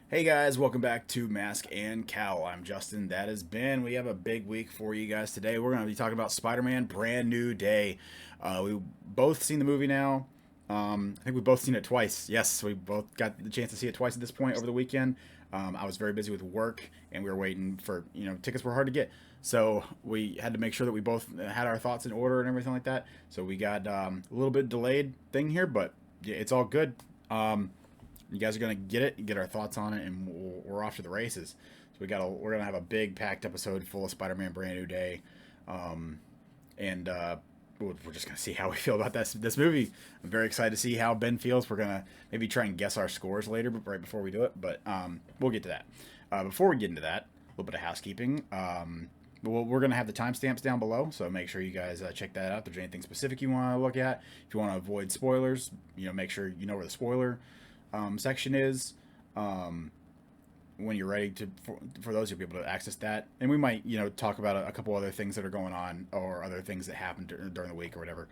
Hey guys, welcome back to Mask and Cowl. I'm Justin. That is Ben. We have a big week for you guys today. We're going to be talking about Spider-Man: Brand New Day. We both seen the movie now. I think we've both seen it twice. Yes, we both got the chance to see it twice at this point over the weekend. I was very busy with work, and we were waiting for tickets were hard to get, so we had to make sure that we both had our thoughts in order and everything like that. So we got a little bit delayed thing here, but yeah, it's all good. You guys are gonna get it, get our thoughts on it, and we're off to the races. So we're gonna have a big packed episode full of Spider-Man: Brand New Day, and we're just gonna see how we feel about this movie. I'm very excited to see how Ben feels. We're gonna maybe try and guess our scores later, but right before we do it. But we'll get to that. Before we get into that, a little bit of housekeeping. We're going to have the timestamps down below, so make sure you guys check that out. If there's anything specific you want to look at, if you want to avoid spoilers, make sure you know where the spoiler section is. When you're ready for those, you'll be able to access that. And we might, talk about a couple other things that are going on or other things that happened during the week or whatever,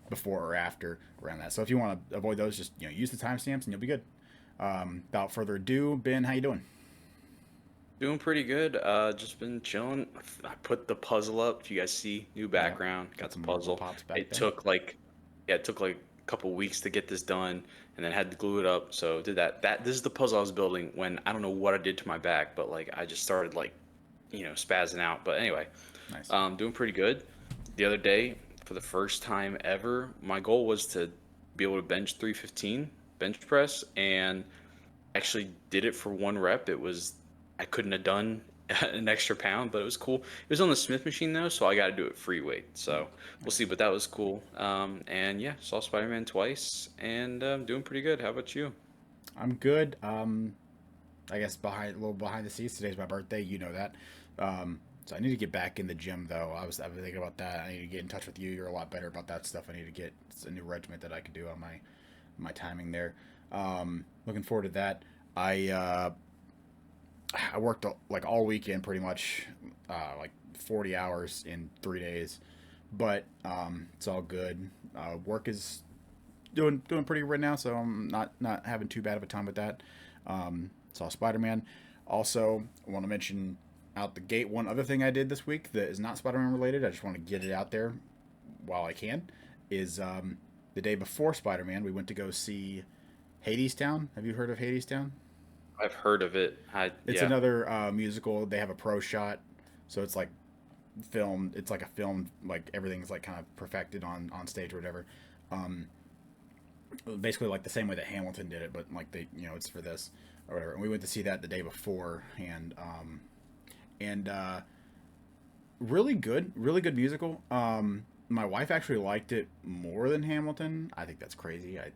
before or after around that. So if you want to avoid those, just use the timestamps and you'll be good. Without further ado, Ben, how you doing? Doing pretty good. Just been chilling. I put the puzzle up. If you guys see, new Yep, background, got got the some Marvel puzzle. pops back It there. took like, yeah, it took like a couple weeks to get this done, and then had to glue it up. So did that. This is the puzzle I was building when I don't know what I did to my back, but like I just started like, spazzing out. But anyway, Nice. doing pretty good. The other day, for the first time ever, my goal was to be able to bench 315 bench press, and actually did it for one rep. I couldn't have done an extra pound, but it was cool. It was on the Smith machine though, so I got to do it free weight. So we'll see, Nice. but that was cool. And yeah, saw Spider-Man twice, and doing pretty good. How about you? I'm good. I guess a little behind the scenes. Today's my birthday. You know that. So I need to get back in the gym though. I've been thinking about that. I need to get in touch with you. You're a lot better about that stuff. I need to get a new regiment that I could do on my timing there. Looking forward to that. I uh, I worked like all weekend pretty much, like 40 hours in 3 days, but it's all good. Work is doing pretty good right now, so I'm not having too bad of a time with that. Saw Spider Man. Also, I want to mention out the gate one other thing I did this week that is not Spider Man related. I just want to get it out there while I can. Is the day before Spider Man, we went to go see Hadestown. Have you heard of Hadestown? I've heard of it. It's Yeah, another musical. They have a pro shot, so it's like filmed. It's like a film. Like everything's like kind of perfected on stage or whatever. Um, Basically like the same way that Hamilton did it, but like it's for this or whatever. And we went to see that the day before, and really good musical. My wife actually liked it more than Hamilton. I think that's crazy. I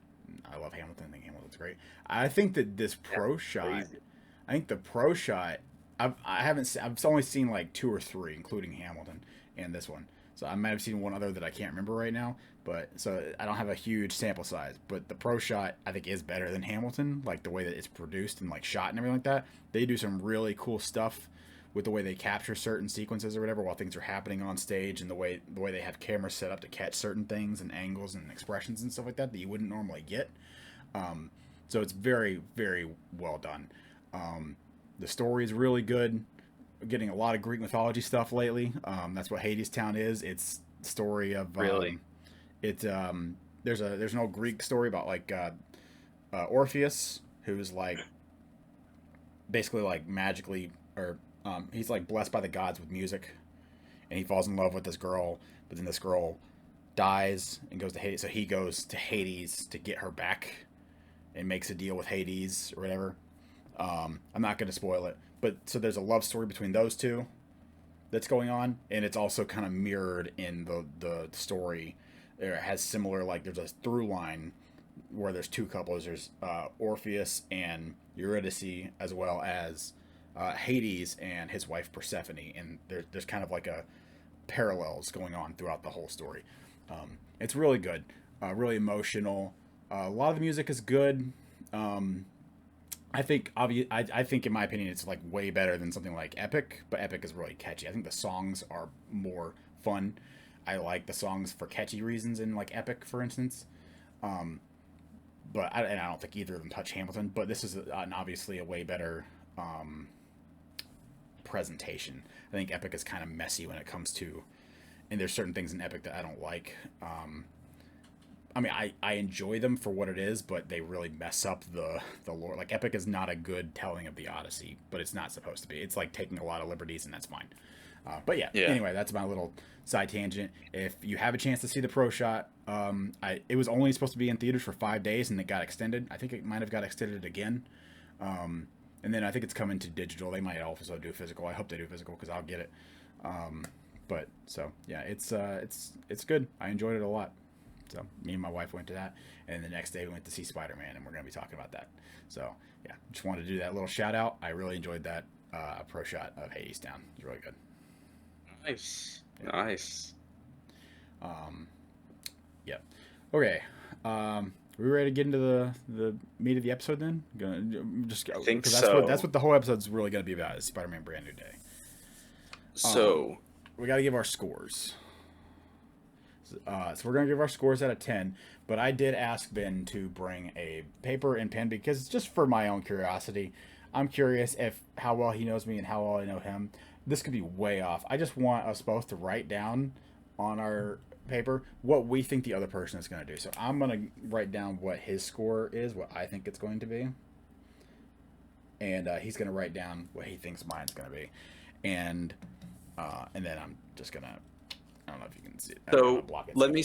love Hamilton. I think Hamilton's great. I think that this yeah, pro shot. crazy. I think the pro shot. I haven't. I've only seen like two or three, including Hamilton and this one. So I might have seen one other that I can't remember right now. But so I don't have a huge sample size. But the pro shot I think is better than Hamilton. Like the way that it's produced and like shot and everything like that. They do some really cool stuff with the way they capture certain sequences or whatever while things are happening on stage, and the way they have cameras set up to catch certain things and angles and expressions and stuff like that you wouldn't normally get. So it's very very well done. The story is really good. We're getting a lot of Greek mythology stuff lately. That's what Hadestown is. It's the story of Really? it. There's an old Greek story about like Orpheus, who's like basically like magically, or he's like blessed by the gods with music, and he falls in love with this girl, but then this girl dies and goes to Hades. So he goes to Hades to get her back and makes a deal with Hades or whatever. I'm not going to spoil it, but so there's a love story between those two that's going on, and it's also kind of mirrored in the story. It has similar, like there's a through line where there's two couples. There's Orpheus and Eurydice, as well as Hades and his wife Persephone, and there's kind of like a parallels going on throughout the whole story. It's really good, really emotional. A lot of the music is good. Um, I think in my opinion it's like way better than something like Epic, but Epic is really catchy. I think the songs are more fun. I like the songs for catchy reasons in like Epic, for instance. Um, and I don't think either of them touch Hamilton. But this is obviously a way better presentation. I think Epic is kind of messy when it comes to, and there's certain things in Epic that I don't like. I mean, I enjoy them for what it is, but they really mess up the lore. Like, Epic is not a good telling of the Odyssey, but it's not supposed to be. It's like taking a lot of liberties, and that's fine. But yeah, anyway, that's my little side tangent. If you have a chance to see the Pro Shot, it was only supposed to be in theaters for 5 days, and it got extended. I think it might have got extended again. And then I think it's coming to digital. They might also do physical. I hope they do physical because I'll get it. But so yeah, it's good. I enjoyed it a lot. So me and my wife went to that, and the next day we went to see Spider-Man, and we're going to be talking about that. So yeah, just wanted to do that little shout out. I really enjoyed that Pro Shot of Hadestown. It was really good. Nice. Yeah. Nice. Yeah. Okay. We ready to get into the meat of the episode then? I think so. That's what the whole episode's really going to be about, is Spider-Man Brand New Day. So we got to give our scores. So we're going to give our scores out of 10, but I did ask Ben to bring a paper and pen because just for my own curiosity. I'm curious how well he knows me and how well I know him. This could be way off. I just want us both to write down on our paper what we think the other person is going to do. So I'm going to write down what his score is, what I think it's going to be. And he's going to write down what he thinks mine's going to be. And then I'm just going to, I don't know if you can see it. So let me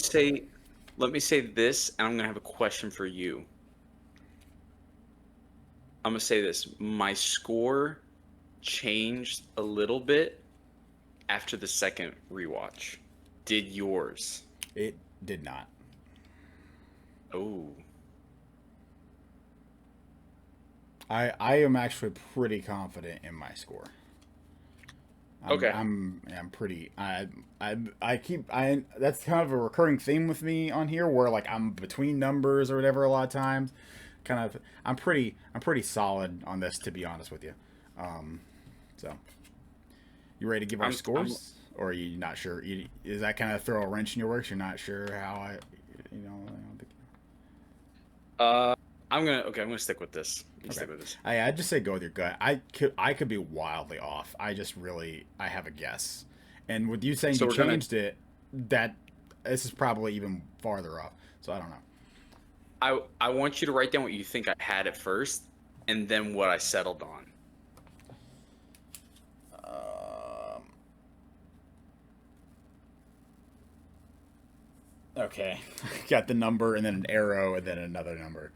say this, and I'm going to have a question for you. I'm going to say this. My score changed a little bit after the second rewatch. Did yours? It did not. Oh. I am actually pretty confident in my score. Okay. I'm pretty. That's kind of a recurring theme with me on here, where like I'm between numbers or whatever a lot of times. I'm pretty solid on this, to be honest with you. So, you ready to give our scores, or are you not sure? Is that kind of throw a wrench in your works? You're not sure how I don't think. I'm gonna stick with this. Stick with this. I'd just say go with your gut. I could be wildly off. I have a guess. And with you saying you changed it, this is probably even farther off. So I don't know. I want you to write down what you think I had at first, and then what I settled on. Okay. Got the number and then an arrow and then another number.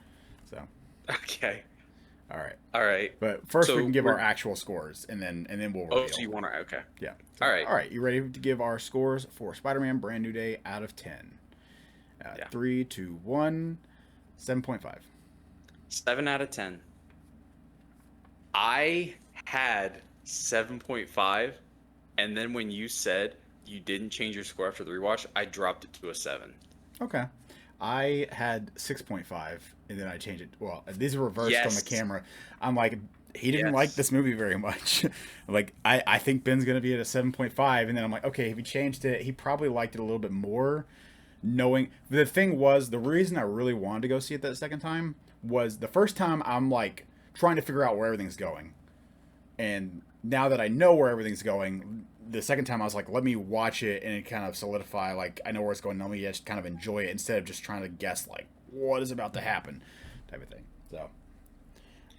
So. Okay. All right. All right. But first we can give our actual scores, and then we'll reveal. Oh, so you want to? Okay. Yeah. So, all right. All right. You ready to give our scores for Spider-Man Brand New Day out of 10? 3, 2, 1, 7.5. 7 out of 10. I had 7.5, and then when you said you didn't change your score after the rewatch, I dropped it to a 7. Okay. I had 6.5, and then I changed it. Well, these are reversed on the camera. I'm like, he didn't like this movie very much. Like, I think Ben's going to be at a 7.5, and then I'm like, okay, if he changed it, he probably liked it a little bit more. Knowing the thing was, the reason I really wanted to go see it that second time was the first time I'm like trying to figure out where everything's going, and now that I know where everything's going, the second time I was like, let me watch it and kind of solidify, like, I know where it's going. Let me just kind of enjoy it instead of just trying to guess, like, what is about to happen type of thing. So,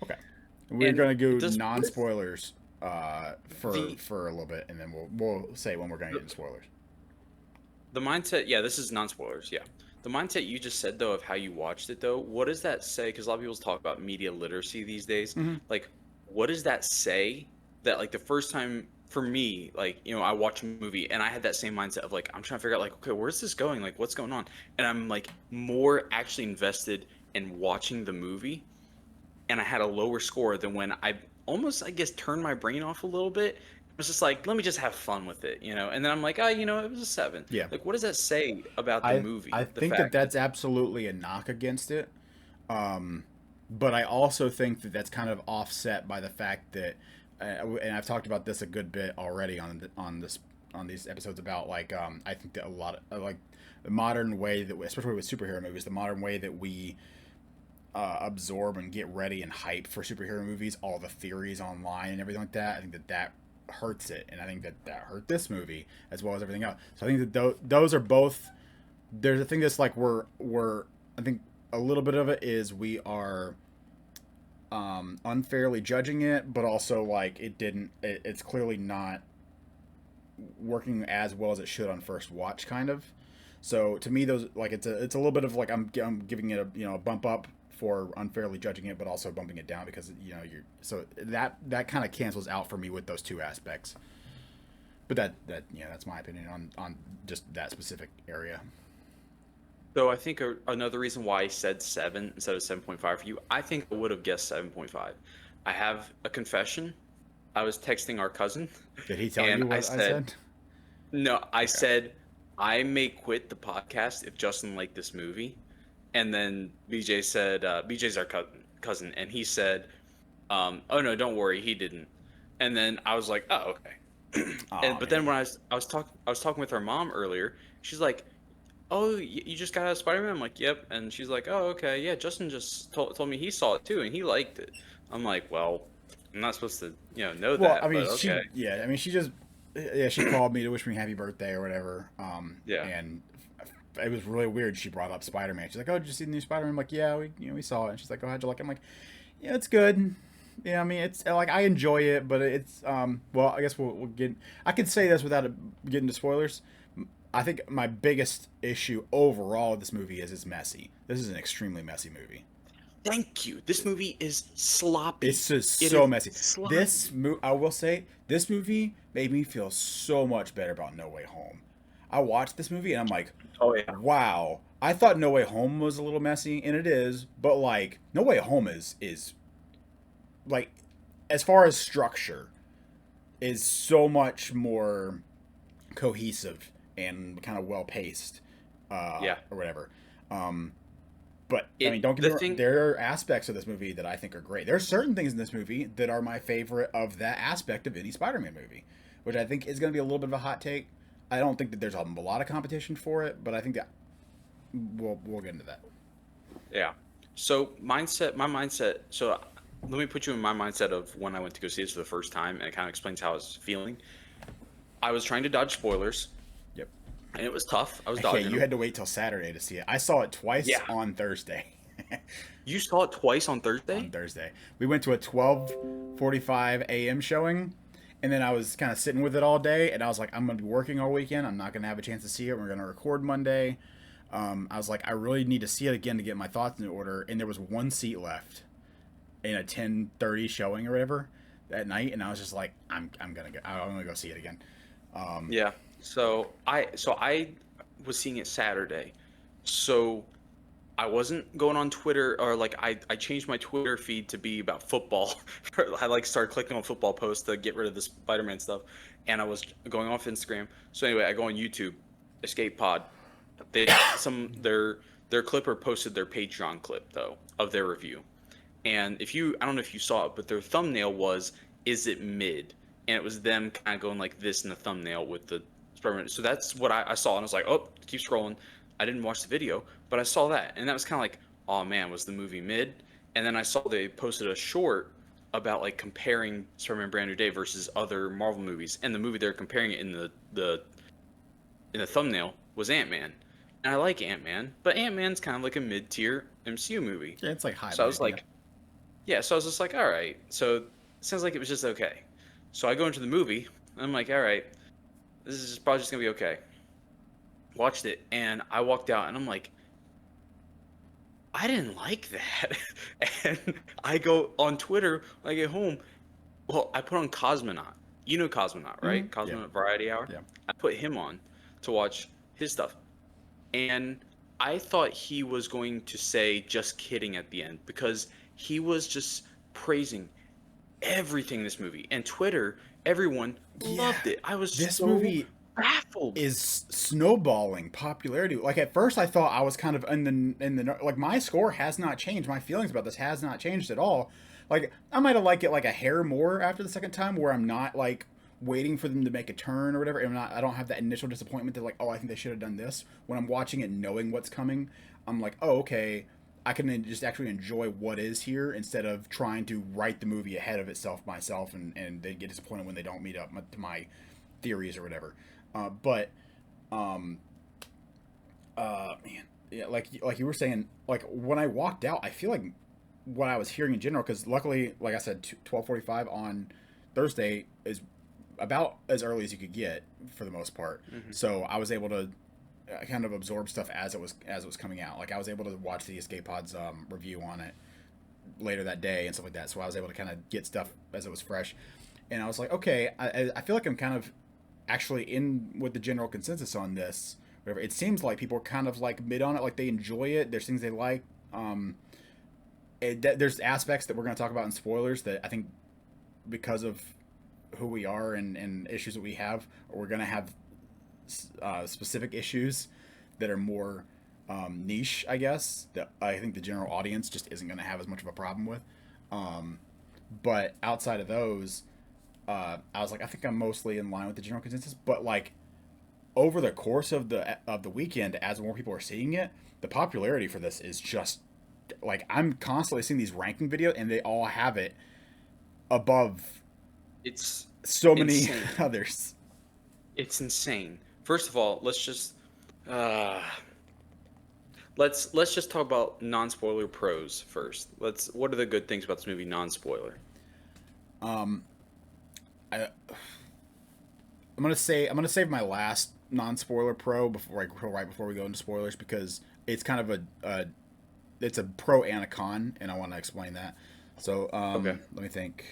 okay. We're going to go non-spoilers for a little bit, and then we'll say when we're going to get into spoilers. The mindset, this is non-spoilers, yeah. The mindset you just said, though, of how you watched it, though, what does that say? Because a lot of people talk about media literacy these days. Mm-hmm. Like, what does that say that, like, the first time, for me, like, I watch a movie, and I had that same mindset of, like, I'm trying to figure out, like, okay, where's this going? Like, what's going on? And I'm, like, more actually invested in watching the movie, and I had a lower score than when I almost, I guess, turned my brain off a little bit. I was just like, let me just have fun with it, And then I'm like, it was a 7. Yeah. Like, what does that say about the movie? I think that's absolutely a knock against it. But I also think that that's kind of offset by the fact that, and I've talked about this a good bit already on these episodes about, like, I think that a lot of, like, the modern way that, especially with superhero movies, the modern way that we absorb and get ready and hype for superhero movies, all the theories online and everything like that, I think that hurts it, and I think that hurt this movie as well as everything else. So I think that those are both. There's a thing that's like we're I think a little bit of it is we are unfairly judging it, but also like it's clearly not working as well as it should on first watch, kind of. So to me, those like it's a little bit of like I'm giving it a a bump up for unfairly judging it, but also bumping it down because you're so that kind of cancels out for me with those two aspects. But that's my opinion on just that specific area. So I think another reason why I said 7 instead of 7.5 for you, I think I would have guessed 7.5. I have a confession. I was texting our cousin, Did he tell and you what I said? no, I Okay. said I may quit the podcast if Justin liked this movie. And then BJ said, BJ's our cousin, and he said, oh no, don't worry, he didn't. And then I was like, oh, okay. Oh But then man. when I was talking with her mom earlier, she's like, oh, you just got out of Spider-Man? I'm like, yep. And she's like, oh, okay, yeah. Justin just told me he saw it too, and he liked it. I'm like, well, I'm not supposed to, know Well, I that, mean, but okay. she just, yeah, she called me to wish me happy birthday or whatever. Yeah. And it was really weird. She brought up Spider Man. She's like, "Oh, did you see the new Spider Man?" I'm like, "Yeah, we saw it." And she's like, "Oh, how'd you like it?" I'm like, "Yeah, it's good." Yeah, I mean, it's like I enjoy it, but it's well, I guess we'll get. I could say this without getting to spoilers. I think my biggest issue overall with this movie is it's messy. This is an extremely messy movie. Thank you. This movie is sloppy. It's just It so is messy. sloppy. I will say, this movie made me feel so much better about No Way Home. I watched this movie and I'm like, Oh yeah. wow. I thought No Way Home was a little messy, and it is, but like No Way Home is like, as far as structure, is so much more cohesive and kind of well paced, Yeah. or whatever. Um, but I mean, don't get The me wrong. thing. There are aspects of this movie that I think are great. There are certain things in this movie that are my favorite of that aspect of any Spider-Man movie, which I think is going to be a little bit of a hot take. I don't think that there's a lot of competition for it, but I think that we'll get into that. Yeah. So my mindset. So let me put you in my mindset of when I went to go see this for the first time, and it kind of explains how I was feeling. I was trying to dodge spoilers, Yep. and it was tough. I was Yeah, dodging you them. had to wait till Saturday to see it. I saw it twice Yeah. on Thursday. You saw it twice on On Thursday? Thursday, we went to a 12:45 a.m. showing, and then I was kind of sitting with it all day, and I was like, I'm gonna be working all weekend. I'm not gonna have a chance to see it. We're gonna record Monday. I was like, I really need to see it again to get my thoughts in order. And there was one seat left in a 10:30 showing or whatever that night, and I was just like, I'm gonna go see it again. Um, Yeah. So I was seeing it Saturday. So I wasn't going on Twitter, or like I changed my Twitter feed to be about football. I like started clicking on football posts to get rid of the Spider-Man stuff, and I was going off Instagram. So anyway, I go on YouTube, Escape Pod. They their clipper posted their Patreon clip though of their review. And if you, I don't know if you saw it, but their thumbnail was, "Is it mid?" And it was them kind of going like this in the thumbnail with the Spider-Man. So that's what I saw, and I was like, oh, keep scrolling. I didn't watch the video, but I saw that, and that was kind of like, oh man, was the movie mid? And then I saw they posted a short about like comparing Spider-Man Brand New Day versus other Marvel movies, and the movie they're comparing it in the thumbnail was Ant-Man. And I like Ant-Man, but Ant-Man's kind of like a mid-tier MCU movie. yeah, it's like high So I mid. was Yeah. like, yeah, so I was just like, all right. So it sounds like it was just okay. So I go into the movie, and I'm like, all right, this is probably just gonna be okay. Watched it, and I walked out, and I'm like, I didn't like that. And I go on Twitter when I get home. Well, I put on Cosmonaut. You know Cosmonaut, Mm-hmm. right? Yeah. Cosmonaut Variety Hour. Yeah. I put him on to watch his stuff. And I thought he was going to say just kidding at the end because he was just praising everything in this movie. And Twitter, everyone Yeah. loved it. I was This so movie baffled. is snowballing popularity. Like at first, I thought I was kind of in the like my score has not changed. My feelings about this has not changed at all. Like I might have liked it like a hair more after the second time, where I'm not like waiting for them to make a turn or whatever. And I don't have that initial disappointment that like, oh, I think they should have done this. When I'm watching it, knowing what's coming, I'm like, oh, okay. I can just actually enjoy what is here instead of trying to write the movie ahead of itself myself, and they get disappointed when they don't meet up to my theories or whatever. But man, yeah, like you were saying, like when I walked out, I feel like what I was hearing in general, because luckily, like I said, 12:45 on Thursday is about as early as you could get for the most part. Hmm. So I was able to kind of absorb stuff as it was coming out. Like I was able to watch the Escape Pods review on it later that day and stuff like that. So I was able to kind of get stuff as it was fresh, and I was like, okay, I feel like I'm kind of actually in with the general consensus on this. Whatever. It seems like people are kind of like mid on it, like they enjoy it. There's things they like. There's aspects that we're going to talk about in spoilers that I think because of who we are and issues that we have, we're going to have specific issues that are more niche, I guess, that I think the general audience just isn't going to have as much of a problem with. But outside of those, I was like, I think I'm mostly in line with the general consensus. But like over the course of the weekend, as more people are seeing it, the popularity for this is just like I'm constantly seeing these ranking videos, and they all have it above It's so many insane. others. It's insane. First of all, uh, let's just talk about non-spoiler pros first. What are the good things about this movie non-spoiler? Um, I, I'm gonna say I'm gonna save my last non-spoiler pro before right before we go into spoilers, because it's kind of it's a pro and a con, and I want to explain that. So Okay. let me think.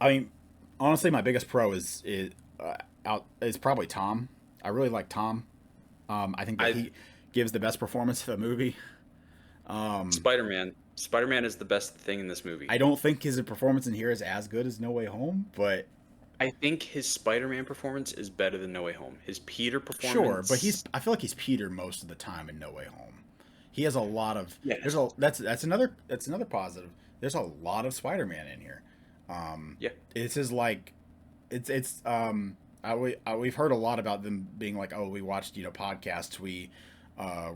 I mean, honestly, my biggest pro is probably Tom. I really like Tom. I think that I he gives the best performance of the movie. Spider-Man. Spider-Man is the best thing in this movie. I don't think his performance in here is as good as No Way Home, but I think his Spider-Man performance is better than No Way Home. His Peter sure. But performance, I feel like he's Peter most of the time in No Way Home. He has a lot of there's yes. a that's another positive. There's a lot of Spider-Man in here. Yeah. It's his like it's we've heard a lot about them being like, oh, we watched podcasts, we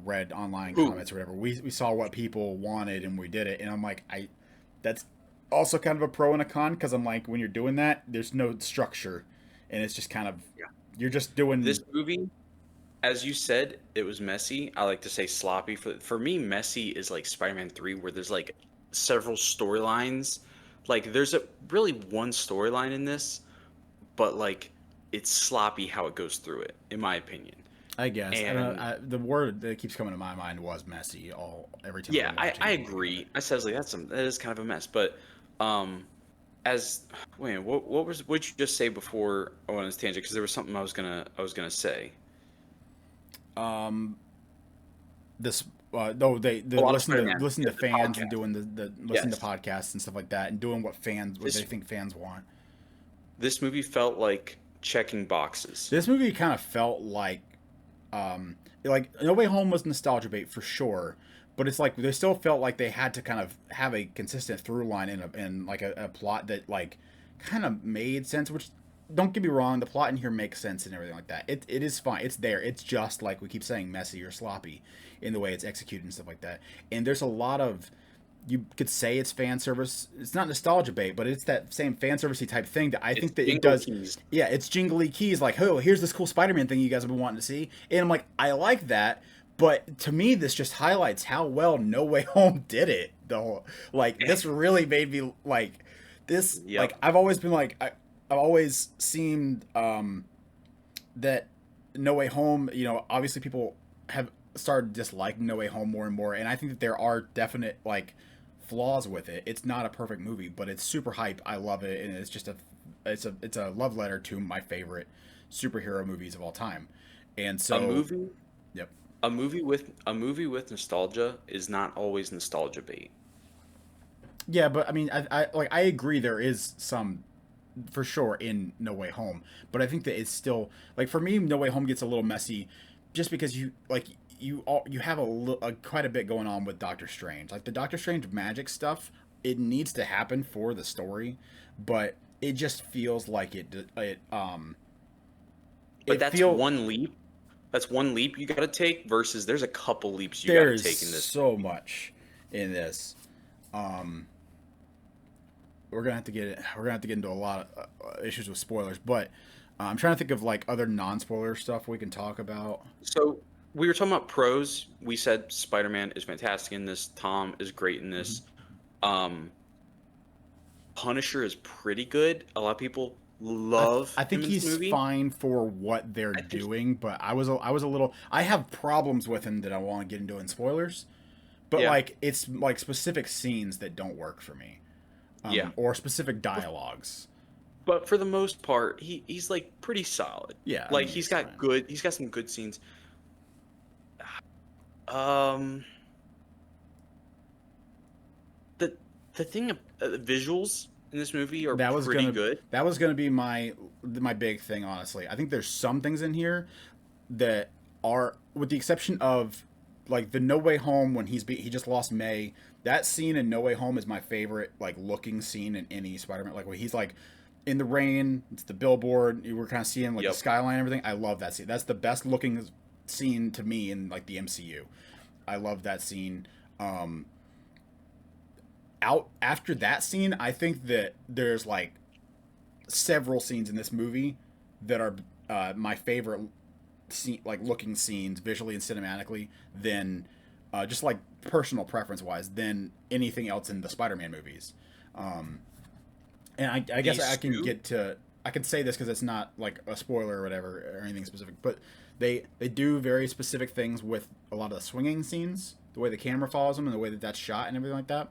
read online Who? comments or whatever, we saw what people wanted and we did it. And I'm like, that's also kind of a pro and a con, because I'm like, when you're doing that, there's no structure, and it's just kind of Yeah. you're just doing. This movie, as you said, it was messy. I like to say sloppy. For me, messy is like Spider-Man 3, where there's like several storylines. Like there's a really one storyline in this, but like it's sloppy how it goes through it, in my opinion. I guess And the word that keeps coming to my mind was messy all every time yeah, I'm I watching anything of agree. it. I said like that is kind of a mess. But um, as wait, what'd you just say before I went on this tangent? Because there was something I was gonna say. Um, this no, they A lot of listen to Spider-Man. Yeah, the fans and podcast. doing the listen to Yes. podcasts and stuff like that, and doing what they This think fans want. this movie felt like checking boxes. This movie kind of felt like No Way Home was nostalgia bait for sure, but it's like they still felt like they had to kind of have a consistent through line in like a plot that like kind of made sense. Which, don't get me wrong, the plot in here makes sense and everything like that. It is fine. It's there. It's just like we keep saying, messy or sloppy in the way it's executed and stuff like that. And there's a lot of, you could say it's fan service. It's not nostalgia bait, but it's that same fan servicey type thing that I It's think that it jingle does. keys. Yeah, it's jingly keys. Like, oh, here's this cool Spider-Man thing you guys have been wanting to see, and I'm like, I like that. But to me, this just highlights how well No Way Home did it. The whole like this really made me like this. Yep. Like I've always been like I've always seen that No Way Home. Obviously people have started disliking No Way Home more and more, and I think that there are definite like flaws with it. It's not a perfect movie, but it's super hype. I love it, and it's just it's a love letter to my favorite superhero movies of all time. And A so, movie yep. a movie with nostalgia is not always nostalgia bait. Yeah, but I mean, I agree there is some for sure in No Way Home, but I think that it's still like for me, No Way Home gets a little messy, just because you have quite a bit going on with Doctor Strange. Like the Doctor Strange magic stuff, it needs to happen for the story, but it just feels like But it that's feel one leap. that's one leap you got to take versus there's a couple leaps you got to There's take in this. so much in this. Um, we're gonna have to get it. We're gonna have to get into a lot of issues with spoilers, but I'm trying to think of like other non-spoiler stuff we can talk about. So we were talking about pros. We said Spider-Man is fantastic in this. Tom is great in Mhm. this. Um, Punisher is pretty good. A lot of people love I him think in this he's movie. fine for what they're I think, doing, but I was a little. I have problems with him that I want to get into in spoilers, but yeah, like it's like specific scenes that don't work for me, yeah. or specific dialogues. But for the most part, he's like pretty solid. Yeah, I Like mean he's fine. he's got some good scenes. Um, the the thing, the visuals in this movie are that was pretty gonna good. that was gonna be my big thing. Honestly, I think there's some things in here that are, with the exception of like the No Way Home when he just lost May. That scene in No Way Home is my favorite like looking scene in any Spider-Man. Like when he's like in the rain, it's the billboard. You were kind of seeing like the Yep. skyline and everything. I love that scene. That's the best looking scene to me in like the MCU. I love that scene. Um, Out after that scene, I think that there's like several scenes in this movie that are my favorite scene, like looking scenes visually and cinematically, than just like personal preference wise than anything else in the Spider-Man movies. Um, and I guess These I can two, get to I can say this because it's not like a spoiler or whatever or anything specific, but they do very specific things with a lot of the swinging scenes, the way the camera follows them and the way that that's shot and everything like that.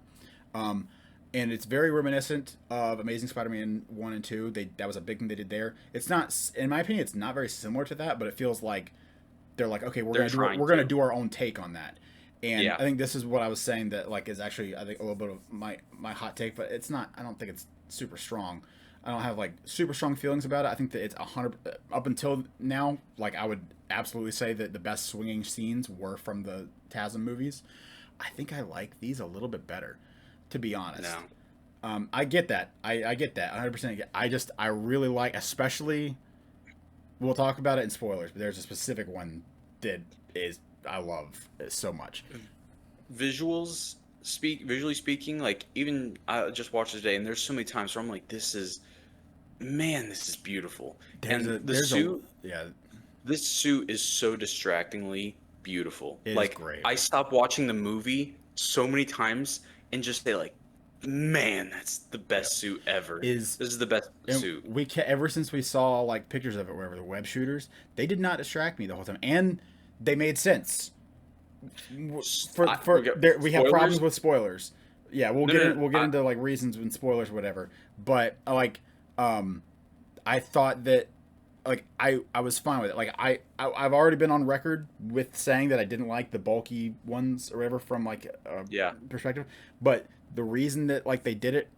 Um, and it's very reminiscent of Amazing Spider-Man 1 and 2. That was a big thing they did there. It's not, in my opinion, it's not very similar to that, but it feels like they're like, okay, they're trying we're gonna to. do our own take on that. And Yeah. I think this is what I was saying that like is actually I think a little bit of my hot take, but it's not. I don't think it's super strong. I don't have like super strong feelings about it. I think that it's 100 up until now. Like I would absolutely say that the best swinging scenes were from the TASM movies. I think I like these a little bit better, to be honest. No. I get that. I get that. 100%. I really like, especially. We'll talk about it in spoilers, but there's a specific one that is I love so much. Visually speaking, like even I just watched it today, and there's so many times where I'm like, this is beautiful. And There's a yeah, this suit is so distractingly beautiful. it is Like great. I stopped watching the movie so many times and just say like, man, that's the Yep. best suit ever. Is This is the best and suit. ever since we saw like pictures of it, wherever the web shooters, they did not distract me the whole time, and they made sense. For Okay, there, we have problems spoilers? with spoilers. Yeah, No, no, no. we'll get into like reasons and spoilers, whatever. But like, I thought that like I was fine with it. Like I've already been on record with saying that I didn't like the bulky ones or whatever from like a Yeah. perspective. But the reason that like they did it,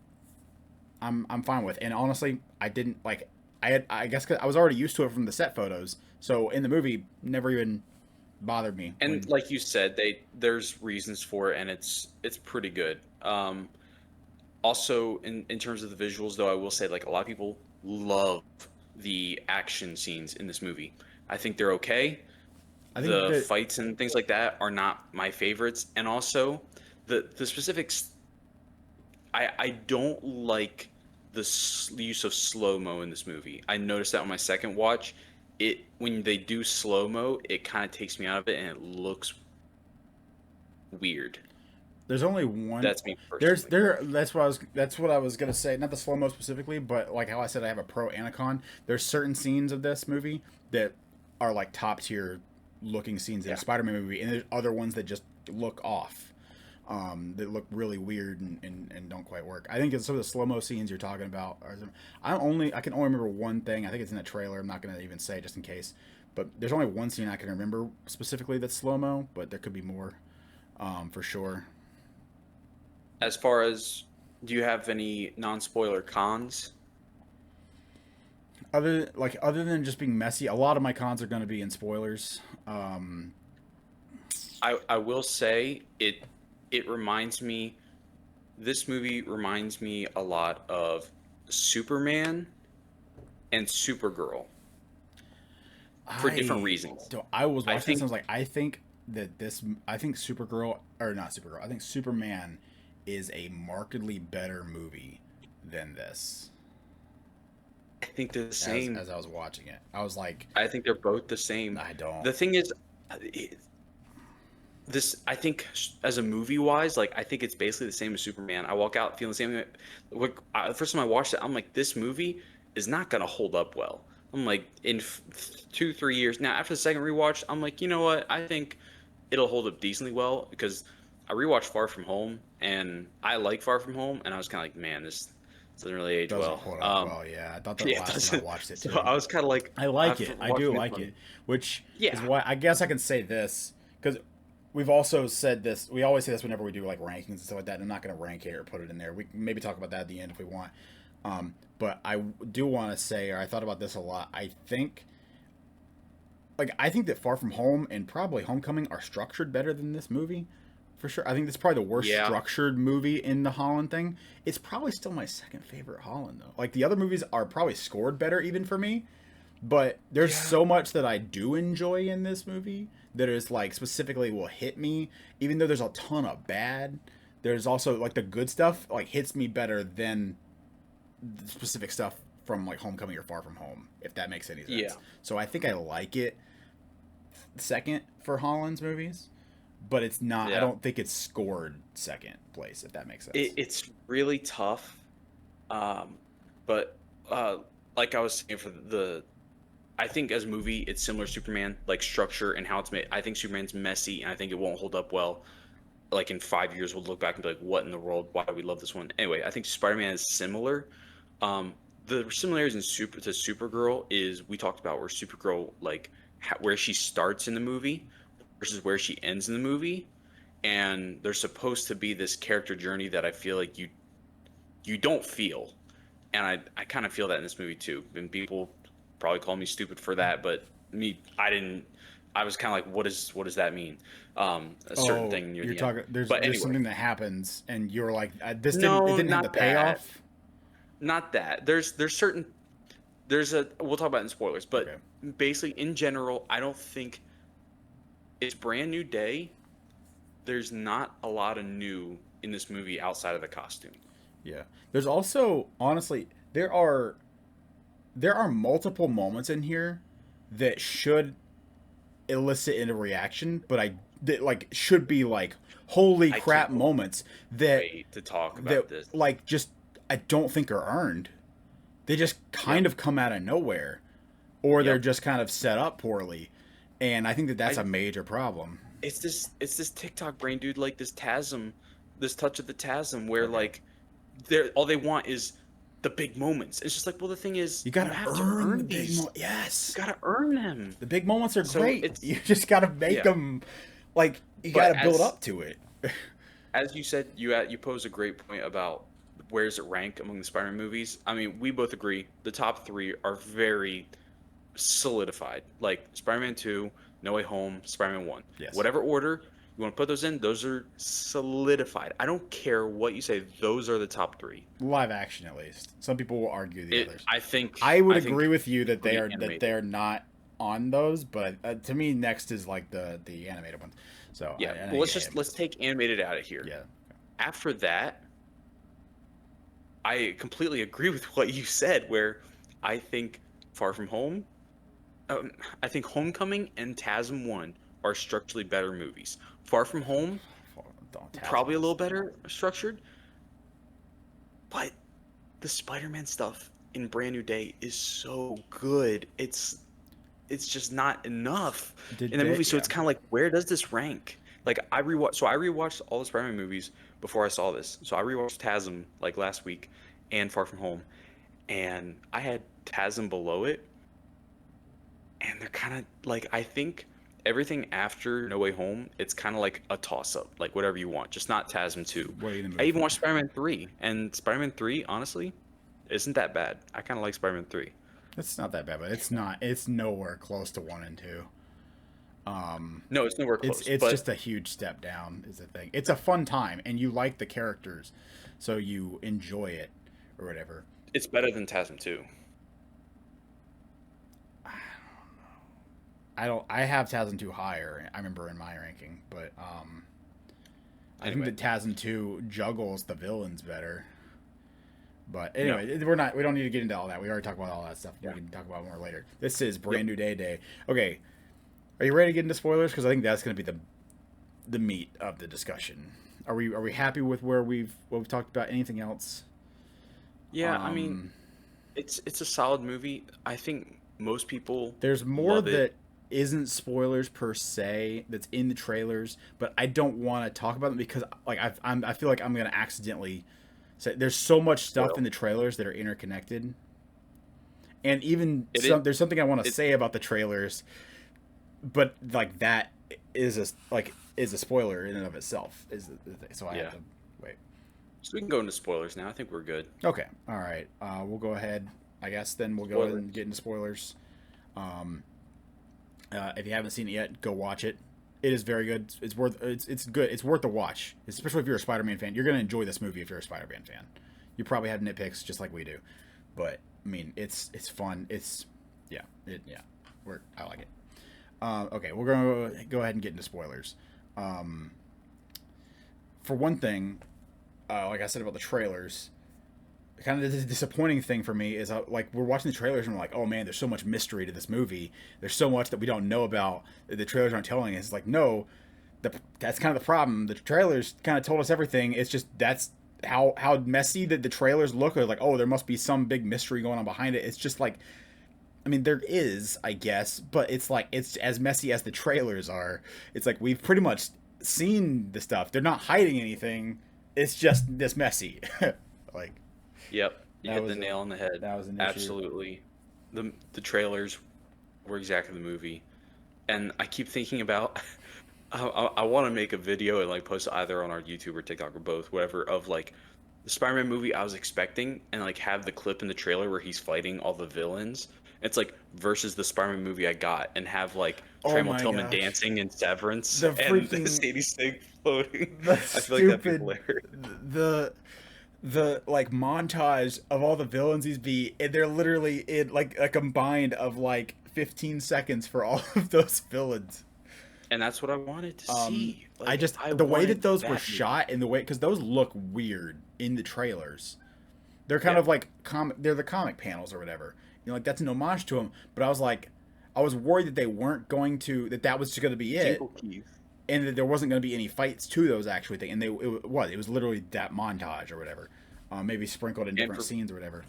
I'm fine with. And honestly, I didn't like. I guess 'cause I was already used to it from the set photos. So in the movie, never even bothered me And when. like you said, there's reasons for it, and it's pretty good. Also, in terms of the visuals, though, I will say like a lot of people love the action scenes in this movie. I think they're okay. I think The that fights and things like that are not my favorites, and also the specifics. I don't like the use of slow mo in this movie. I noticed that on my second watch. It when they do slow mo, it kind of takes me out of it, and it looks weird. there's only one. That's me personally. That's what I was gonna say. Not the slow mo specifically, but like how I said, I have a pro and a con. There's certain scenes of this movie that are like top tier looking scenes in a Yeah. Spider-Man movie, and there's other ones that just look off. That look really weird and don't quite work. I think it's some of the slow mo scenes you're talking about. I can only remember one thing. I think it's in a trailer. I'm not gonna even say just in case. But there's only one scene I can remember specifically that's slow mo, but there could be more, for sure. As far as, do you have any non-spoiler cons? Other than just being messy, a lot of my cons are going to be in spoilers. Um, I will say it reminds me, this movie reminds me a lot of Superman and Supergirl. for different I reasons. don't. I was I watching this and I think was like, I think Supergirl or not Supergirl. I think Superman is a markedly better movie than this. I think they're the As same. I was watching it, I was like, I think they're both the same. I don't. The thing is, this I think as a movie wise, like I think it's basically the same as Superman. I walk out feeling the same. The first time I watched it, I'm like, this movie is not gonna hold up well. I'm like, in 2 3 years now, after the second rewatch, I'm like, you know what? I think it'll hold up decently well because I rewatched Far From Home and I like Far From Home, and I was kind of like, man, this doesn't really age Doesn't well. hold up well. Yeah, I thought that the Yeah, it last time I doesn't. watched it So too. I was kind of like, I like after it. I do watching this like one, it, which is yeah, why I guess I can say this because we've also said this. We always say this whenever we do like rankings and stuff like that. And I'm not going to rank it or put it in there. We can maybe talk about that at the end if we want. But I do want to say, or I thought about this a lot. I think that Far From Home and probably Homecoming are structured better than this movie. For sure. I think this is probably the worst yeah, structured movie in the Holland thing. It's probably still my second favorite Holland though. Like the other movies are probably scored better even for me, but there's yeah, so much that I do enjoy in this movie that is like specifically will hit me even though there's a ton of bad. There's also like the good stuff like hits me better than the specific stuff from like Homecoming or Far From Home, if that makes any yeah, sense. So I think I like it second for Holland's movies, but it's not. I yeah. don't think it's scored second place, if that makes sense. It's really tough, um, but uh, like I was saying, I think as a movie, it's similar to Superman, like structure and how it's made. I think Superman's messy, and I think it won't hold up well. Like in 5 years, we'll look back and be like, "What in the world? Why do we love this one?" Anyway, I think Spider-Man is similar. Um, the similarities in Supergirl is we talked about where Supergirl like where she starts in the movie versus where she ends in the movie, and there's supposed to be this character journey that I feel like you don't feel, and I kind of feel that in this movie too. And people probably call me stupid for that, but me, I didn't. I was kind of like, what does that mean? A certain Oh, thing near you're the end. talking. There's But there's anyway, something that happens, and you're like, this didn't. It no, didn't have the not that. payoff. Not that. There's certain there's a we'll talk about it in spoilers, Okay. but basically in general, I don't think it's brand new day. There's not a lot of new in this movie outside of the costume. Yeah. There's also honestly there are multiple moments in here that should elicit in a reaction, but I that like should be like holy I crap can't moments that wait to talk that about this. like just I don't think are earned. They just kind Yep. of come out of nowhere, or they're Yep. just kind of set up poorly, and I think that that's I a major problem. it's this TikTok brain, dude, like this TASM, this touch of the TASM where Okay, like they're all they want is the big moments. It's just like, well, the thing is you you gotta have to earn the earn big these. You yes, gotta earn them. the big moments are So great. it's You just gotta make yeah. them like you But gotta build up to it. as you said, you pose a great point about where does it rank among the Spider-Man movies. I mean, we both agree the top three are very solidified. Like Spider-Man 2, No Way Home, Spider-Man 1. Yes, Whatever order you want to put those in, those are solidified. I don't care what you say, those are the top three. live action at least. Some people will argue the others. I would I agree think with you that including animated. they're not on those, but to me next is like the animated ones. So Yeah, I know well, you hate them. let's take animated out of here. Yeah. After that, I completely agree with what you said where I think Far From Home, I think Homecoming and TASM 1 are structurally better movies. Far From Home, Don't probably a Tasmans. little better structured, but the Spider-Man stuff in Brand New Day is so good. It's just not enough Did in the they? movie. So Yeah. it's kind of like, where does this rank? Like I rewatched all the Spider-Man movies before I saw this. So I rewatched TASM like last week and Far From Home, and I had TASM below it, and they're kind of like, I think everything after No Way Home, it's kind of like a toss-up, like whatever you want, just not TASM 2. What are you in the I mood even for? watched Spider-Man 3, and Spider-Man 3, honestly, isn't that bad. I kind of like Spider-Man 3. It's not that bad, but it's not. It's nowhere close to 1 and 2. No, it's nowhere close, It's but just a huge step down. Is the thing. It's a fun time, and you like the characters, so you enjoy it or whatever. it's better than TASM 2. I have TASM 2 higher. I remember in my ranking, but I think Anyway, that TASM 2 juggles the villains better. But no. anyway, we don't need to get into all that. We already talked about all that stuff. Yeah. We can talk about more later. This is Yep. Brand New Day. Okay, are you ready to get into spoilers? Because I think that's going to be the meat of the discussion. Are we happy with what we've talked about? Anything else? Yeah, I mean, it's a solid movie. I think most people There's more love it. that isn't spoilers per se that's in the trailers, but I don't want to talk about them because like I feel like I'm going to accidentally say there's so much stuff Spoil. in the trailers that are interconnected, and even It is. there's something I want to It. say about the trailers, but like that is a spoiler in and of itself. So I have Yeah. to wait. So we can go into spoilers now. I think we're good. Okay, all right. We'll go ahead. I guess then we'll go ahead Spoiler. and get into spoilers. Um, if you haven't seen it yet, go watch it. It is very good. It's good. It's worth the watch, especially if you're a Spider-Man fan. You're gonna enjoy this movie if you're a Spider-Man fan. You probably have nitpicks just like we do, but I mean, it's fun. Yeah. I like it. Okay, we're gonna go ahead and get into spoilers. Um, for one thing, like I said about the trailers, kind of the disappointing thing for me is like we're watching the trailers and we're like, oh man, there's so much mystery to this movie. There's so much that we don't know about that the trailers aren't telling us. It's like no, that's kind of the problem. The trailers kind of told us everything. It's just that's how messy that the trailers look. Like oh, there must be some big mystery going on behind it. It's just like. I mean, there is, I guess, but it's like it's as messy as the trailers are. It's like we've pretty much seen the stuff. They're not hiding anything. It's just this messy. Like Yep. You that hit was the nail on the head. that was an issue. Absolutely. The trailers were exactly the movie, and I keep thinking about. I want to make a video and like post it either on our YouTube or TikTok or both, whatever, of like the Spider-Man movie I was expecting, and like have the clip in the trailer where he's fighting all the villains. It's like versus the Spider-Man movie I got, and have like Oh Trammell my Tillman gosh. dancing in Severance The and freaking Sadie Sink floating. the I feel like that'd be stupid hilarious. the like montage of all the villains he's beat, and they're literally in like a combined of like 15 seconds for all of those villains. And that's what I wanted to see. I Like just I the way wanted that those were that movie. shot and the way because those look weird in the trailers. They're kind Yeah. of like comic. They're the comic panels or whatever. You know, like that's an homage to them. But I was like, I was worried that they weren't going to that was just going to be it, Jingle keys. and that there wasn't going to be any fights to those actually things. And it was literally that montage or whatever, maybe sprinkled in And different for scenes or whatever.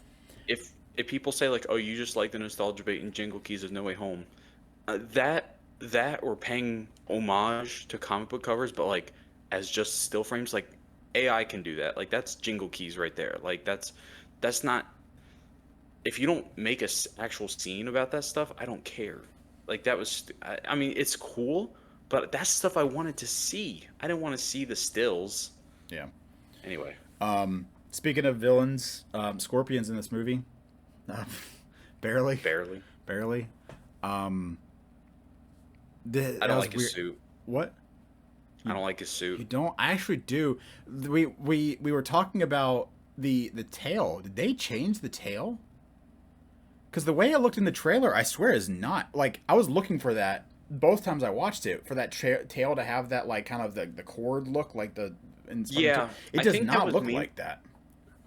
if people say like, "Oh, you just like the nostalgia bait and Jingle Keys of No Way Home," that or paying homage to comic book covers, but like as just still frames, like AI can do that. Like that's Jingle Keys right there. Like that's not. If you don't make a actual scene about that stuff, I don't care. Like that was. I mean, it's cool, but that's stuff I wanted to see. I didn't want to see the stills. Yeah. Anyway, Speaking of villains, Scorpion's in this movie. Uh, barely, barely. barely. Um, I don't like his suit. What? I don't like his You suit. don't? I actually do. We were talking about the tail. Did they change the tail? Because the way it looked in the trailer, I swear, is not like I was looking for that both times I watched it for that tail to have that like kind of the cord look like the. Yeah, It I does think that not was look me. like that.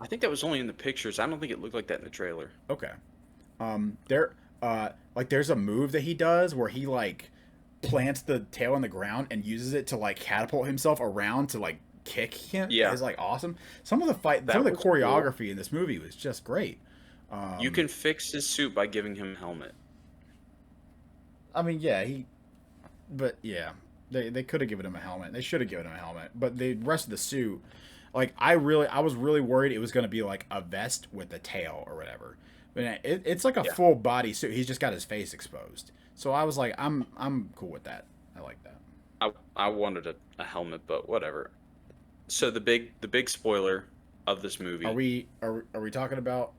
I think that was only in the pictures. I don't think it looked like that in the trailer. Okay. There, like there's a move that he does where he like plants the tail on the ground and uses it to like catapult himself around to like kick him. Yeah, Is like awesome. Some of that the was cool. choreography in this movie was just great. You Um, can fix his suit by giving him a helmet. I mean, yeah, but yeah, they could have given him a helmet. They should have given him a helmet. But the rest of the suit, like I was really worried it was going to be like a vest with a tail or whatever. But it's like a Yeah, full body suit. He's just got his face exposed. So I was like, I'm cool with that. I like that. I wanted a helmet, but whatever. So the big spoiler of this Are movie. we are we talking about?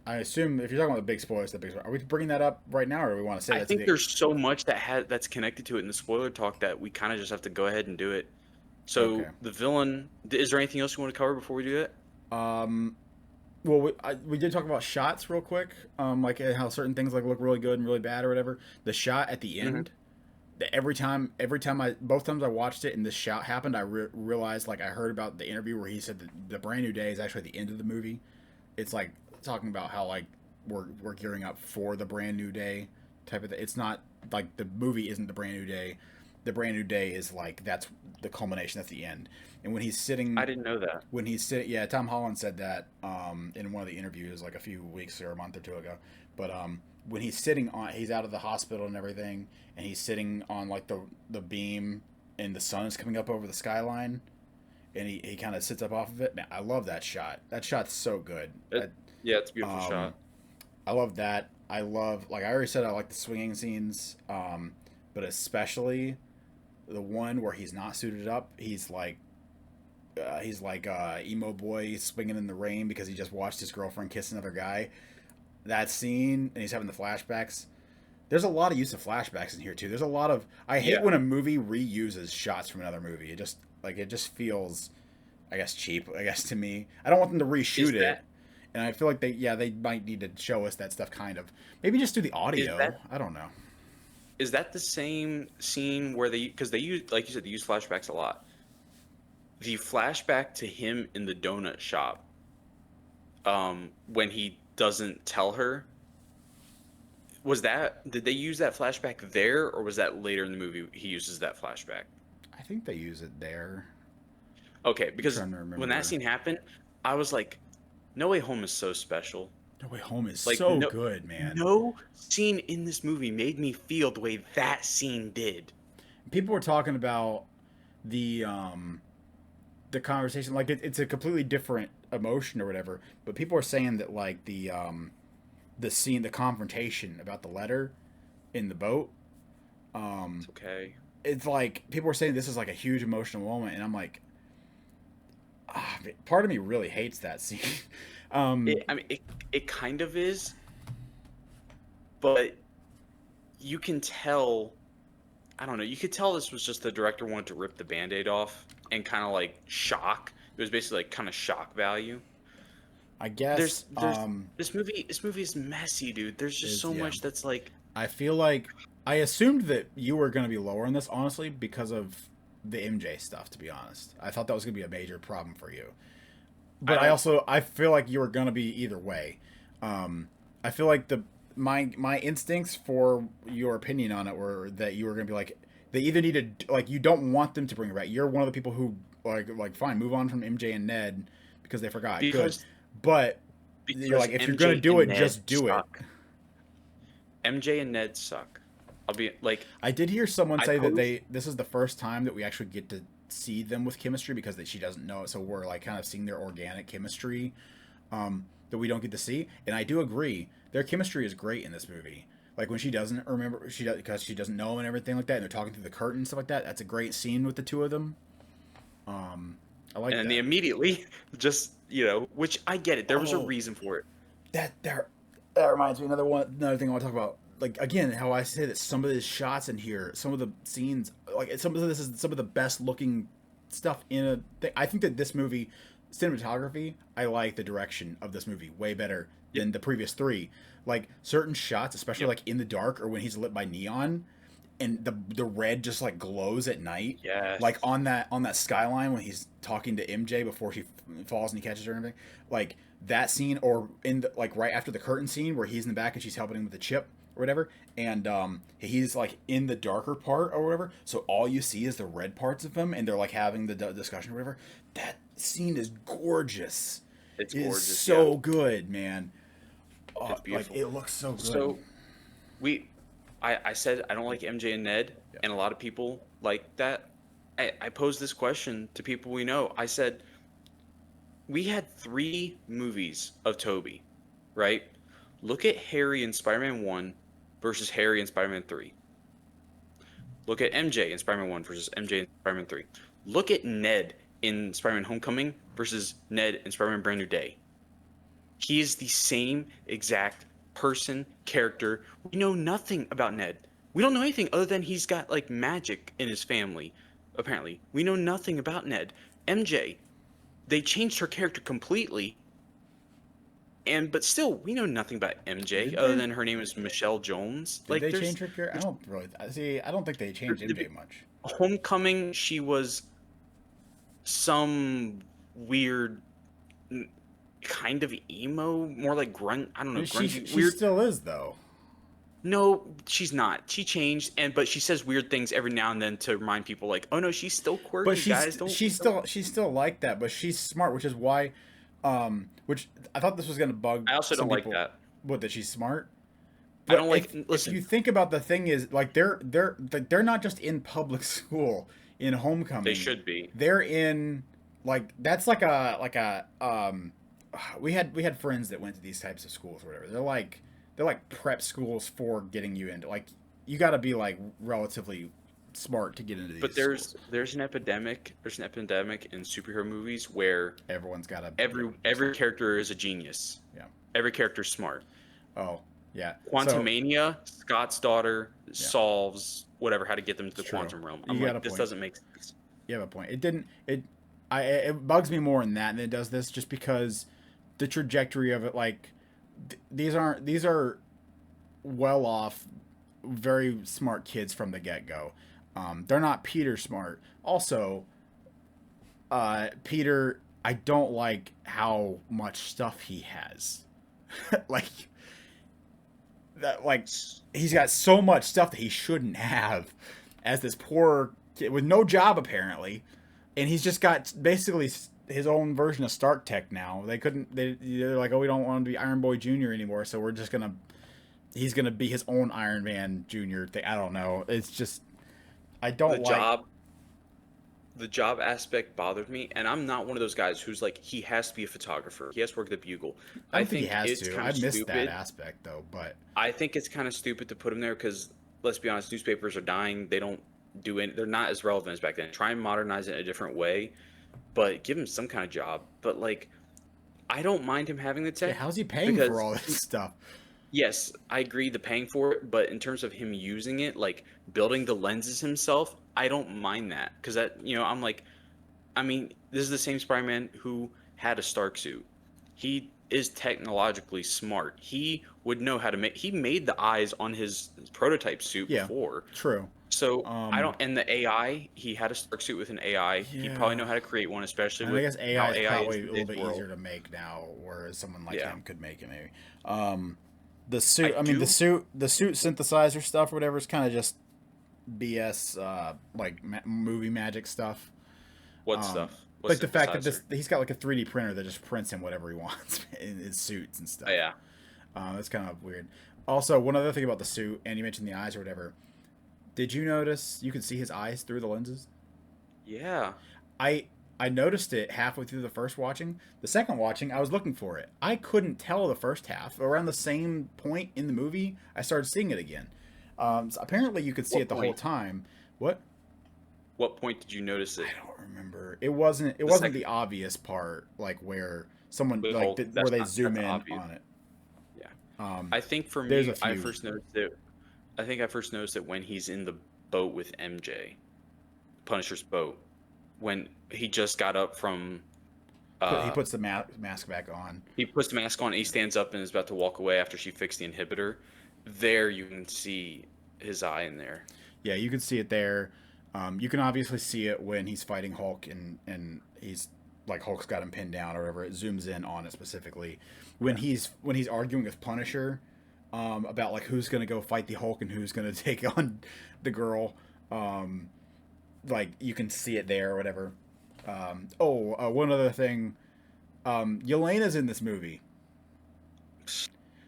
I assume if you're talking about the big spoilers, the big spoiler, are we bringing that up right now, or do we want to say I that's think the there's so much that's connected to it in the spoiler talk that we kind of just have to go ahead and do it. So okay? the villain. Is there anything else you want to cover before we do that? Um, well, we did talk about shots real quick, like how certain things like look really good and really bad or whatever. The shot at the Hmm. end, every time both times I watched it and this shot happened, I realized, like, I heard about the interview where he said that the brand new day is actually the end of the movie. It's like talking about how, like, we're gearing up for the brand new day type of thing. It's not like the movie isn't the brand new day. The brand new day is like that's the culmination. That's the end. And when he's I sitting, didn't know that. when he's sitting, yeah, Tom Holland said that in one of the interviews like a few weeks or a month or two ago. But when he's sitting on, he's out of the hospital and everything, and he's sitting on like the beam, and the sun is coming up over the skyline, and he kind of sits up off of it. Man, I love that shot. That shot's so good. Yeah, it's a beautiful shot. I love that. I love, like I already said, I like the swinging scenes, but especially the one where he's not suited up. He's like emo boy swinging in the rain because he just watched his girlfriend kiss another guy. That scene, and he's having the flashbacks. There's a lot of use of flashbacks in here too. There's a lot of, I hate when a movie reuses shots from another movie. It just feels, I guess, cheap. I guess to me, I don't want them to reshoot it. And I feel like they might need to show us that stuff, kind of. Maybe just do the audio. I don't know. Is that the same scene where because they use, like you said, they use flashbacks a lot. The flashback to him in the donut shop, when he doesn't tell her, did they use that flashback there, or was that later in the movie he uses that flashback? I think they use it there. Okay, because when that scene happened, I was like, No Way Home is so special. No Way Home is like, so good, man. No scene in this movie made me feel the way that scene did. People were talking about the conversation, like it's a completely different emotion or whatever, but people are saying that like the scene, the confrontation about the letter in the boat, it's okay. It's like people were saying this is like a huge emotional moment, and I'm like, part of me really hates that scene. It kind of is, but you can tell. I don't know. You could tell this was just the director wanted to rip the Band-Aid off and kind of like shock. It was basically like kind of shock value. I guess this movie is messy, dude. There's just so much that's like. I feel like I assumed that you were going to be lower on this, honestly, because of the MJ stuff. To be honest, I thought that was going to be a major problem for you. But I feel like you were going to be either way. I feel like my instincts for your opinion on it were that you were going to be like, they either need to, like, you don't want them to bring it back. You're one of the people who like fine, move on from MJ and Ned because they forgot. Good. But you're like, if you're going to do it, just do it. MJ and Ned suck. I'll be like, I did hear someone say that this is the first time that we actually get to see them with chemistry because she doesn't know it, so we're like kind of seeing their organic chemistry that we don't get to see. And I do agree, their chemistry is great in this movie. Like when she doesn't remember, because she doesn't know and everything like that, and they're talking through the curtain and stuff like that. That's a great scene with the two of them. I like that. And they immediately just, which I get it. There was a reason for it. That reminds me, another thing I want to talk about. Like, again, how I say that some of the shots in here, some of the scenes, like some of this is some of the best looking stuff in a thing. I think that this movie, cinematography, I like the direction of this movie way better than the previous three. Like certain shots, especially like in the dark or when he's lit by neon, and the red just like glows at night. Yeah. Like on that skyline when he's talking to MJ before she falls and he catches her and everything. Like that scene, or in the, like right after the curtain scene where he's in the back and she's helping him with the chip or whatever, and he's like in the darker part or whatever, so all you see is the red parts of him and they're like having the discussion or whatever. That scene is gorgeous. It's gorgeous. It's so good, man. It's beautiful. Like, it looks so good. So I said I don't like MJ and Ned, and a lot of people like that. I posed this question to people we know. I said, we had 3 movies of Tobey, right? Look at Harry in Spider-Man 1 versus Harry in Spider-Man 3. Look at MJ in Spider-Man 1 versus MJ in Spider-Man 3. Look at Ned in Spider-Man Homecoming versus Ned in Spider-Man Brand New Day. He is the same exact person, character. We know nothing about Ned. We don't know anything other than he's got like magic in his family, apparently. We know nothing about Ned. MJ, they changed her character completely. but still, we know nothing about MJ Did other they? than her name is Michelle Jones. Did Like, they change her character? I there's don't really see. I don't think they changed the MJ much. Homecoming. She was some weird n- kind of emo, more like grunt. I don't know, grungy, She weird. still is though. No, she's not. She changed, but she says weird things every now and then to remind people, like, oh no, she's still But quirky, guys. Don't. she's still like that. But she's smart, which is why, which I thought this was gonna bug I also some don't like people. that. What, that she's smart? I But don't like. if Listen, you think about, the thing is, like, they're not just in public school in they Homecoming. should be. They're in, like, that's like a we had friends that went to these types of schools or whatever. They're like prep schools for getting you into, like, you got to be like relatively smart to get into these But schools. there's an epidemic. There's an epidemic in superhero movies where Everyone's got to, yeah, every character is a genius. yeah. Every character's smart. Oh, yeah. So Quantumania, Scott's daughter yeah, solves whatever how to get them to the it's true. quantum realm. You I'm got a like, this point. doesn't make sense. You have a point. It didn't. It bugs me more in that than it does this, just because the trajectory of it, like, these are well off, very smart kids from the get go. They're not Peter smart. Also, Peter, I don't like how much stuff he has. Like that, like, he's got so much stuff that he shouldn't have, as this poor kid with no job apparently, and he's just got basically his own version of Stark Tech now. They're like, oh, we don't want him to be Iron Boy Junior anymore, so we're just gonna he's gonna be his own Iron Man Junior thing. I don't know. It's just, I The don't like. job the job aspect bothered me, and I'm not one of those guys who's like he has to be a photographer. He has to work at the Bugle. I I don't think he think has it's to. kind I of missed that stupid. aspect though, but I think it's kind of stupid to put him there because let's be honest, newspapers are dying. They don't do any. They're not as relevant as back then. Try and modernize it in a different way, but give him some kind of job. But like, I don't mind him having the yeah, tech how's he paying for because all this stuff? yes, I agree the paying for it, but in terms of him using it, like building the lenses himself, I don't mind that because I'm like, I mean, this is the same Spider-Man who had a Stark suit. He is technologically smart. He would know how to make. He made the eyes on his prototype suit Yeah, before. true. So I Um, don't. And the AI, he had a Stark suit with an AI. He probably yeah. know how to create one, especially And I with guess AI how is AI is probably in a little today's bit easier world. to make now, whereas someone like Yeah, him could make it maybe. Um, the I suit, I mean, do. the suit synthesizer stuff or whatever is kind of just BS, like movie magic stuff. What Um, stuff? What like the fact that synthesizer? he's got like a 3D printer that just prints him whatever he wants in his suits and Oh, stuff. yeah, That's kind of weird. Also, one other thing about the suit, and you mentioned the eyes or whatever. Did you notice you could see his eyes through the lenses? yeah. I I noticed it halfway through the first watching. The second watching, I was looking for it. I couldn't tell the first half. Around the same point in the movie, I started seeing it again. So apparently, you could see What it the whole point? time. What? What point did you notice I it? don't remember. It wasn't. It The wasn't second the obvious part, like where someone with like Hulk. where That's they not. zoom That's in obvious. on it. Yeah. Um, I think for there's a me, few. I think I first noticed it when he's in the boat with MJ, Punisher's boat, when he just got up from. He Uh, puts the mask back on. he puts the mask on. He stands up and is about to walk away after she fixed the inhibitor. There, you can see his eye in there. Yeah, you can see it there. You can obviously see it when he's fighting Hulk and he's like Hulk's got him pinned down or whatever. It zooms in on it specifically. When Yeah. he's arguing with Punisher, about like who's gonna go fight the Hulk and who's gonna take on the girl. Um, like you can see it there or whatever. One other thing. Yelena's in this movie.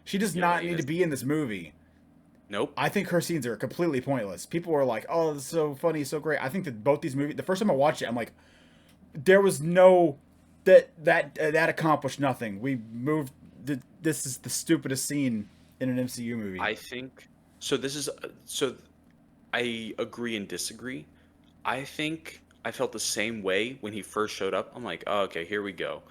She does not need to Yelena's. be in this movie. Nope. I think her scenes are completely pointless. People are like, "Oh, this is so funny, so great." I think that both these movies, the first time I watched it, I'm like, there was no that accomplished nothing. We moved. This is the stupidest scene in an MCU movie. I think so. So. I agree and disagree. I think I felt the same way when he first showed up. I'm like, oh, okay, here we go.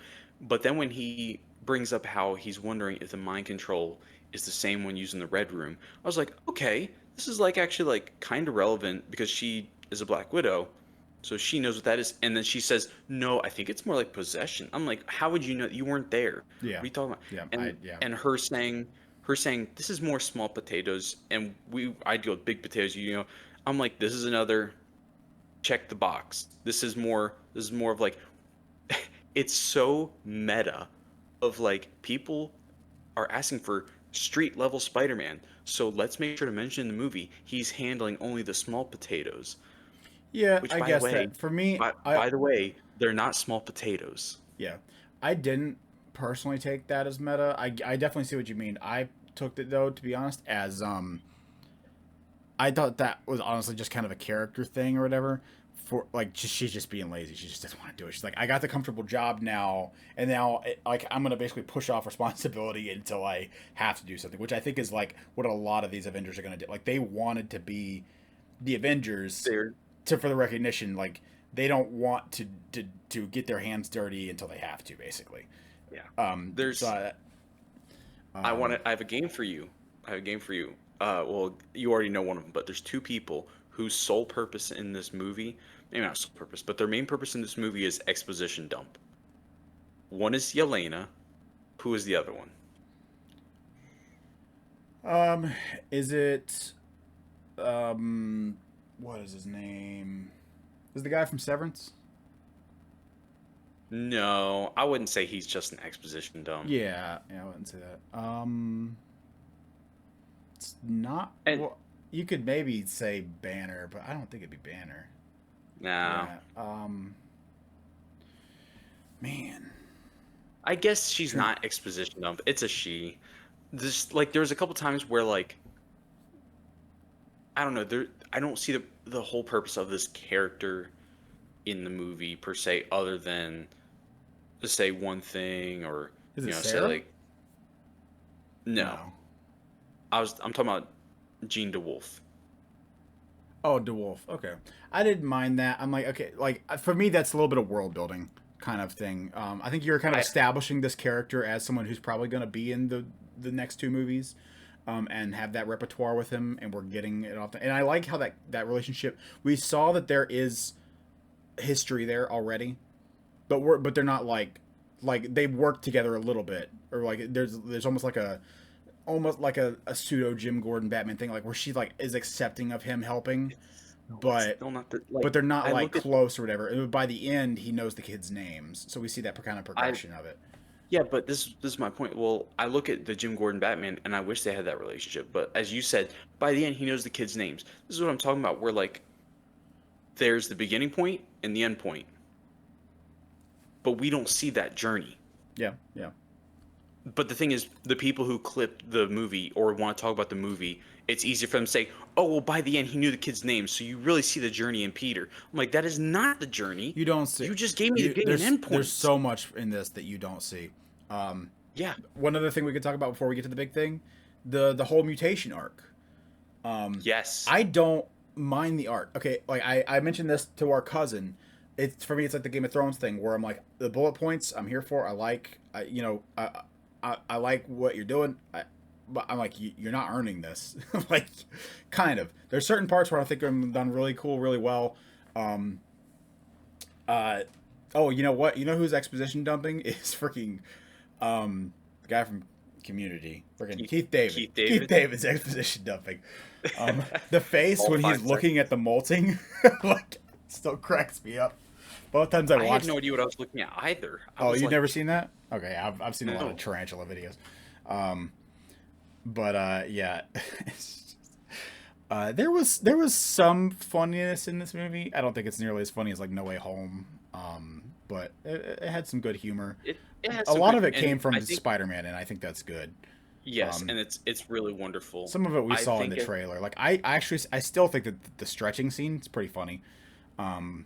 But then when he brings up how he's wondering if the mind control is the same one used in the Red Room, I was like, okay, this is like actually like kind of relevant because she is a Black Widow. So she knows what that is. And then she says, no, I think it's more like possession. I'm like, how would you know? You weren't there. Yeah. What are you talking about? Yeah. Yeah. And her saying this is more small potatoes, and I deal with big potatoes. I'm like, this is another check the box. This is more of like, it's so meta of like people are asking for street level Spider-Man. So let's make sure to mention in the movie he's handling only the small potatoes. Yeah, Which, I by the guess way, that for me, by the way, they're not small potatoes. yeah, I didn't personally take that as meta. I definitely see what you mean. I took it though, to be honest, as I thought that was honestly just kind of a character thing or whatever. For like, she's just being lazy. She just doesn't want to do it. She's like, I got the comfortable job now, and now like I'm gonna basically push off responsibility until I have to do something, which I think is like what a lot of these Avengers are gonna do. Like they wanted to be the Avengers They're for the recognition. Like they don't want to get their hands dirty until they have to, basically. Yeah. So There's I have a game for you. I have a game for you. Well, you already know one of them, but there's two people whose sole purpose in this movie, maybe not sole purpose, but their main purpose in this movie is exposition dump. One is Yelena. Who is the other one? um, is it what is his name? Is the guy from Severance? No, I wouldn't say he's just an exposition dump. Yeah, I wouldn't say that. It's not. And Well, you could maybe say Banner, but I don't think it'd be Banner. no, Yeah. Man. I guess she's Sure. not exposition dump. It's a she. There's a couple times where like I don't know. I don't see the whole purpose of this character in the movie per se, other than to say one thing or Is it say Sarah? like no. No. I'm talking about Jean DeWolf. Oh, DeWolf. Okay. I didn't mind that. I'm like, okay, like for me, that's a little bit of world building kind of thing. I think you're kind of I establishing this character as someone who's probably going to be in the next two movies, and have that repertoire with him, and we're getting it off. And I like how that relationship. We saw that there is history there already, but they're not like they work together a little bit, or like there's almost like a pseudo Jim Gordon Batman thing, like where she like is accepting of him helping, it's but still not the they're not I like look at close or whatever. And by the end, he knows the kids' names, so we see that kind of I progression of it. Yeah, but this is my point. Well, I look at the Jim Gordon Batman, and I wish they had that relationship. But as you said, by the end, he knows the kids' names. This is what I'm talking about. Where like there's the beginning point and the end point, but we don't see that journey. Yeah, yeah, But the thing is, the people who clip the movie or want to talk about the movie, it's easier for them to say, "Oh, well, by the end, he knew the kid's name, so you really see the journey in Peter." I'm like, that is not the journey. you don't see. You just gave me the beginning and end There's points. so much in this that you don't see. Um, Yeah, One other thing we could talk about before we get to the big thing, the whole mutation arc. yes, I don't mind the art. Okay, like I mentioned this to our cousin. It's for me. It's like the Game of Thrones thing where I'm like the bullet points. I'm here for. I like what you're doing. But I'm like you're not earning this. Like, kind of. There's certain parts where I think I'm done really cool, really well. Um, oh, you know what? You know who's exposition dumping is freaking the guy from Community, freaking Keith David. Keith Keith David. David's exposition dumping. The face All when he's 5 looking at the molting, like, still cracks me up. Both times I I had watched. no idea what I was looking at either. I Oh, was you've like, never seen that? Okay, I've seen a lot no. of tarantula videos. Um, but yeah, there was some funniness in this movie. I don't think it's nearly as funny as like No Way Home. But it had some good humor. It has A some lot good, of it and came from I think Spider-Man, and I think that's good. yes, Um, and it's really wonderful. some of it we I saw in think the it trailer. Like I still think that the stretching scene is pretty funny. Um,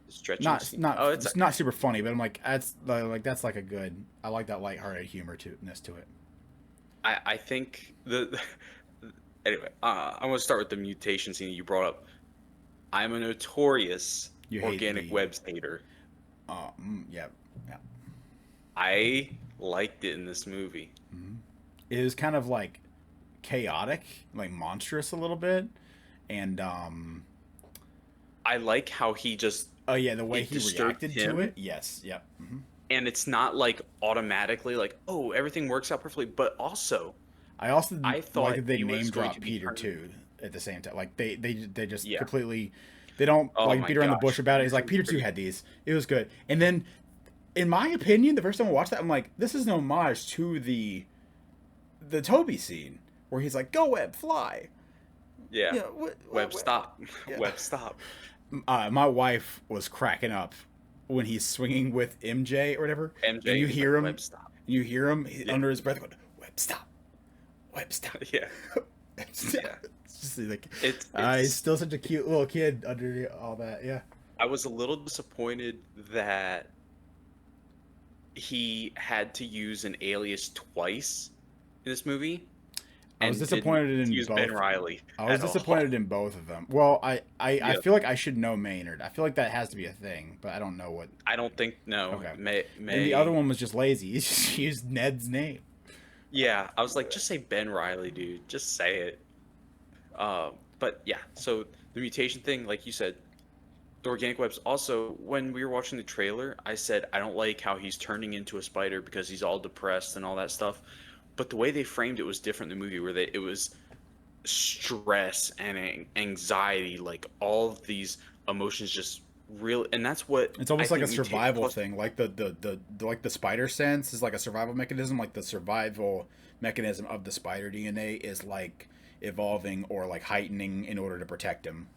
stretching scene. Oh, it's it's not super funny, but I'm like that's like a good. I like that lighthearted humor to it. I think the anyway. I'm gonna start with the mutation scene that you brought up. I'm a notorious You hate organic the webs hater. yeah, yeah. I liked it in this movie. It was kind of like chaotic, like monstrous a little bit, and I like how he just Oh yeah, the way it he disturbed reacted to him. it. Yes. Yep. And it's not like automatically like, oh, everything works out perfectly. But also, I also I like thought that they he was name going drop to be Peter turned. too at the same time. Like they just Yeah. completely they don't Oh like my beat around the bush gosh. about it. He's like Peter's Peter too pretty. had these. It was good. And then in my opinion, the first time I watched that, I'm like, this is an homage to the Toby scene where he's like, "Go web, fly." Yeah. Yeah, Web stop. yeah. Web stop. My wife was cracking up when he's swinging with MJ or whatever, and MJ, you and he's like, hear him, web stop. under Yeah. his breath going, "Web stop, web stop." Yeah. It's Yeah. just like he's It's still such a cute little kid under all that. Yeah, I was a little disappointed that he had to use an alias twice in this movie I was and didn't disappointed in use Ben both. Riley I was at all. disappointed in both of them. Well, I Yeah. feel like I should know Maynard. I feel like that has to be a thing, but I don't know what. I don't think no. Okay, and the other May one was just lazy. He just used Ned's name. Yeah, I was like, just say Ben Riley, dude. Just say it. But yeah, so the mutation thing, like you said, the organic webs. Also, when we were watching the trailer, I said I don't like how he's turning into a spider because he's all depressed and all that stuff. But the way they framed it was different in the movie, where it was stress and anxiety, like all of these emotions, just real, and that's what It's I almost like a think mutate. survival Plus, thing. Like like the spider sense is like a survival mechanism. Like the survival mechanism of the spider DNA is like evolving or like heightening in order to protect him.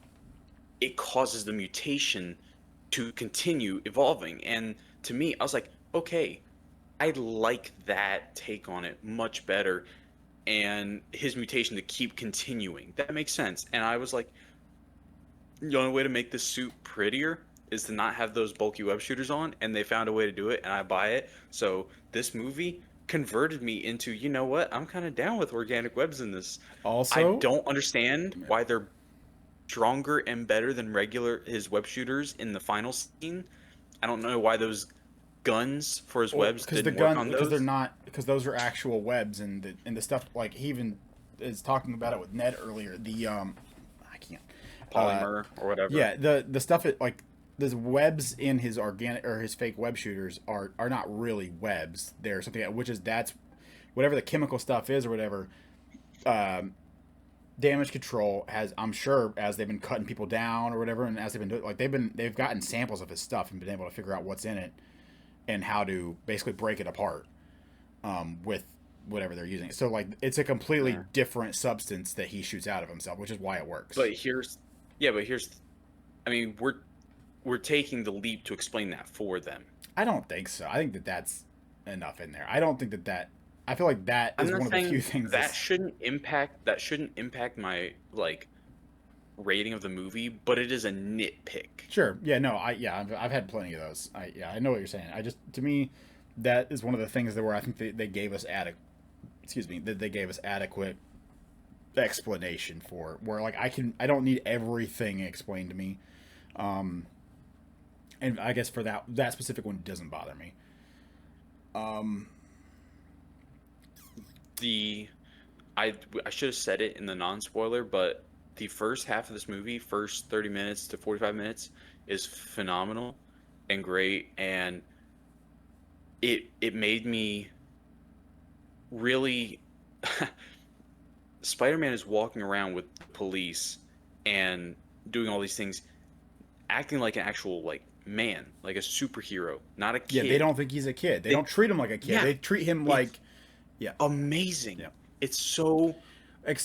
it causes the mutation to continue evolving. And to me, I was like, okay, I like that take on it much better. And his mutation to keep continuing. That makes sense. And I was like, the only way to make this suit prettier is to not have those bulky web shooters on. And they found a way to do it, and I buy it. So this movie converted me into, you know what? I'm kind of down with organic webs in this. I Also, don't understand why they're stronger and better than regular his web shooters in the final scene. I don't know why those guns for his well, webs didn't work on because they're those. not because those are actual webs and the stuff like he even is talking about it with Ned earlier. The I can't. Polymer or whatever. Yeah, the stuff it like the webs in his organic or his fake web shooters are not really webs. They're something which is that's whatever the chemical stuff is or whatever. Um, Damage control has I'm sure as they've been cutting people down or whatever, and as they've been doing like they've gotten samples of his stuff and been able to figure out what's in it and how to basically break it apart with whatever they're using. So like it's a completely Yeah. different substance that he shoots out of himself, which is why it works. But here's, I mean, we're taking the leap to explain that for them. I don't think so. I think that that's enough in there. I don't think that I feel like that I'm is not one of the few saying things that that's shouldn't impact my like rating of the movie, but it is a nitpick. sure. Yeah, no, I've had plenty of those. I know what you're saying. I just to me that is one of the things that where I think they gave us that they gave us adequate explanation for where like I don't need everything explained to me. Um and I guess for that specific one doesn't bother me. Um The I should have said it in the non-spoiler, but the first half of this movie, first 30 minutes to 45 minutes, is phenomenal and great, and it made me really. Spider-Man is walking around with police and doing all these things, acting like an actual like man, like a superhero, not a yeah, they kid. don't think he's a kid. They They don't treat him like a kid. Yeah, They treat him it's like yeah. amazing. Yeah. It's so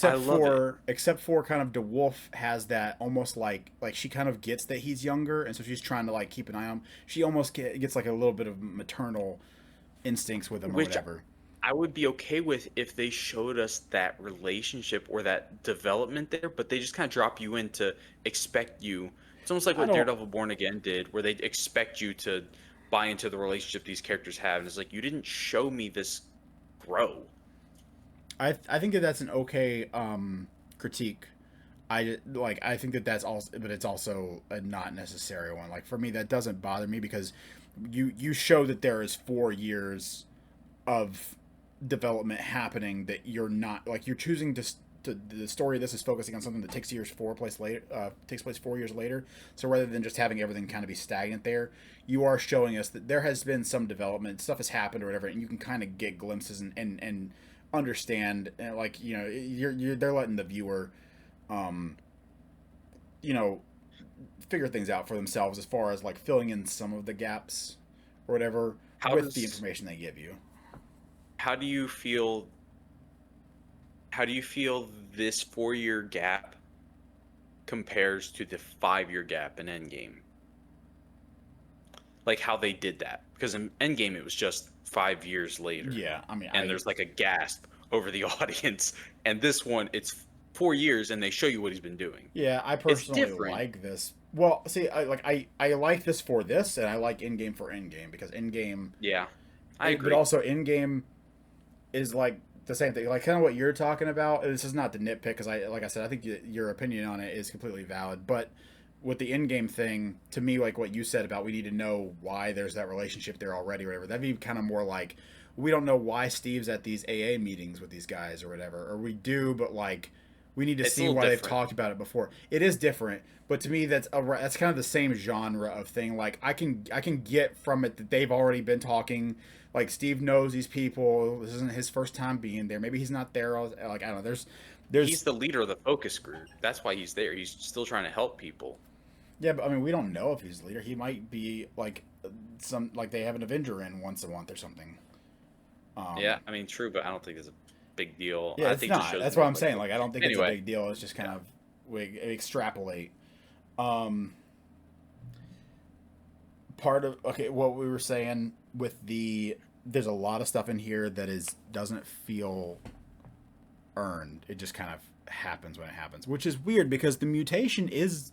I love it. Except for kind of DeWolf has that almost like she kind of gets that he's younger and so she's trying to like keep an eye on him. She almost gets like a little bit of maternal instincts with him or Which whatever. I would be okay with if they showed us that relationship or that development there, but they just kind of drop you in to expect you. It's almost like I what don't Daredevil Born Again did, where they expect you to buy into the relationship these characters have, and it's like you didn't show me this grow. I think that that's an okay critique. I think that that's also but it's also a not necessary one. Like for me that doesn't bother me because you show that there is 4 years of development happening that you're not like you're choosing the story of this is focusing on something that takes place 4 years later. So rather than just having everything kind of be stagnant there, you are showing us that there has been some development, stuff has happened or whatever, and you can kind of get glimpses and understand, and like, you know, they're letting the viewer, you know, figure things out for themselves as far as like filling in some of the gaps or whatever with the information they give you. How do you feel? How do you feel this 4 year gap compares to the 5 year gap in Endgame? Like how they did that, because in Endgame it was just 5 years later. Yeah, I mean, and there's like a gasp over the audience, and this one it's 4 years and they show you what he's been doing. Yeah, I personally like this. Well, see, I like this for this, and I like Endgame for Endgame, because Endgame. Yeah, I agree. But also Endgame is like the same thing, like kind of what you're talking about. This is not the nitpick, because like I said, I think your opinion on it is completely valid. But with the Endgame thing, to me, like what you said about we need to know why there's that relationship there already, or whatever. That'd be kind of more like we don't know why Steve's at these AA meetings with these guys or whatever, or we do, but like we need to see why they've talked about it before. It is different, but to me, that's kind of the same genre of thing. Like I can get from it that they've already been talking. Like Steve knows these people. This isn't his first time being there. Maybe he's not there. Like I don't know. There's he's the leader of the focus group. That's why he's there. He's still trying to help people. Yeah, but I mean, we don't know if he's the leader. He might be like like they have an Avenger in once a month or something. Yeah, I mean, true, but I don't think it's a big deal. Yeah, I it's think not. That's what I'm saying. Like, I don't think it's a big deal. It's just kind of we extrapolate. Part of what we were saying with there's a lot of stuff in here that doesn't feel earned. It just kind of happens when it happens, which is weird because the mutation is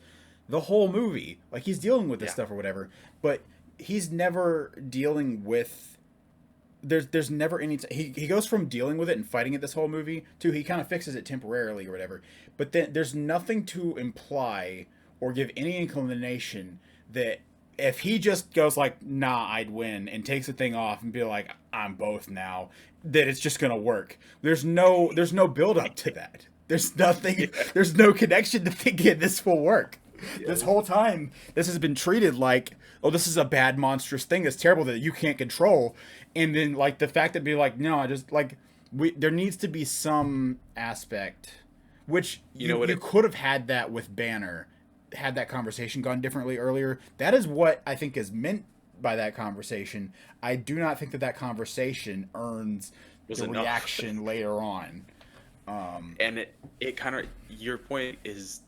the whole movie. Like he's dealing with this stuff or whatever, but he's never dealing with. There's never any. He goes from dealing with it and fighting it this whole movie to he kind of fixes it temporarily or whatever. But then there's nothing to imply or give any inclination that if he just goes like, nah, I'd win, and takes the thing off and be like, I'm both now, that it's just gonna work. There's no build up to that. There's nothing. There's no connection to thinking this will work. This whole time, this has been treated like, oh, this is a bad, monstrous thing that's terrible that you can't control. And then, like, the fact that be like, no, I just, like, there needs to be some aspect, which you could have had that with Banner, had that conversation gone differently earlier. That is what I think is meant by that conversation. I do not think that conversation earns the reaction later on. And it kind of, your point is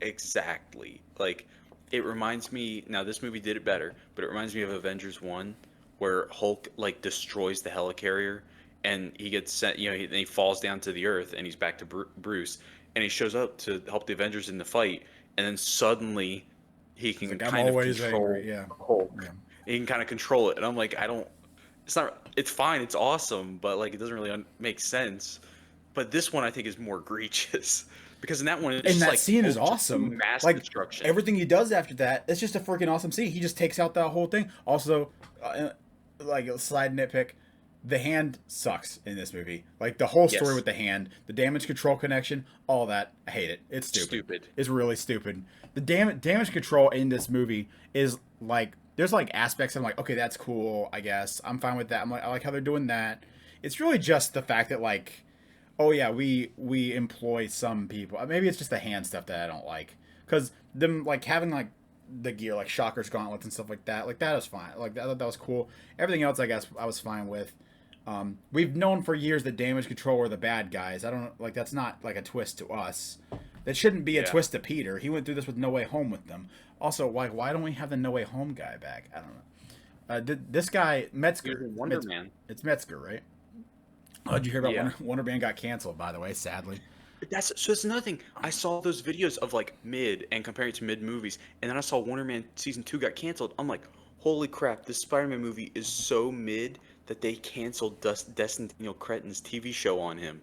exactly like, it reminds me, now this movie did it better, but it reminds me of Avengers 1, where Hulk like destroys the helicarrier and he gets sent, he falls down to the earth and he's back to Bruce, and he shows up to help the Avengers in the fight, and then suddenly he can kind of control Hulk. Yeah. He can kind of control it, and I'm like, it's fine, it's awesome, but like it doesn't really make sense. But this one I think is more egregious. Because in that one, it's and that like, scene is awesome. Mass like destruction. Everything he does after that, it's just a freaking awesome scene. He just takes out that whole thing. Also, like a side nitpick, the hand sucks in this movie. Like the whole story with the hand, the damage control connection, all that. I hate it. It's stupid. It's really stupid. The damage control in this movie is like, there's like aspects I'm like, okay, that's cool. I guess I'm fine with that. I like how they're doing that. It's really just the fact that like, oh yeah, we employ some people. Maybe it's just the hand stuff that I don't like, because them like having like the gear like Shocker's gauntlets and stuff like that is fine. Like that was cool. Everything else I guess I was fine with. We've known for years that damage control are the bad guys. I don't like, that's not like a twist to us. That shouldn't be a twist to Peter. He went through this with No Way Home with them. Also, why don't we have the No Way Home guy back? I don't know. This guy Metzger, Wonder Man. It's Metzger, right? Oh, did you hear about Wonder Man got canceled, by the way, sadly? That's another thing. I saw those videos of like mid and comparing it to mid movies, and then I saw Wonder Man season 2 got canceled. I'm like, holy crap, this Spider-Man movie is so mid that they canceled Destin Daniel Cretton's TV show on him.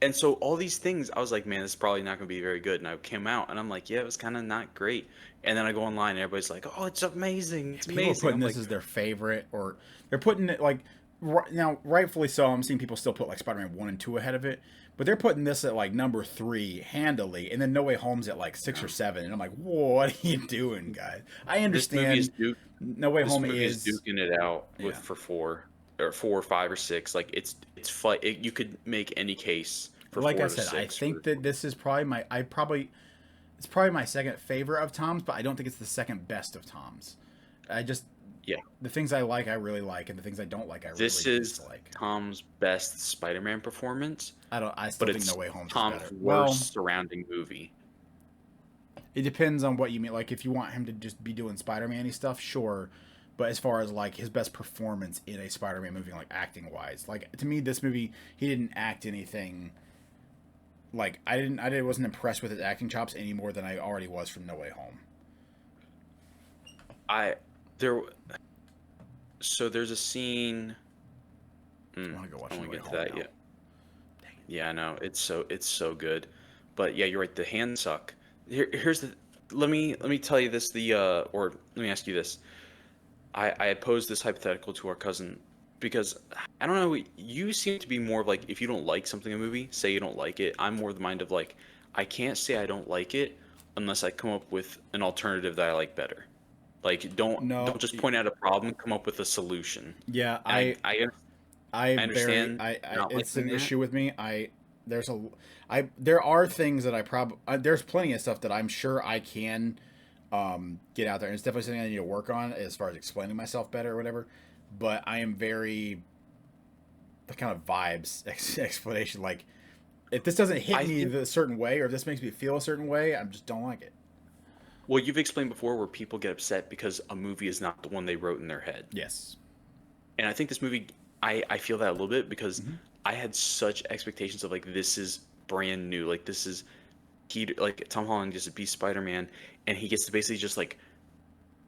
And so all these things, I was like, man, this is probably not going to be very good. And I came out and I'm like, yeah, it was kind of not great. And then I go online and everybody's like, oh, it's amazing. It's amazing. People are putting this as their favorite, or they're putting it like, Now, rightfully so, I'm seeing people still put like Spider-Man 1 and 2 ahead of it, but they're putting this at like number 3 handily, and then No Way Home's at like 6 or Um, 7, and I'm like, what are you doing, guys? I this movie is understand Duke. No Way This Home movie is is, duking it out with yeah. for 4 or 5 or 6. Like it's fight. You could make any case for Like I four to said, I six. think that this is probably it's probably my second favorite of Tom's, but I don't think it's the second best of Tom's. I just Yeah, the things I like, I really like, and the things I don't like, I this really is dislike. Tom's best Spider-Man performance, I still but think No it's Way Home's is Tom's better. Well, worst surrounding movie. it depends on what you mean. Like, if you want him to just be doing Spider-Man-y stuff, sure. But as far as like his best performance in a Spider-Man movie, like acting wise, like to me, this movie he didn't act anything. Like wasn't impressed with his acting chops any more than I already was from No Way Home. I there. So there's a scene. I want to go I watch don't No want Way to get to Home that now. yet. Yeah, I know it's so good, but yeah, you're right. The hands suck. Here's the. Let me tell you this. Or let me ask you this. I had posed this hypothetical to our cousin because I don't know. You seem to be more of like if you don't like something in a movie, say you don't like it. I'm more the mind of like I can't say I don't like it unless I come up with an alternative that I like better. Like don't No, just point out a problem, come up with a solution. yeah, And I understand not it's liking an that. issue with me. There's a there are things that I probably there's plenty of stuff that I'm sure I can get out there, and it's definitely something I need to work on as far as explaining myself better or whatever. But I am very the kind of vibes explanation. Like if this doesn't hit I me think the certain way, or if this makes me feel a certain way, I just don't like it. well, you've explained before where people get upset because a movie is not the one they wrote in their head. Yes. And I think this movie, I feel that a little bit because Hmm. I had such expectations of like this is brand new, like this is he like Tom Holland gets to be Spider-Man, and he gets to basically just like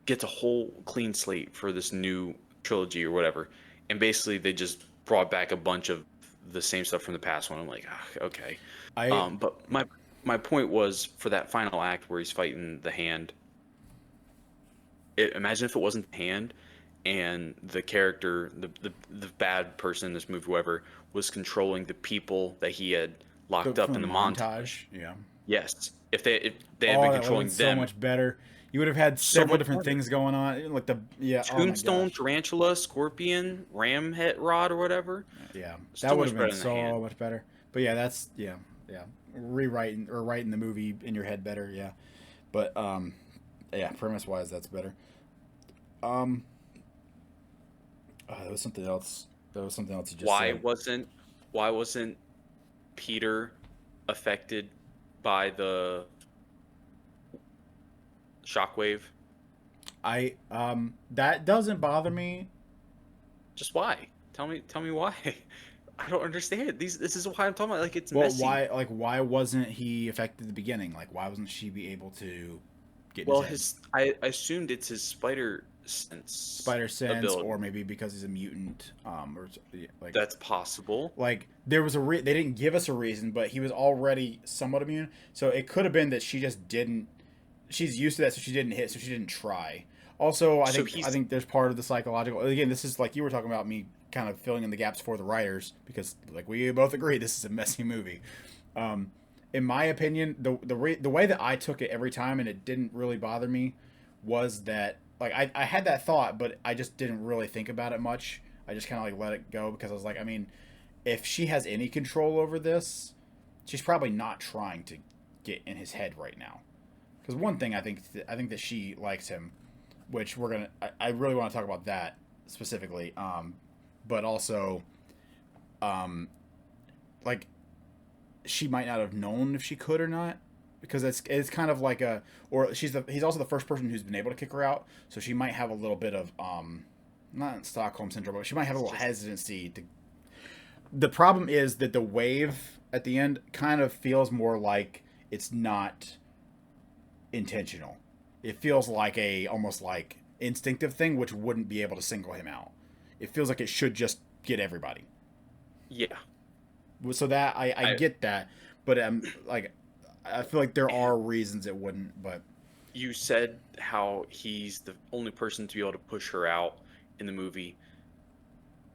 gets a whole clean slate for this new trilogy or whatever, and basically they just brought back a bunch of the same stuff from the past one. I'm like, ah, okay, I but my point was for that final act where he's fighting the hand. Imagine if it wasn't the hand and the character, the bad person in this movie, whoever, was controlling the people that he had locked from up the in the montage. montage, yeah. Yes, if they had Oh, been that would have been controlling so them, much better. You would have had so several much different better. things going on, like the yeah. Oh my Tombstone, gosh, tarantula, scorpion, ram head rod, or whatever. yeah, that So would have much been better than the so hand. much better. But yeah, that's yeah. Rewriting or writing the movie in your head better, yeah. But yeah, premise wise, that's better. Um, there was something else. There was something else you just Why said. wasn't why wasn't Peter affected by the shockwave? I that doesn't bother me. Just why? Tell me why. I don't understand. This is why I'm talking about like it's Well, messy. why wasn't he affected at the beginning? Like why wasn't she be able to get in his Well, head? his I assumed it's his spider sense Spider sense, or ability. maybe because he's a mutant, yeah, That's possible. there was they didn't give us a reason, but he was already somewhat immune. So it could have been that she just didn't. She's used to that, so she didn't hit, so she didn't try. Also, So I he's think there's part of the psychological. Again, this is like you were talking about me kind of filling in the gaps for the writers because like we both agree this is a messy movie. Um, in my opinion, the way that I took it every time and it didn't really bother me was that like I had that thought, but I just didn't really think about it much. I just kind of like let it go because I was like, I mean, if she has any control over this, she's probably not trying to get in his head right now. Because one thing I think that she likes him, which I really want to talk about that specifically. But also, um, like she might not have known if she could or not because it's kind of like or he's also the first person who's been able to kick her out, so she might have a little bit of not Stockholm syndrome, but she might have a it's little just hesitancy to. The problem is that the wave at the end kind of feels more like it's not intentional. It feels like a almost like instinctive thing, which wouldn't be able to single him out. It feels like it should just get everybody. yeah. So that I I get that, but like I feel like there and are reasons it wouldn't. But you said how he's the only person to be able to push her out in the movie.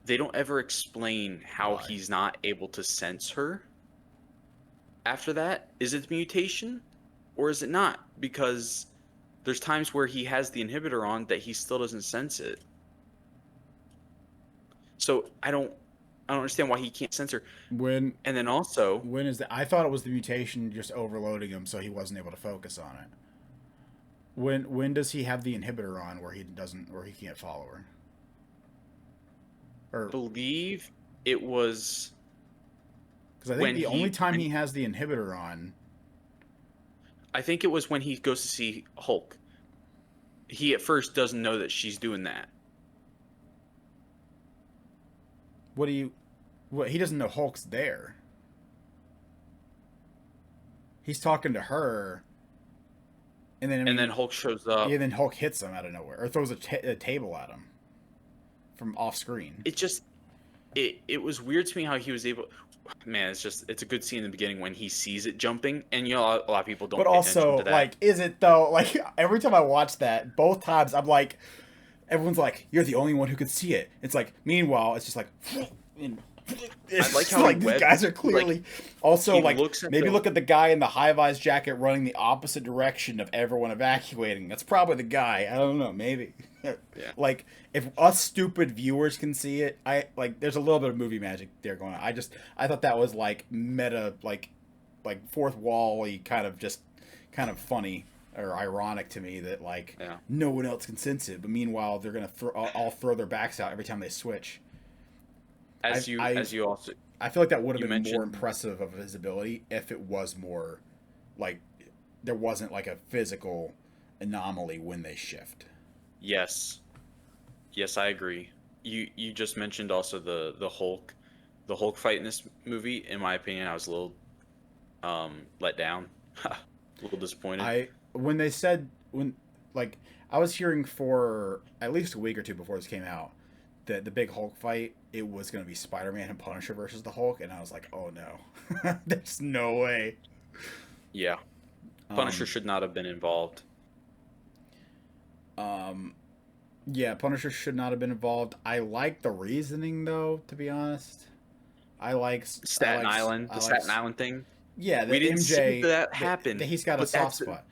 they don't ever explain how Why? he's not able to sense her after that. Is it mutation or is it not? Because there's times where he has the inhibitor on that he still doesn't sense it. So I don't understand why he can't sense her. When And then also, when is that? I thought it was the mutation just overloading him, so he wasn't able to focus on it. When does he have the inhibitor on where he can't follow her? I Or believe it was because I think when the only he time when he has the inhibitor on, I think it was when he goes to see Hulk. He at first doesn't know that she's doing that. what do you? What he doesn't know Hulk's there. He's talking to her, and then I And then mean, Hulk shows yeah, up. then Hulk hits him out of nowhere or throws a table at him from off screen. It just it was weird to me how he was able. Man, it's a good scene in the beginning when he sees it jumping, and a lot of people But don't pay attention also, to that. like, is it though? Like every time I watch that, both times I'm like, everyone's like, "You're the only one who could see it." It's like, meanwhile, it's just like, and I it's like just how he like these guys are like clearly. Also, he like, looks at maybe the look at the guy in the high vis jacket running the opposite direction of everyone evacuating. That's probably the guy. I don't know. Maybe. yeah. Like, if us stupid viewers can see it, I like. There's a little bit of movie magic there going on. I thought that was like meta, like fourth wall-y kind of funny or ironic to me that like Yeah. no one else can sense it, but meanwhile they're gonna all throw their backs out every time they switch. I I As you also I feel like that would have you been more mentioned, impressive of his ability if it was more like there wasn't like a physical anomaly when they shift. yes. Yes, I agree. You just mentioned also the Hulk fight in this movie. In my opinion, I was a little let down, a little disappointed. I when they said when like I was hearing for at least a week or two before this came out that the big Hulk fight it was going to be Spider-Man and Punisher versus the Hulk, and I was like, oh no, there's no way. Yeah, Punisher Um, should not have been involved. um, yeah, Punisher should not have been involved. I like the reasoning though, to be honest. Staten Island, I the like Staten Island thing. yeah, We the didn't see MJ that that happen, he's got a but soft that's spot.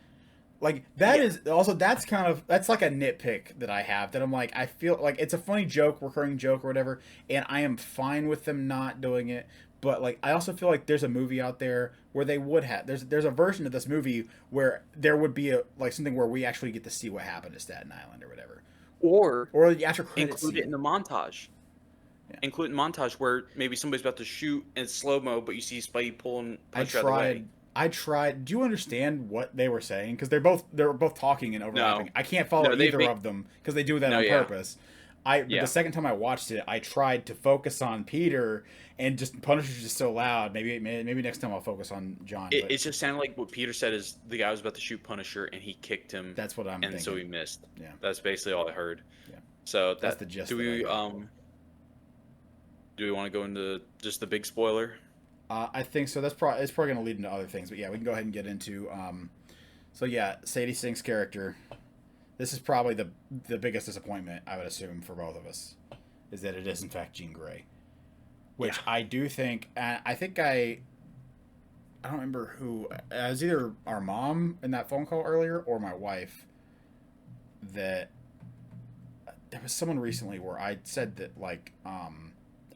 Like that yeah, is also that's like a nitpick that I have that I'm like I feel like it's a funny joke, recurring joke or whatever, and I am fine with them not doing it. But like I also feel like there's a movie out there where they would have there's a version of this movie where there would be a like something where we actually get to see what happened to Staten Island or whatever, or or the after credits include it in scene. the montage. Yeah, Include in montage where maybe somebody's about to shoot in slow mo, but you see Spidey pulling I Punisher out of the way. tried. I tried. Do you understand what they were saying? Because they're both talking and No, overlapping. I can't follow no, they either make of them because they do that no, on yeah, purpose. But the yeah. second time I watched it, I tried to focus on Peter, and just Punisher's just so loud. Maybe next time I'll focus on John. But It just sounded like what Peter said is the guy was about to shoot Punisher and he kicked him, that's what I'm and so he thinking. missed. Yeah, That's basically all I heard. yeah. So That's that the gist that I got. do we want to go into just the big spoiler? I think so. It's probably going to lead into other things. But yeah, we can go ahead and get into. So yeah, Sadie Sink's character. This is probably the biggest disappointment I would assume for both of us, is that it is in fact Jean Grey, Yeah. which I do think. I think I don't remember who. It was either our mom in that phone call earlier or my wife. That there was someone recently where I said that like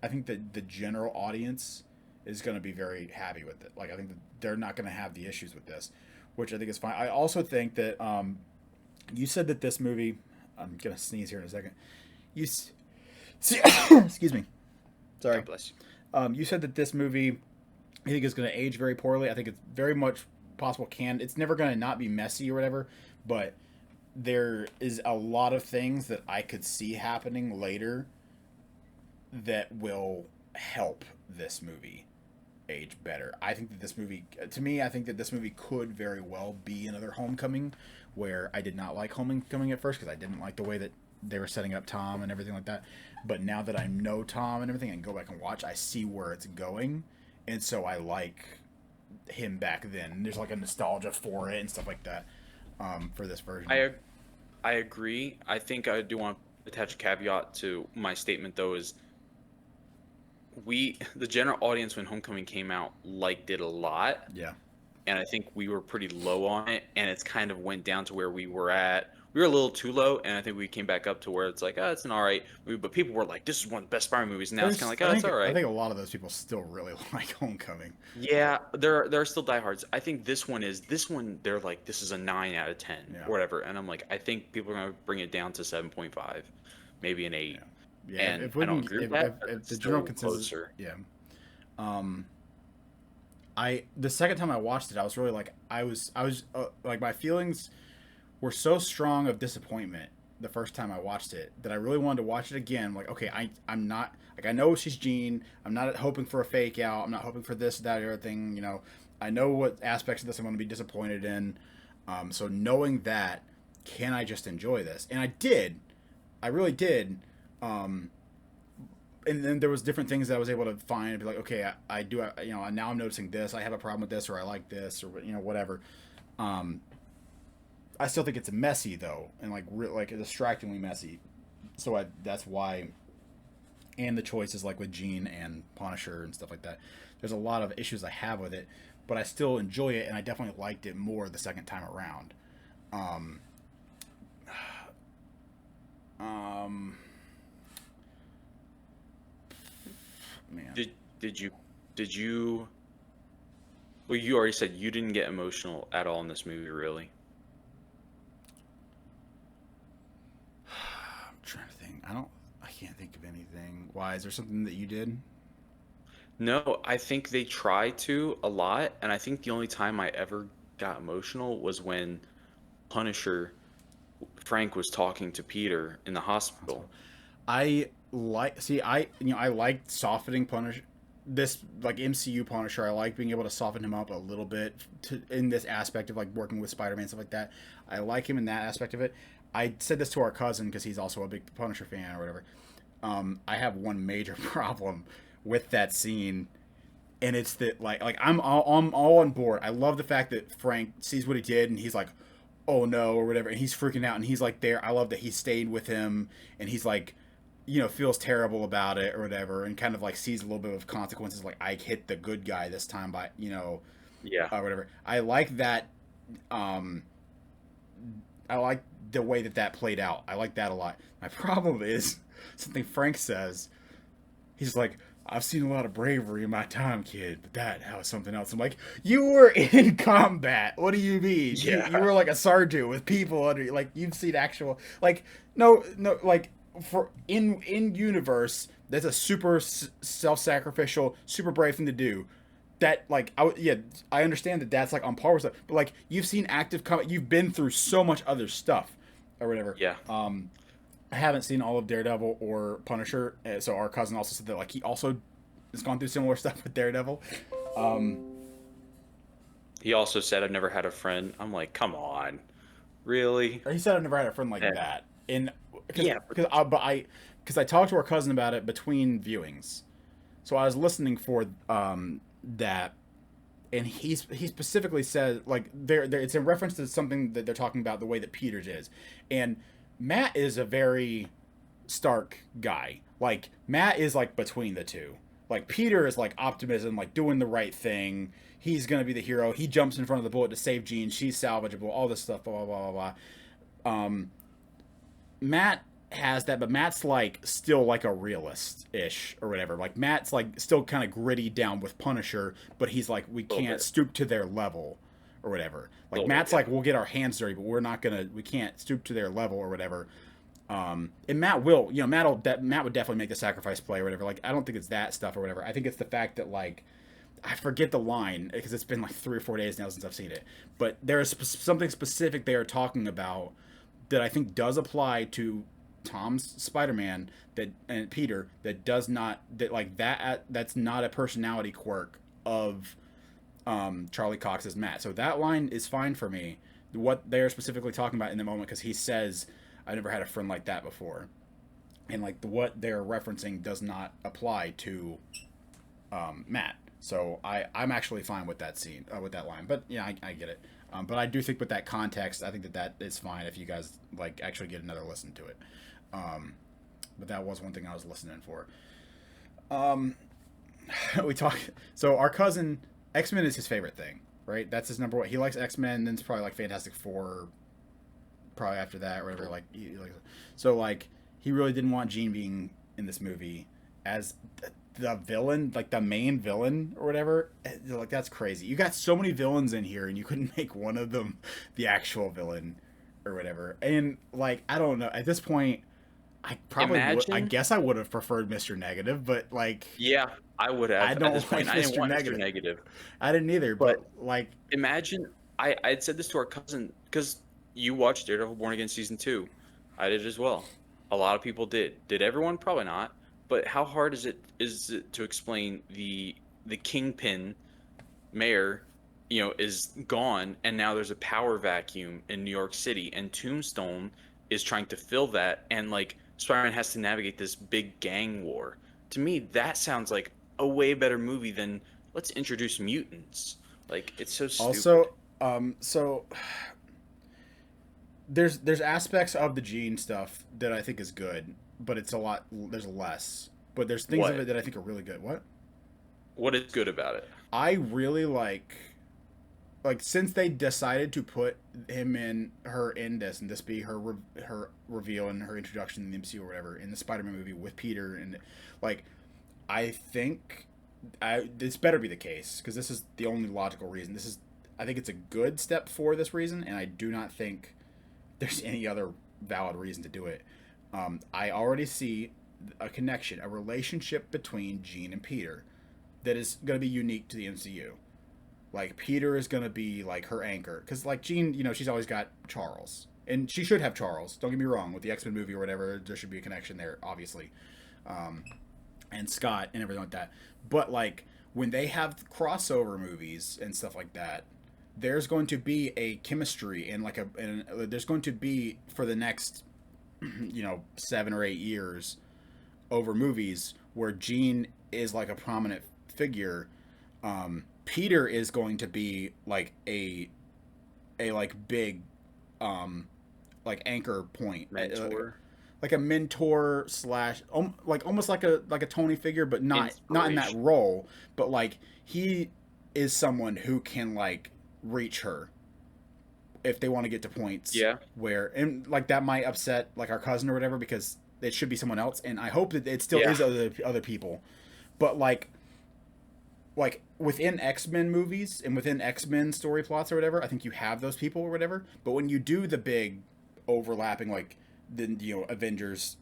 I think that the general audience is going to be very happy with it. Like I think that they're not going to have the issues with this, which I think is fine. I also think that you said that this movie. I'm gonna sneeze here in a second. You excuse me. Sorry. God bless you. You said that this movie, I think, is going to age very poorly. I think it's very much possible it's never going to not be messy or whatever, but there is a lot of things that I could see happening later that will help this movie age better. I think that this movie, to me, I think that this movie could very well be another Homecoming, where I did not like Homecoming at first because I didn't like the way that they were setting up Tom and everything like that. But now that I know Tom and everything and go back and watch, I see where it's going, and so I like him back then. There's like a nostalgia for it and stuff like that for this version. I agree. I think I do want to attach a caveat to my statement though is the general audience when Homecoming came out liked it a lot, Yeah. and I think we were pretty low on it, and it's kind of went down to where we were at. We were a little too low, and I think we came back up to where it's like, oh, it's an all right movie. But people were like, this is one of the best Spider-Man movies. And now it's kind of like, oh, it's all I right. think a lot of those people still really like Homecoming. Yeah, there are still diehards. I think this one they're like this is a 9 out of 10 Yeah. or whatever, and I'm like I think people are gonna bring it down to 7.5, maybe an 8. Yeah. Yeah. And If we I don't can, agree with that, but if it's the general still consensus, closer. yeah. Um, the second time I watched it, I was really like, I was like, my feelings were so strong of disappointment the first time I watched it that I really wanted to watch it again. Like, okay, I'm not like, I know she's Jean. I'm not hoping for a fake out. I'm not hoping for this, that, or other thing. You know, I know what aspects of this I'm going to be disappointed in. So knowing that, can I just enjoy this? And I did. I really did. And then there was different things that I was able to find and be like, okay, I do, you know, now I'm noticing this. I have a problem with this, or I like this, or you know, whatever. I still think it's messy though, and like distractingly messy. So that's why, and the choices like with Jean and Punisher and stuff like that. There's a lot of issues I have with it, but I still enjoy it, and I definitely liked it more the second time around. Um, um, man, Did you well you already said you didn't get emotional at all in this movie, really? I'm trying to think. I can't think of anything. Why? Is there something that you did? No, I think they try to a lot, and I think the only time I ever got emotional was when Punisher Frank was talking to Peter in the hospital. I like see I you know I like softening Punisher, this like MCU Punisher. I like being able to soften him up a little bit in this aspect of like working with Spider-Man, stuff like that. I like him in that aspect of it. I said this to our cousin because he's also a big Punisher fan or whatever. I have one major problem with that scene, and it's that I'm all on board. I love the fact that Frank sees what he did and he's like, oh no, or whatever, and he's freaking out and he's like there. I love that he stayed with him and he's like, you know, feels terrible about it or whatever, and kind of like sees a little bit of consequences. Like, I hit the good guy this time by, you know, Yeah. whatever. I like that. Um, I like the way that played out. I like that a lot. My problem is something Frank says. He's like, I've seen a lot of bravery in my time, kid, but that was something else. I'm like, you were in combat. What do you mean? You Yeah. were like a sergeant with people under you. Like, you've seen actual, like, no, like, for in universe, that's a super self-sacrificial, super brave thing to do. That like yeah, I understand that that's like on par with stuff, but like you've seen active combat, you've been through so much other stuff or whatever. Yeah. I haven't seen all of Daredevil or Punisher, so our cousin also said that like he also has gone through similar stuff with Daredevil. Um, He also said I've never had a friend. I'm like, come on. Really? he said I've never had a friend like Yeah. that, and Yeah. because I talked to our cousin about it between viewings, so I was listening for that, and he specifically said like there it's in reference to something that they're talking about, the way that Peters is, and Matt is a very stark guy. Like, Matt is like between the two. Like, Peter is like optimism, like doing the right thing. He's gonna be the hero. He jumps in front of the bullet to save Jean. She's salvageable. All this stuff. Blah blah blah blah blah. Matt has that, but Matt's like still like a realist ish or whatever. Like, Matt's like still kind of gritty down with Punisher, but he's like, we Little can't bit. stoop to their level or whatever. Like, Little bit, Matt's yeah. like, we'll get our hands dirty, but we can't stoop to their level or whatever. And Matt will, you know, Matt would definitely make the sacrifice play or whatever. Like, I don't think it's that stuff or whatever. I think it's the fact that like, I forget the line because it's been like 3 or 4 days now since I've seen it. But there is something specific they are talking about that I think does apply to Tom's Spider-Man that and Peter, that does not, that like that's not a personality quirk of Charlie Cox's Matt. So that line is fine for me. What they're specifically talking about in the moment, because he says, I've never had a friend like that before, and like what they're referencing does not apply to Matt. So I'm actually fine with that scene, with that line. But yeah, I get it. But I do think with that context, I think that is fine if you guys like actually get another listen to it. But that was one thing I was listening for. we talk. So our cousin, X-Men is his favorite thing, right? That's his number one. He likes X-Men, then it's probably like Fantastic Four, probably after that, or whatever. Like, so like he really didn't want Jean being in this movie as the villain, like the main villain or whatever. Like that's crazy. You got so many villains in here, and you couldn't make one of them the actual villain or whatever. And like I don't know. At this point, I probably would. I Imagine, guess I would have preferred Mr. Negative, but like yeah, I would I have at this don't like point. I didn't Mr. want Mr. Negative. Negative, I didn't either, but but like imagine I had said this to our cousin because you watched Daredevil Born Again season 2. I did as well. A lot of people did. Did everyone? Probably not. But how hard is it to explain the Kingpin mayor, is gone, and now there's a power vacuum in New York City, and Tombstone is trying to fill that, and like Spider-Man has to navigate this big gang war. To me, that sounds like a way better movie than let's introduce mutants. Like it's so stupid. also so there's aspects of the gene stuff that I think is good, but it's a lot. There's less, but there's things of it What? that I think are really good. What What is good about it? I really like since they decided to put him in her in this and this be her reveal and her introduction in the MCU or whatever in the Spider-Man movie with Peter and like I think this better be the case because this is the only logical reason. This is I think it's a good step for this reason, and I do not think there's any other valid reason to do it. I already see a connection, a relationship between Jean and Peter that is going to be unique to the MCU. Like Peter is going to be like her anchor because like Jean, she's always got Charles, and she should have Charles. Don't get me wrong. With the X-Men movie or whatever, there should be a connection there, obviously, um, and Scott and everything like that. But like when they have crossover movies and stuff like that, there's going to be a chemistry and like there's going to be for the next 7 or 8 years over movies where Jean is like a prominent figure. Peter is going to be like a like big like anchor point, Mentor, like a mentor slash like almost like a Tony figure, but not in that inspiration. role. But like he is someone who can like reach her if they want to get to points Yeah, where and like that might upset like our cousin or whatever because it should be someone else, and I hope that it still yeah. is other people, but like within X-Men movies and within X-Men story plots or whatever, I think you have those people or whatever. But when you do the big overlapping like the Avengers,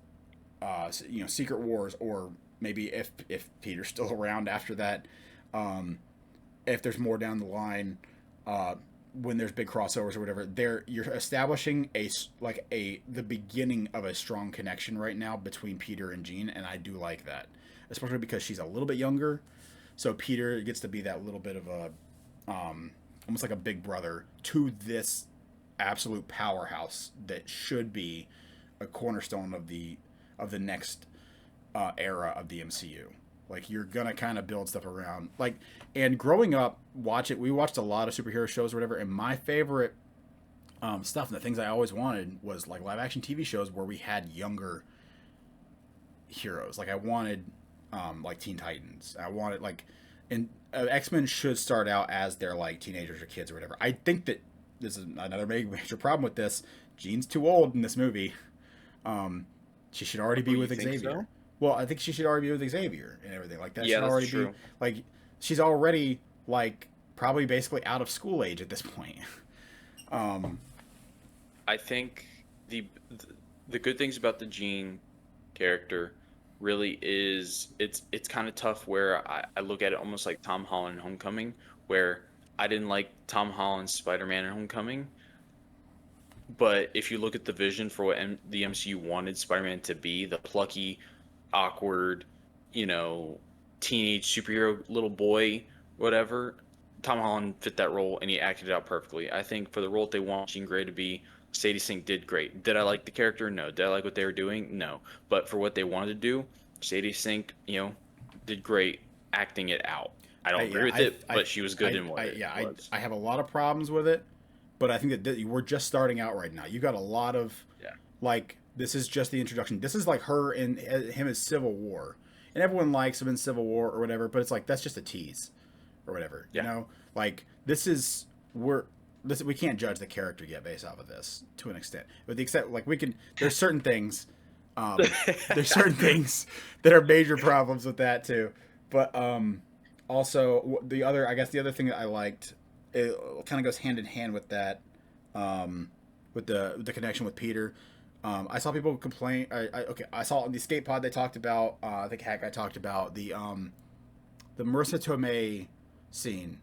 Secret Wars, or maybe if Peter's still around after that, um, if there's more down the line, uh, when there's big crossovers or whatever, there you're establishing the beginning of a strong connection right now between Peter and Jean, and I do like that, especially because she's a little bit younger, so Peter gets to be that little bit of a almost like a big brother to this absolute powerhouse that should be a cornerstone of the next era of the MCU. Like you're gonna kind of build stuff around like, and growing up, we watched a lot of superhero shows or whatever, and my favorite stuff and the things I always wanted was like live action TV shows where we had younger heroes. Like I wanted like Teen Titans. I wanted like, and X-Men should start out as they're like teenagers or kids or whatever. I think that this is another major problem with this. Jean's too old in this movie. Um, she should already Oh, be you with think Xavier. so? Well, I think she should already be with Xavier and everything. Like that Yeah, should that's already be true. like she's already like probably basically out of school age at this point. Um, I think the the good things about the Jean character really is it's kind of tough where I look at it almost like Tom Holland in Homecoming, where I didn't like Tom Holland's Spider-Man in Homecoming, but if you look at the vision for what the MCU wanted Spider-Man to be, the plucky, awkward, you know, teenage superhero little boy, whatever, Tom Holland fit that role and he acted it out perfectly. I think for the role that they want Jean Grey to be, Sadie Sink did great. Did I like the character? No. Did I like what they were doing? No. But for what they wanted to do, Sadie Sink, did great acting it out. I I don't agree yeah, with it, but she was good in what I it yeah was. I have a lot of problems with it, but I think that we're just starting out right now. You got a lot of Yeah. like this is just the introduction. This is like her and him as Civil War, and everyone likes him in Civil War or whatever. But it's like that's just a tease, or whatever. You Yeah. know, like we can't judge the character yet based off of this to an extent. But the extent like we can, there's certain things, there's certain things that are major problems with that too. But also the other thing that I liked, it kind of goes hand in hand with that, with the connection with Peter. I saw people complain. I saw on the escape pod they talked about. I think Hack I talked about the Marissa Tomei scene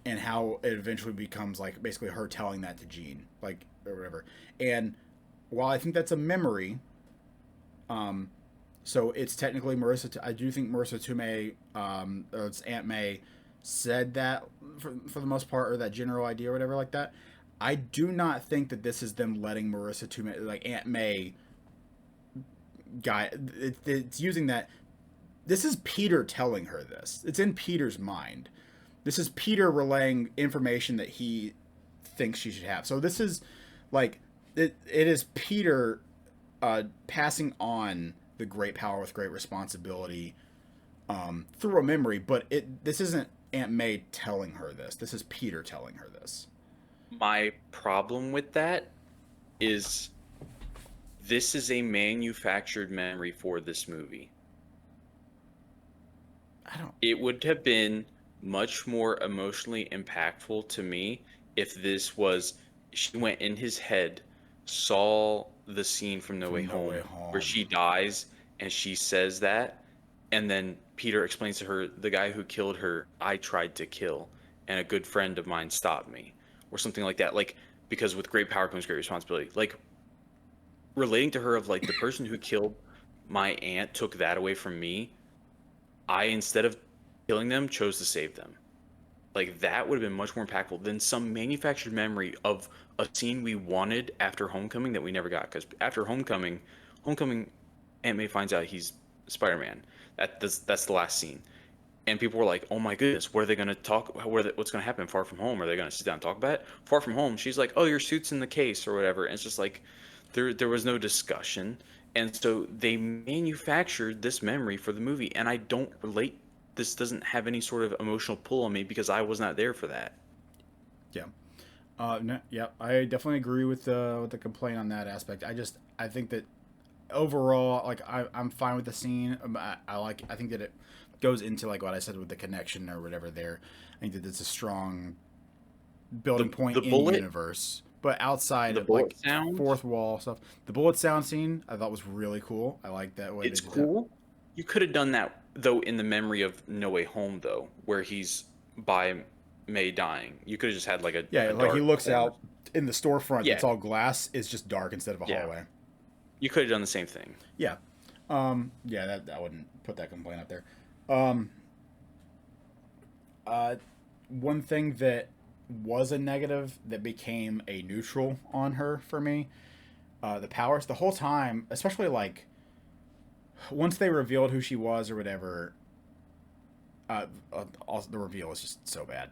and how it eventually becomes like basically her telling that to Jean, like or whatever. And while I think that's a memory, so it's technically Marissa. I do think Marissa Tomei, or it's Aunt May, said that for the most part, or that general idea or whatever like that. I do not think that this is them letting Marissa Tomei, like Aunt May, it's using that. This is Peter telling her this. It's in Peter's mind. This is Peter relaying information that he thinks she should have. So this is like it is Peter passing on the great power with great responsibility through a memory, but this isn't Aunt May telling her this. This is Peter telling her this. My problem with that is this is a manufactured memory for this movie. It would have been much more emotionally impactful to me if this was she went in his head, saw the scene from No Way Home where she dies and she says that, and then Peter explains to her, the guy who killed her I tried to kill and a good friend of mine stopped me, or something like that. Like, because with great power comes great responsibility. Like, relating to her of like, the person who killed my aunt took that away from me. I, instead of killing them, chose to save them. Like, that would have been much more impactful than some manufactured memory of a scene we wanted after Homecoming that we never got. Because after Homecoming, Aunt May finds out he's Spider-Man. That's the last scene. And people were like, oh my goodness, what are they going to talk, what's going to happen Far From Home? Are they going to sit down and talk about it? Far From Home, she's like, oh, your suit's in the case or whatever. And it's just like, there was no discussion. And so they manufactured this memory for the movie. And I don't relate, this doesn't have any sort of emotional pull on me because I was not there for that. Yeah. No, yeah, I definitely agree with the complaint on that aspect. I think that overall, like I'm fine with the scene. I think that it goes into like what I said with the connection or whatever there. I think that it's a strong building point in the universe. But outside of like fourth wall stuff, the bullet sound scene I thought was really cool. I like that way. It's cool. You could have done that though in the memory of No Way Home though, where he's by May dying. You could have just had like a like he looks out in the storefront. It's all glass. It's just dark instead of a hallway. You could have done the same thing. Yeah. That I wouldn't put that complaint up there. One thing that was a negative that became a neutral on her for me, the powers the whole time, especially like once they revealed who she was or whatever. Also the reveal is just so bad.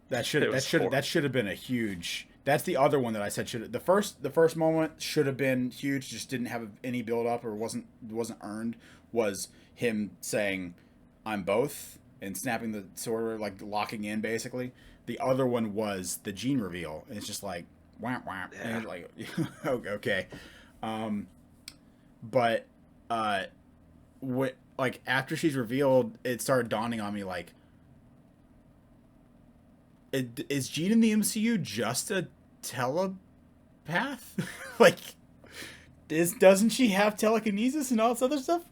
That should have been a huge. That's the other one that I said should. The first moment should have been huge. Just didn't have any build up or wasn't earned. Was him saying, "I'm both," and snapping the sword, like locking in basically. The other one was the Jean reveal, and it's just like wham wham, and it's like okay. But like after she's revealed, it started dawning on me like, is Jean in the MCU just a telepath? Like, doesn't she have telekinesis and all this other stuff?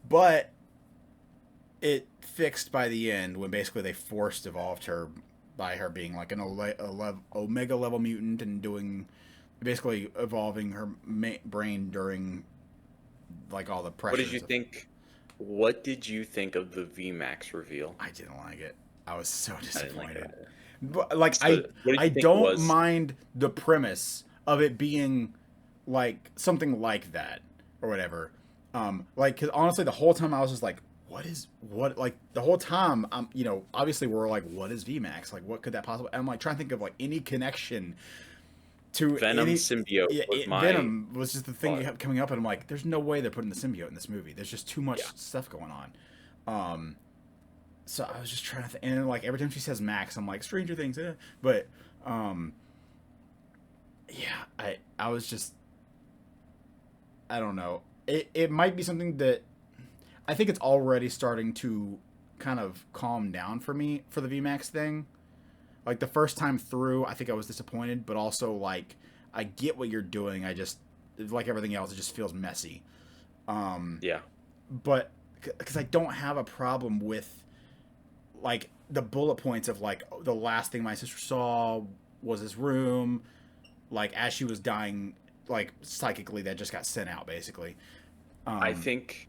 But it fixed by the end when basically they forced evolved her by her being like an Omega level mutant and doing basically evolving her brain during like all the pressure. What did you think of the VMAX reveal? I didn't like it. I was so disappointed. But like I don't mind the premise of it being like something like that or whatever. Like, cause honestly, the whole time I was just like, like the whole time obviously we're like, what is VMAX? Like, what could that possibly? I'm like trying to think of like any connection to Venom any. symbiote Yeah, was my Venom was just the thing that thought. kept coming up, and I'm like, there's no way they're putting the symbiote in this movie. There's just too much Yeah. stuff going on. Um, so I was just trying to, and then, like every time she says Max, I'm like Stranger Things, but um, yeah, I was just, I don't know. It might be something that I think it's already starting to kind of calm down for me for the VMAX thing. Like the first time through, I think I was disappointed, but also like I get what you're doing. I just like everything else, it just feels messy. Um, Yeah. but because I don't have a problem with like the bullet points of like the last thing my sister saw was this room, like as she was dying, like psychically that just got sent out basically. I Um, think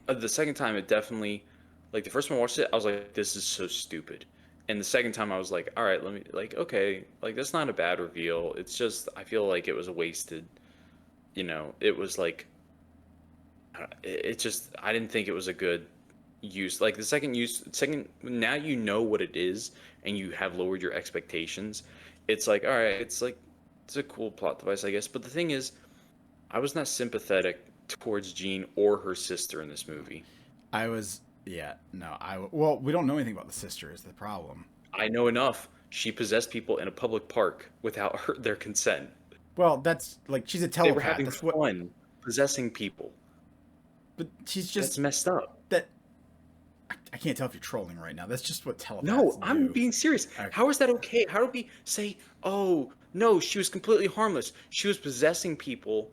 the second time it definitely, like the first time I watched it, I was like, this is so stupid. And the second time I was like, all right, let me, like, okay, like that's not a bad reveal. It's just, I feel like it was wasted. It was like, it just, I didn't think it was a good use. Like the second, now you know what it is and you have lowered your expectations. It's like, all right, it's a cool plot device, I guess. But the thing is, I was not sympathetic towards Jean or her sister in this movie. I was yeah no I well we don't know anything about the sister is the problem. I know enough. She possessed people in a public park without their consent. Well, that's like she's a They were telepath. having That's what. fun possessing people. But she's That's just messed up. that. I can't tell if you're trolling right now. That's just what telepaths No, I'm do. being serious. Okay. How is that okay? How do we say, oh, no, she was completely harmless? She was possessing people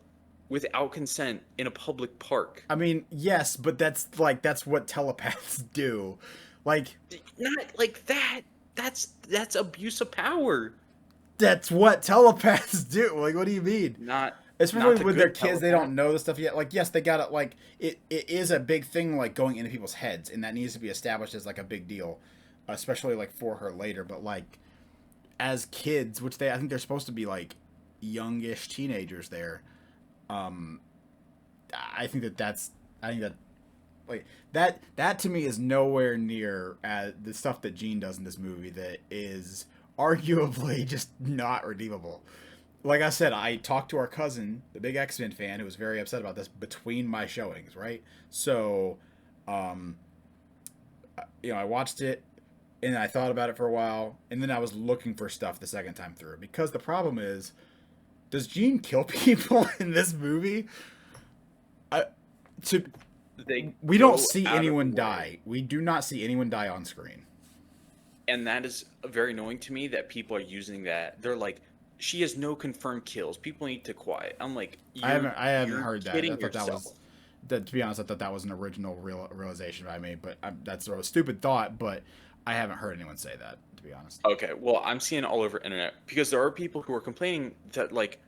without consent in a public park. I mean, yes, but that's what telepaths do. Like Not like that. That's abuse of power. that's what telepaths do. Like what do you mean? Not Especially not the with their good kids, they telepath. don't know the stuff yet. Like yes, they got it. Like it is a big thing, like going into people's heads, and that needs to be established as like a big deal, especially like for her later. But like as kids, which I think they're supposed to be like youngish teenagers there. Um, I think I think that like that to me is nowhere near the stuff that Jean does in this movie that is arguably just not redeemable. Like I said, I talked to our cousin, the big X-Men fan, who was very upset about this between my showings, right? So, um, I watched it and I thought about it for a while, and then I was looking for stuff the second time through because the problem is, does Jean kill people in this movie? I, to They we don't go see out of the anyone way. die. We do not see anyone die on screen. And that is very annoying to me that people are using that. They're like, she has no confirmed kills. People need to quiet. I'm like, I haven't you're heard that. I kidding thought that yourself. was that. To be honest, I thought that was an original realization I made, but that's sort of a stupid thought. But I haven't heard anyone say that. To be honest. Okay, well, I'm seeing it all over internet because there are people who are complaining that like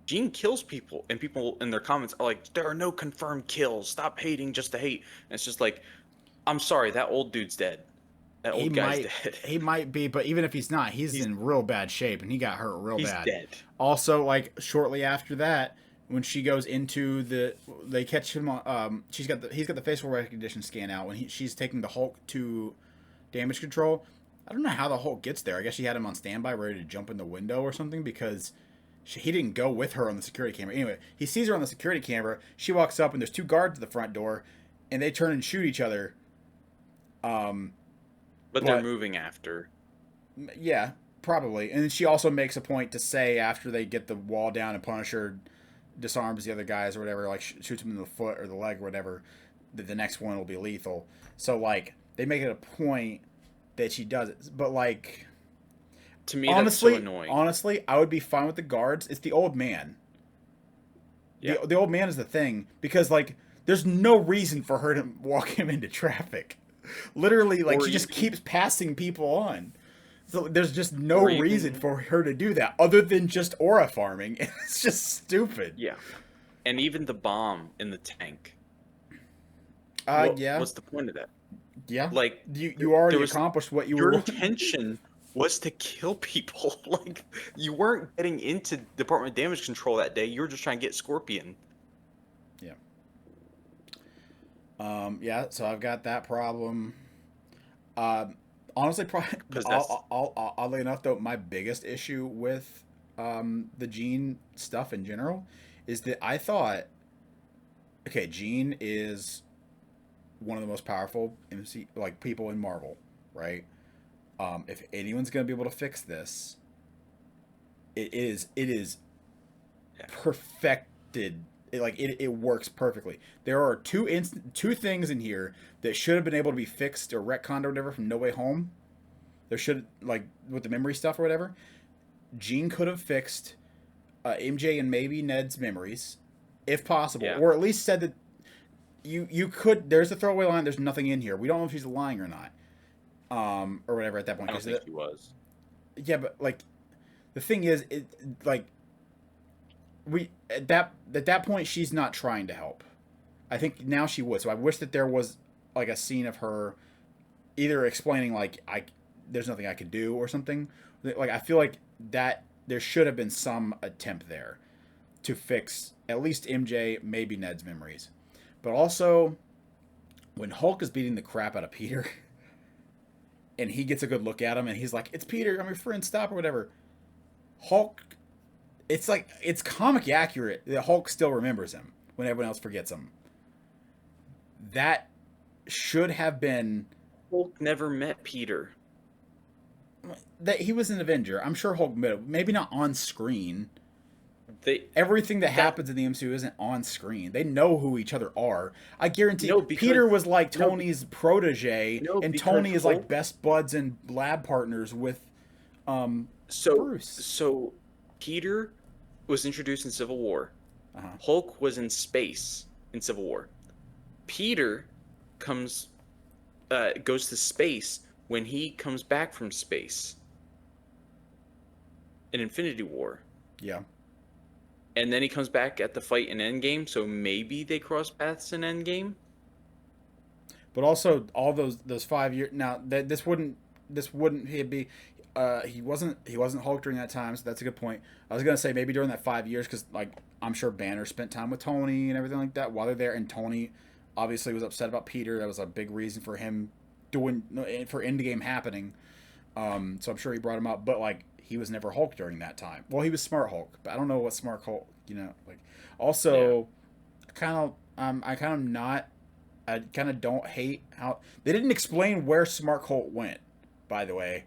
Gene kills people, and people in their comments are like, there are no confirmed kills. Stop hating just to hate. And it's just like, I'm sorry, that old dude's dead. That He old guy's might dead. he might be, but even if he's not, he's He's in real bad shape, and he got hurt real he's bad. dead. Also, like shortly after that, when she goes into they catch him. He's got the facial recognition scan out when she's taking the Hulk to damage control. I don't know how the Hulk gets there. I guess she had him on standby, ready to jump in the window or something because he didn't go with her on the security camera. Anyway, he sees her on the security camera. She walks up, and there's two guards at the front door, and they turn and shoot each other. Um, But they're but moving after. yeah, probably. And then she also makes a point to say after they get the wall down and Punisher disarms the other guys or whatever, like shoots him in the foot or the leg or whatever, that the next one will be lethal. So like they make it a point that she does it, but like To me, that's so honestly, annoying. honestly, I would be fine with the guards. It's the old man. Yeah. The old man is the thing because like there's no reason for her to walk him into traffic. Literally, like Or she just even, keeps passing people on. So there's just no or reason even, for her to do that other than just aura farming. It's just stupid. yeah. And even the bomb in the tank. Yeah, What's the point of that? yeah. Like, You there already was accomplished what you your were. intention was to kill people. Like, you weren't getting into Department of Damage Control that day. You were just trying to get Scorpion. Yeah. Yeah. So I've got that problem. Honestly, probably Possessed. oddly enough, though, my biggest issue with the Jean stuff in general is that I thought, okay, Jean is one of the most powerful people in Marvel, right? If anyone's gonna be able to fix this, it is Yeah. perfected. It works perfectly. There are two things in here that should have been able to be fixed or retconned or whatever from No Way Home. There should, like, with the memory stuff or whatever. Jean could have fixed MJ and maybe Ned's memories, if possible, Yeah. or at least said that you could. There's a throwaway line. There's nothing in here. We don't know if she's lying or not, or whatever at that point. I don't think he was. Yeah, but like, the thing is, we at that point she's not trying to help. I think now she would. So I wish that there was like a scene of her either explaining like there's nothing I could do or something. Like I feel like that there should have been some attempt there to fix at least MJ, maybe Ned's memories. But also when Hulk is beating the crap out of Peter and he gets a good look at him and he's like, "It's Peter, I'm your friend, stop," or whatever. Hulk, it's comic accurate that Hulk still remembers him when everyone else forgets him. That should have been Hulk never met Peter. that he was an Avenger. I'm sure Hulk met him. Maybe not on screen. They Everything that happens in the MCU isn't on screen. They know who each other are. I guarantee No, because- Peter was like no, Tony's protege, no, and because Tony is like Hulk- best buds and lab partners with Bruce. So Peter was introduced in Civil War. Uh-huh. Hulk was in space in Civil War. Peter goes to space when he comes back from space in Infinity War. Yeah. And then he comes back at the fight in Endgame, so maybe they cross paths in Endgame. But also all those 5 years now that this wouldn't he'd be he wasn't Hulk during that time, so that's a good point. I was gonna say maybe during that 5 years because like I'm sure Banner spent time with Tony and everything like that while they're there, and Tony obviously was upset about Peter. That was a big reason for him for Endgame happening. So I'm sure he brought him up, but like he was never Hulk during that time. Well, he was Smart Hulk, but I don't know what Smart Hulk. Like also, I kind of don't hate how they didn't explain where Smart Hulk went. By the way,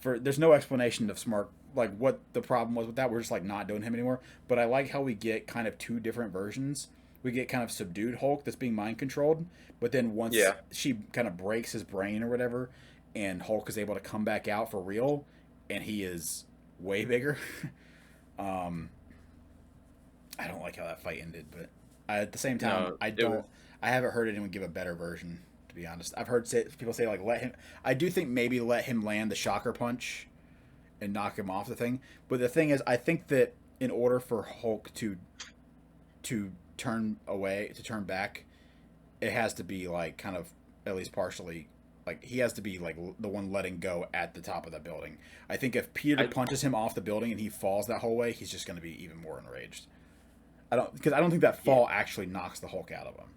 there's no explanation of Smart, like what the problem was with that. We're just like not doing him anymore. But I like how we get kind of two different versions. We get kind of subdued Hulk that's being mind controlled, but then once she kind of breaks his brain or whatever, and Hulk is able to come back out for real, and he is way bigger. I don't like how that fight ended, but at the same time, I haven't heard anyone give a better version. To be honest, I've heard people say like let him. I do think maybe let him land the shocker punch, and knock him off the thing. But the thing is, I think that in order for Hulk to turn back, it has to be like kind of at least partially. Like he has to be like the one letting go at the top of the building. I think if Peter punches him off the building and he falls that whole way, he's just going to be even more enraged. I don't think that fall actually knocks the Hulk out of him.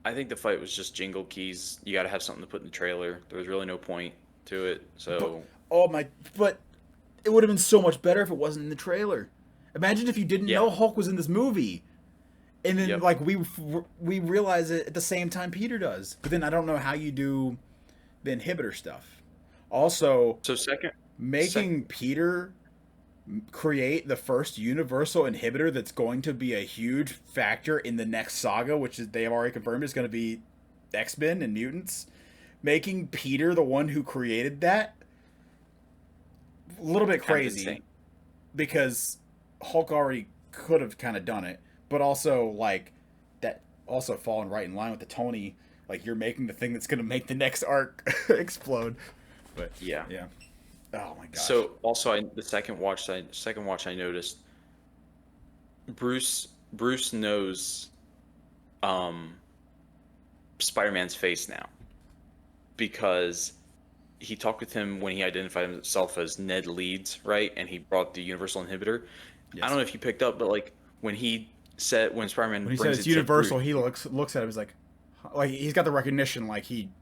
I think the fight was just jingle keys. You got to have something to put in the trailer. There was really no point to it. So but it would have been so much better if it wasn't in the trailer. Imagine if you didn't know Hulk was in this movie. And then, like, we realize it at the same time Peter does. But then I don't know how you do the inhibitor stuff. Also, making Peter create the first universal inhibitor that's going to be a huge factor in the next saga, which is they have already confirmed is going to be X-Men and mutants. Making Peter the one who created that, a little bit crazy. Because Hulk already could have kind of done it. But also, like, that also falling right in line with the Tony, like, you're making the thing that's going to make the next arc explode. But, yeah. Oh, my gosh. So, also, the second watch I noticed, Bruce knows Spider-Man's face now. Because he talked with him when he identified himself as Ned Leeds, right? And he brought the universal inhibitor. Yes. I don't know if you picked up, but, like, when Spider-Man when he says it's universal, he looks at him, he's like he's got the recognition, like I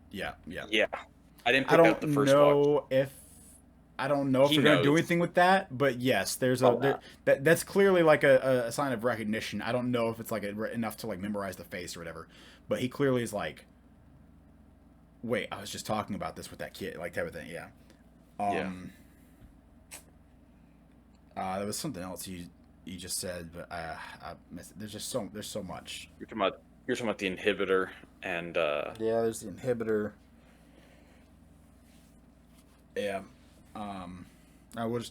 didn't pick up the first watch. I don't know if He they're gonna do knows. anything with that, but yes, there's Oh, that's clearly like a sign of recognition. I don't know if it's like enough to like memorize the face or whatever, but he clearly is like, wait, I was just talking about this with that kid, like type of thing. Yeah. yeah. There was something else you just said, but I missed it. There's so much. You're talking about the inhibitor and Yeah, there's the inhibitor. Yeah. I will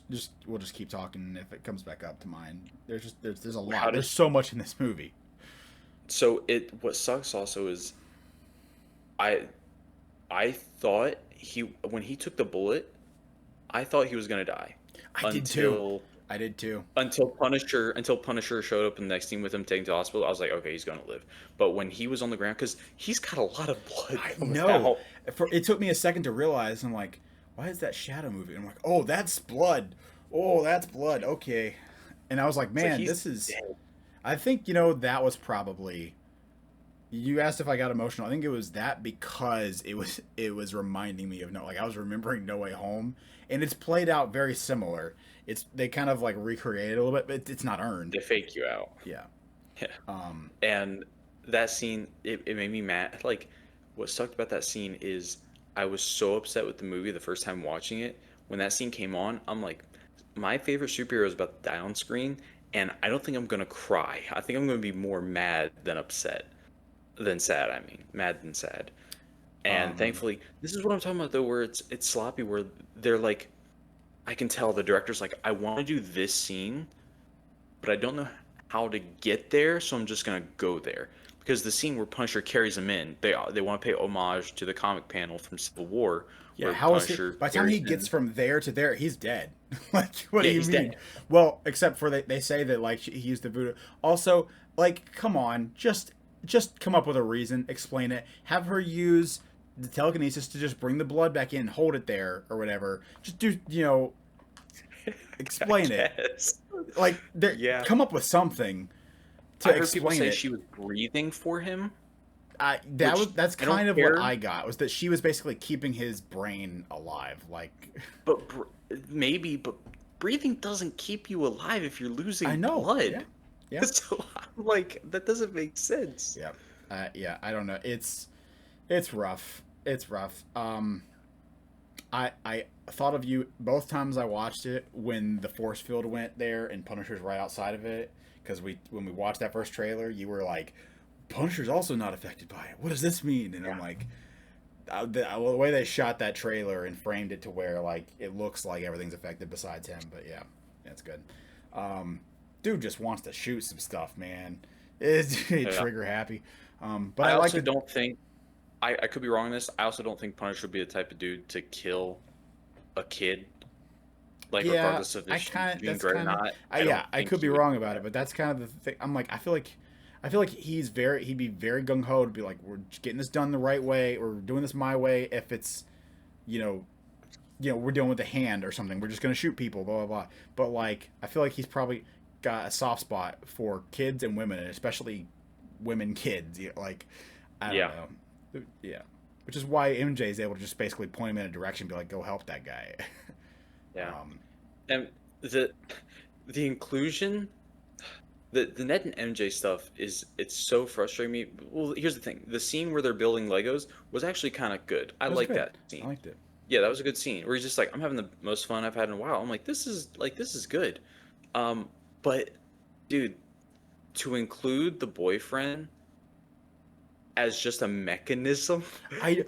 we'll just keep talking if it comes back up to mind. There's a how lot. did There's so much in this movie. so it what sucks also is I I thought he when he took the bullet, I thought he was gonna die I did too. until I did too. Punisher showed up in the next scene with him taken to the hospital. I was like, okay, he's gonna live. But when he was on the ground, because he's got a lot of blood I coming know. out. It took me a second to realize. I'm like, why is that shadow moving? I'm like, oh, that's blood. Oh, that's blood. Okay. And I was like, It's like man, he's this is. dead. I think that was probably. You asked if I got emotional. I think it was that because it was reminding me of I was remembering No Way Home, and it's played out very similar. They kind of like recreate it a little bit, but it's not earned. They fake you out. Yeah. Yeah. Um. And that scene, it made me mad. Like, what sucked about that scene is I was so upset with the movie the first time watching it. When that scene came on, I'm like, my favorite superhero is about to die on screen, and I don't think I'm gonna cry. I think I'm gonna be more mad than upset. Than sad, I mean. Mad than sad. And Um. thankfully, this is what I'm talking about though, where it's sloppy, where they're like, I can tell the director's like, I want to do this scene, but I don't know how to get there, so I'm just gonna go there. Because the scene where Punisher carries him in, they want to pay homage to the comic panel from Civil War, Yeah. where How is he? Punisher By the time carries he gets in. from there to there, he's dead. Like, what do Yeah, you he's mean? dead. Well, except for they say that like he used the voodoo. Also, like, come on, just come up with a reason, explain it, have her use the telekinesis to just bring the blood back in, hold it there or whatever. Just do I explain it. guess. Like, there, Yeah. come up with something to I heard people explain say it. she was breathing for him, That was which that's I don't kind of what care. I got, was that she was basically keeping his brain alive. Like, But maybe, but breathing doesn't keep you alive if you're I losing know, yeah, blood. yeah, So I'm like, that doesn't make sense. yeah, yeah. I don't know. It's rough. It's rough. I thought of you both times I watched it when the force field went there and Punisher's right outside of it, because when we watched that first trailer, you were like, Punisher's also not affected by it. What does this mean? And I'm Yeah. like, the way they shot that trailer and framed it to where like it looks like everything's affected besides him. But yeah, that's good. Um, Dude just wants to shoot some stuff, man. It's Yeah. trigger happy. But I I like also the. don't think I could be wrong on this. I also don't think Punisher would be the type of dude to kill a kid, like Yeah, regardless of I if she's kind. being That's great or kind of. not. I I don't Yeah, I think could he be would wrong do about it, that. but that's kind of the thing. I'm like, I feel like he'd be very gung ho to be like, we're getting this done the right way, or doing this my way. If it's, you know, we're dealing with the hand or something, we're just gonna shoot people, blah blah blah. But like, I feel like he's probably got a soft spot for kids and women, and especially women kids. Like, I don't Yeah, know. Yeah, which is why MJ is able to just basically point him in a direction, and be like, go help that guy. yeah. um, And the inclusion, the Ned and MJ stuff it's so frustrating me. Well, here's the thing: the scene where they're building Legos was actually kind of good. I it was like good. that I scene. liked it. Yeah, that was a good scene. Where he's just like, I'm having the most fun I've had in a while. I'm like, this is good. Um, but dude, to include the boyfriend as just a mechanism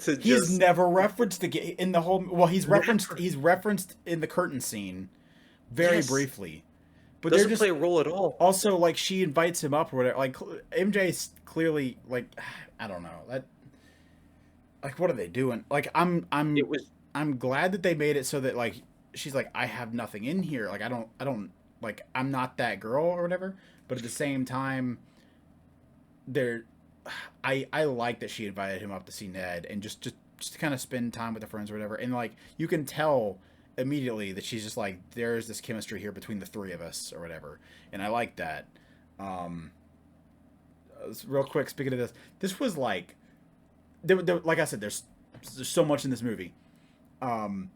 to He's just never referenced in the whole. Well, never, he's referenced in the curtain scene, very yes, briefly, but they're doesn't play just a role at all. also like she invites him up or whatever. Like MJ's clearly like, I don't know that. Like, what are they doing? Like, It was I'm glad that they made it so that like she's like, I have nothing in here. Like, I don't like, I'm not that girl or whatever. But at the same time, there, I like that she invited him up to see Ned and just to kind of spend time with the friends or whatever. And like, you can tell immediately that she's just like, there's this chemistry here between the three of us or whatever. And I like that. Um, Real quick, speaking of this was like, like I said, there's so much in this movie. Um,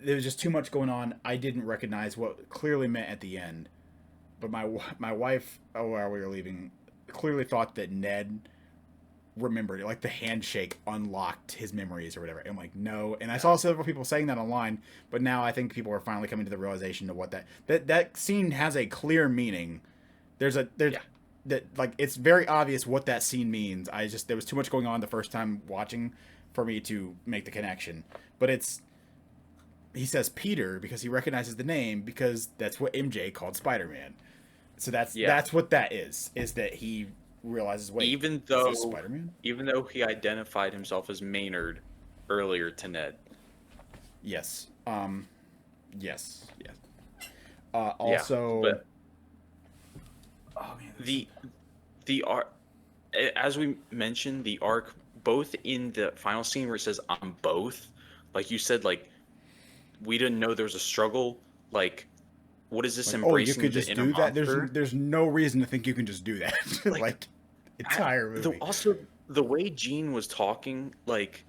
there was just too much going on. I didn't recognize what clearly meant at the end. But my wife, while we were leaving, clearly thought that Ned remembered it. Like the handshake unlocked his memories or whatever. And I'm like, no. And I saw several people saying that online, but now I think people are finally coming to the realization of what that scene has a clear meaning. There's that, like, it's very obvious what that scene means. There was too much going on the first time watching for me to make the connection. But he says Peter because he recognizes the name because that's what MJ called Spider-Man. So that's what that is that he realizes, wait, even is this Spider-Man? Even though he identified himself as Maynard earlier to Ned. Yes. Yes. Also, but the arc, as we mentioned, the arc both in the final scene where it says I'm both, like you said, like we didn't know there was a struggle. Like, what is this embracing? You could just do that. There's no reason to think you can just do that. like entire movie. Also, the way Jean was talking, like,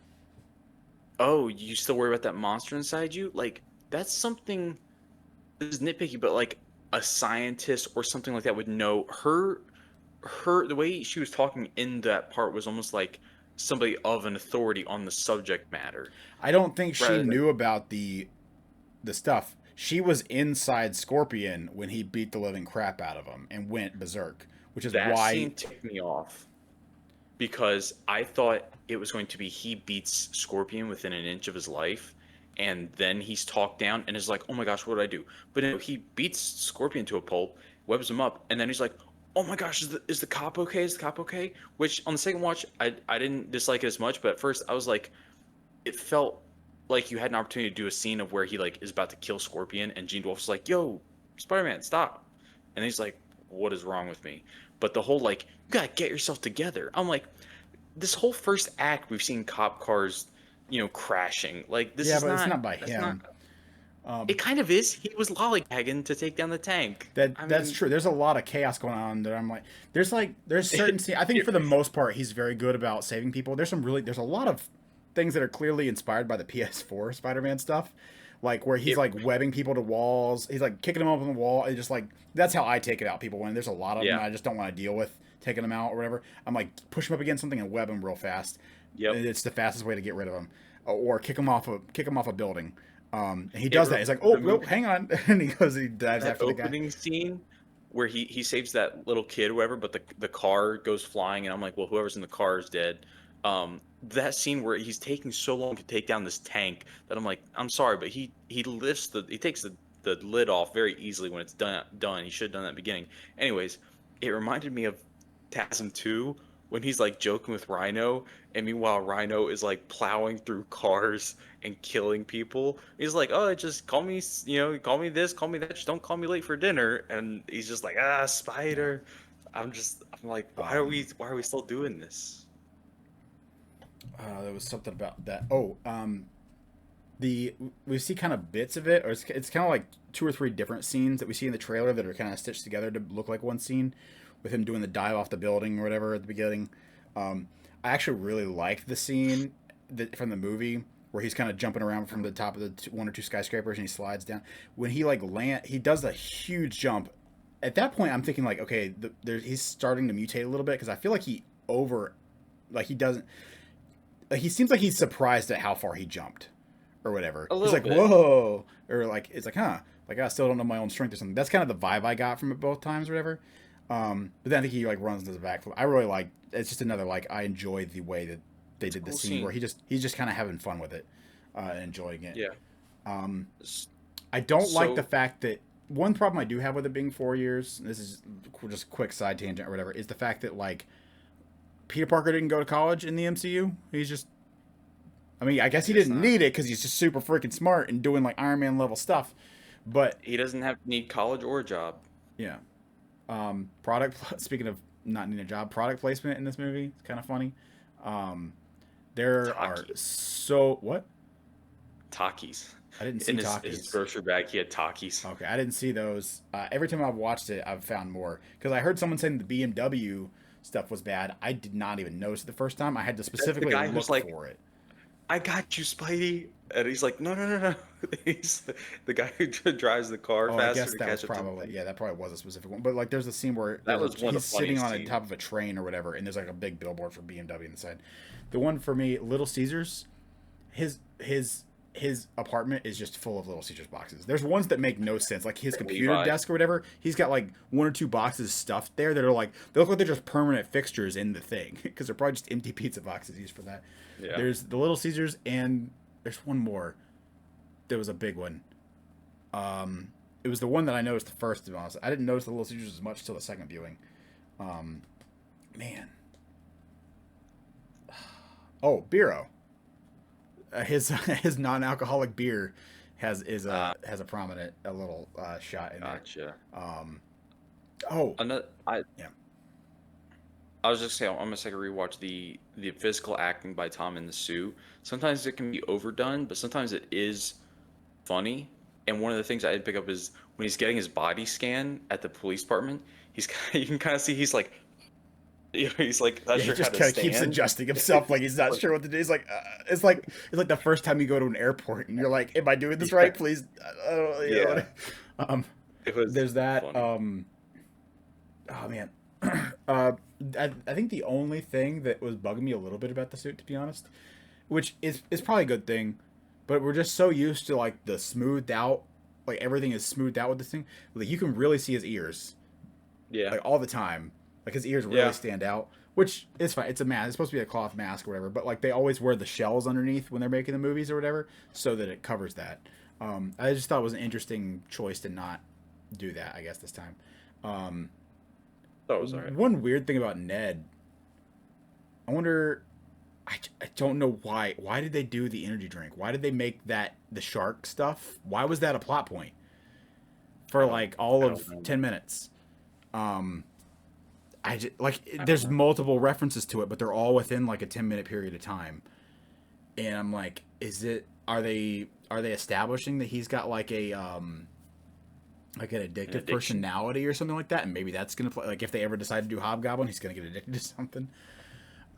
oh, you still worry about that monster inside you? Like, that's something. This is nitpicky, but like a scientist or something like that would know. Her the way she was talking in that part was almost like somebody of an authority on the subject matter. I don't think she knew about the stuff. She was inside Scorpion when he beat the living crap out of him and went berserk, which is that why scene ticked me off, because I thought it was going to be he beats Scorpion within an inch of his life, and then he's talked down and is like, oh my gosh, what did I do? But no, he beats Scorpion to a pulp, webs him up, and then he's like, oh my gosh, is the cop okay? Is the cop okay? Which on the second watch, I didn't dislike it as much, but at first I was like, it felt like you had an opportunity to do a scene of where he like is about to kill Scorpion, and Gene Wolfe's like, yo, Spider-Man, stop. And he's like, what is wrong with me? But the whole like, you gotta get yourself together. I'm like, this whole first act we've seen cop cars, crashing. Like, this is but not, it's not by him. It kind of is. He was lollygagging to take down the tank. That's true. There's a lot of chaos going on that I'm like, there's certain scenes. I think for the most part, he's very good about saving people. There's a lot of things that are clearly inspired by the PS4 Spider-Man stuff, like where he's like webbing people to walls. He's like kicking them up on the wall. And just like, that's how I take it out people when there's a lot of them. I just don't want to deal with taking them out or whatever. I'm like, push them up against something and web them real fast. Yep. And it's the fastest way to get rid of them, or kick them off a building. And he does that. He's like, oh, hang on. And he dives after the guy. Opening scene where he saves that little kid or whatever, but the car goes flying, and I'm like, well, whoever's in the car is dead. That scene where he's taking so long to take down this tank that I'm like, I'm sorry, but he takes the lid off very easily when it's done. He should have done that at the beginning. Anyways, it reminded me of TASM 2 when he's like joking with Rhino, and meanwhile Rhino is like plowing through cars and killing people. He's like, oh, just call me, call me this, call me that, just don't call me late for dinner. And he's just like, Spider. I'm like, why are we still doing this? There was something about that. We see kind of bits of it, or it's kind of like 2 or 3 different scenes that we see in the trailer that are kind of stitched together to look like one scene, with him doing the dive off the building or whatever at the beginning. I actually really liked the scene from the movie where he's kind of jumping around from the top of the 1 or 2 skyscrapers and he slides down. When he like he does a huge jump. At that point, I'm thinking like, okay, he's starting to mutate a little bit, because I feel like he doesn't. Like, he seems like he's surprised at how far he jumped, or whatever. He's like, bit. Whoa, or like it's like, huh, like I still don't know my own strength or something. That's kind of the vibe I got from it both times, or whatever. But then I think he like runs into the backflip. I really like. It's just another like, I enjoyed the way that they did the scene where he's just kind of having fun with it, and enjoying it. Yeah. I don't like the fact that one problem I do have with it being 4 years. This is just a quick side tangent or whatever. Is the fact that like, Peter Parker didn't go to college in the MCU. He's just, I mean, I guess he didn't need it because he's just super freaking smart and doing like Iron Man level stuff. But he doesn't need college or a job. Yeah. Speaking of not needing a job, product placement in this movie, it's kind of funny. There Takis. are what? Takis. I didn't see Takis. In his grocery bag, he had Takis. Okay, I didn't see those. Every time I've watched it, I've found more, because I heard someone saying the BMW stuff was bad. I did not even notice it the first time. I had to specifically look for it. I got you, Spidey. And he's like, no, no, no, no. He's the guy who drives the car Oh, I faster guess to that was catch up to the probably, police. yeah, that probably was a specific one. But like, there's a scene where That was one of he's the sitting funniest on the scenes. top of a train or whatever, and there's like a big billboard for BMW on the side. The one for me, Little Caesars, his his his apartment is just full of Little Caesars boxes. There's ones that make no sense, like his computer Levi. desk or whatever. He's got like one or two boxes stuffed there that are like they look like they're just permanent fixtures in the thing because they're probably just empty pizza boxes used for that. Yeah. There's the Little Caesars, and there's one more. There was a big one. It was the one that I noticed the first. To be honest, I didn't notice the Little Caesars as much till the second viewing. Um, man. Oh, Biro. His his non-alcoholic beer has a prominent a little shot in there. Gotcha. Oh, Another, yeah. I was just saying, I'm gonna take a rewatch the physical acting by Tom in the suit. Sometimes it can be overdone, but sometimes it is funny. And one of the things I did pick up is when he's getting his body scan at the police department, he's you can kind of see he's like, he's like not Yeah, he sure how just to kind of keeps stand. adjusting himself, like he's not sure what to do. He's like, it's like the first time you go to an airport and you're like, "Am I doing this Yeah, right? Please." I don't, you yeah. know, um, It was there's that. funny. Oh man, I think the only thing that was bugging me a little bit about the suit, to be honest, which is probably a good thing, but we're just so used to like the smoothed out, like everything is smoothed out with this thing. Like you can really see his ears, Yeah, like all the time. Like his ears really yeah. stand out, which is fine. It's a mask. It's supposed to be a cloth mask or whatever. But like they always wear the shells underneath when they're making the movies or whatever, so that it covers that. I just thought it was an interesting choice to not do that. I guess this time. Um, That was alright. One weird thing about Ned, I wonder. I don't know why. Why did they do the energy drink? Why did they make that the shark stuff? Why was that a plot point for I don't like all I of don't know. 10 minutes? Um, I just, like I don't there's know. multiple references to it, but they're all within like a 10-minute period of time. And I'm like, is it? Are they establishing that he's got like an An addictive addiction? personality or something like that, and maybe that's gonna play. Like if they ever decide to do Hobgoblin, he's gonna get addicted to something.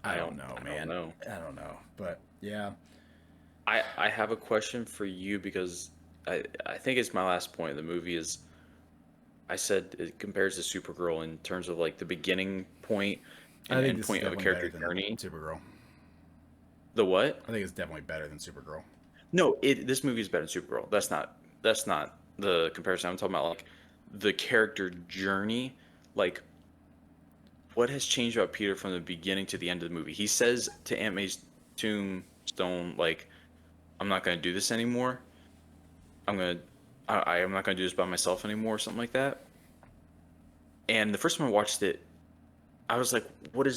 I don't know, I don't man. know. I don't know, but yeah. I have a question for you because I think it's my last point of the movie is I said it compares to Supergirl in terms of like the beginning point I and think end this is point of a definitely better character than journey. Supergirl. The what? I think it's definitely better than Supergirl. No, this movie is better than Supergirl. That's not the comparison. I'm talking about like the character journey. Like what has changed about Peter from the beginning to the end of the movie? He says to Aunt May's tombstone, like, I'm not gonna do this anymore. I'm gonna I'm not gonna do this by myself anymore, or something like that. And the first time I watched it, I was like, what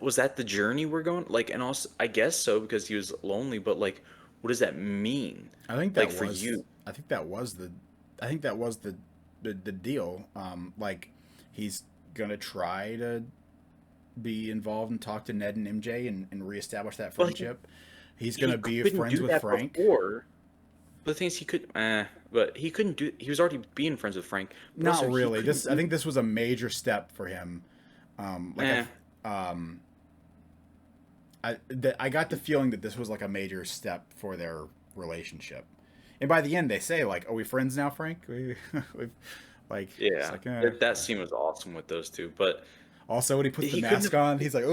was that the journey we're going? Like, and also I guess so because he was lonely, but like, what does that mean? I think Like that for was. you, I think that was the. I think that was the deal. Like he's gonna try to be involved and talk to Ned and MJ and reestablish that but friendship. He's he gonna be couldn't friends do with that Frank. before. But the thing is, but he couldn't do. He was already being friends with Frank, but Not also he really. couldn't This I do. think this was a major step for him. Like Eh, I got the feeling that this was like a major step for their relationship. And by the end, they say like, "Are we friends now, Frank?" We've, like it's yeah, like that scene was awesome with those two. But Also, when he puts the he couldn't mask have. on, he's like,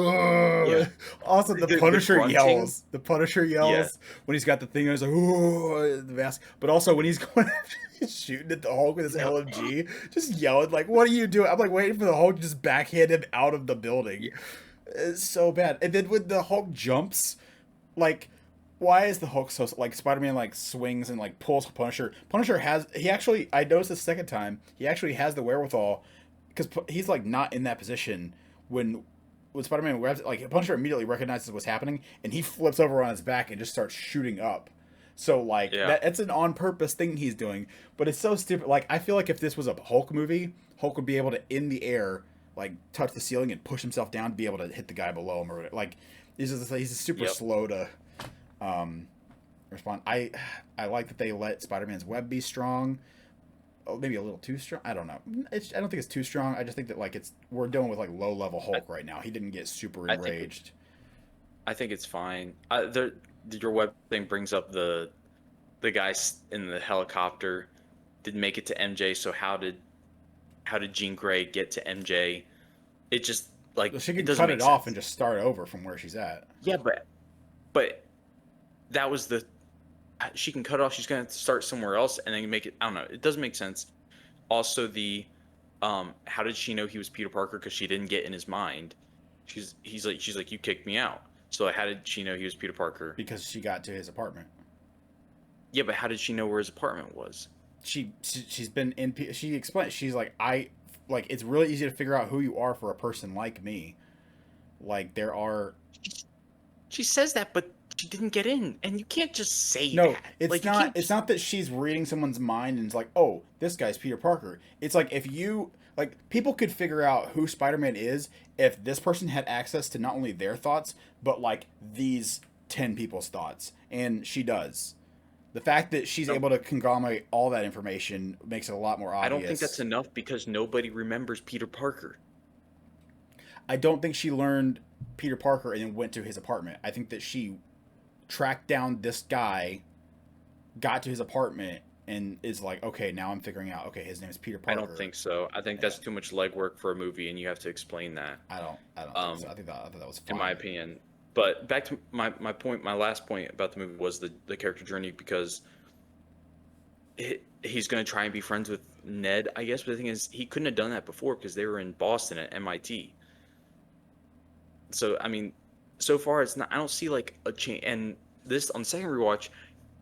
Yeah, "Oh!" Also, the the Punisher grunting. yells. The Punisher Yeah, yells when he's got the thing. And he's like, "Oh!" The mask. But also when he's going after, he's shooting at the Hulk with his yeah, LMG, just yelling like, "What are you doing?" I'm like waiting for the Hulk to just backhand him out of the building. yeah. It's so bad. And then when the Hulk jumps, like, why is the Hulk so like Spider-Man like swings and like pulls Punisher? Punisher has he actually I noticed the second time he actually has the wherewithal because he's like not in that position when Spider-Man grabs it, like Punisher immediately recognizes what's happening and he flips over on his back and just starts shooting up. So like Yeah. that's an on purpose thing he's doing, but it's so stupid. Like I feel like if this was a Hulk movie, Hulk would be able to in the air like touch the ceiling and push himself down to be able to hit the guy below him or like he's just super Yep. slow to um, respond. I like that they let Spider-Man's web be strong. Oh, maybe a little too strong. I don't know. I don't think it's too strong. I just think that like we're dealing with like low level I, Hulk right now. He didn't get super I think enraged. I think it's fine. There. your web thing brings up the guy in the helicopter didn't make it to MJ. So how did Jean Grey get to MJ? It just like She it can doesn't cut it make off and sense. just start over from where she's at. Yeah, but that was the she can cut off. She's gonna start somewhere else and then make it. I don't know. It doesn't make sense. Also, the how did she know he was Peter Parker? Because she didn't get in his mind. She's like you kicked me out. So like, how did she know he was Peter Parker? Because she got to his apartment. Yeah, but how did she know where his apartment was? She's been in. She explained. She's like, I like. It's really easy to figure out who you are for a person like me. Like there are. She says that, but she didn't get in, and you can't just say No, that. it's Like you not. can't. It's not that she's reading someone's mind and it's like, oh, this guy's Peter Parker. It's like if you like people could figure out who Spider-Man is if this person had access to not only their thoughts but like these 10 people's thoughts, and she does. The fact that she's able to conglomerate all that information makes it a lot more I don't think that's obvious. enough because nobody remembers Peter Parker. I don't think she learned Peter Parker and then went to his apartment. I think that she tracked down this guy, got to his apartment, and is like, okay, now I'm figuring out, okay, his name is Peter I don't Parker. think so. I think Yeah, that's too much legwork for a movie, and you have to explain that. I don't think so. Um, I thought that was in my fine. opinion. But back to my point, my last point about the movie was the character journey because he's going to try and be friends with Ned, I guess. But the thing is, he couldn't have done that before because they were in Boston at MIT. So I mean, so far it's not. I don't see like a change. And this on second rewatch,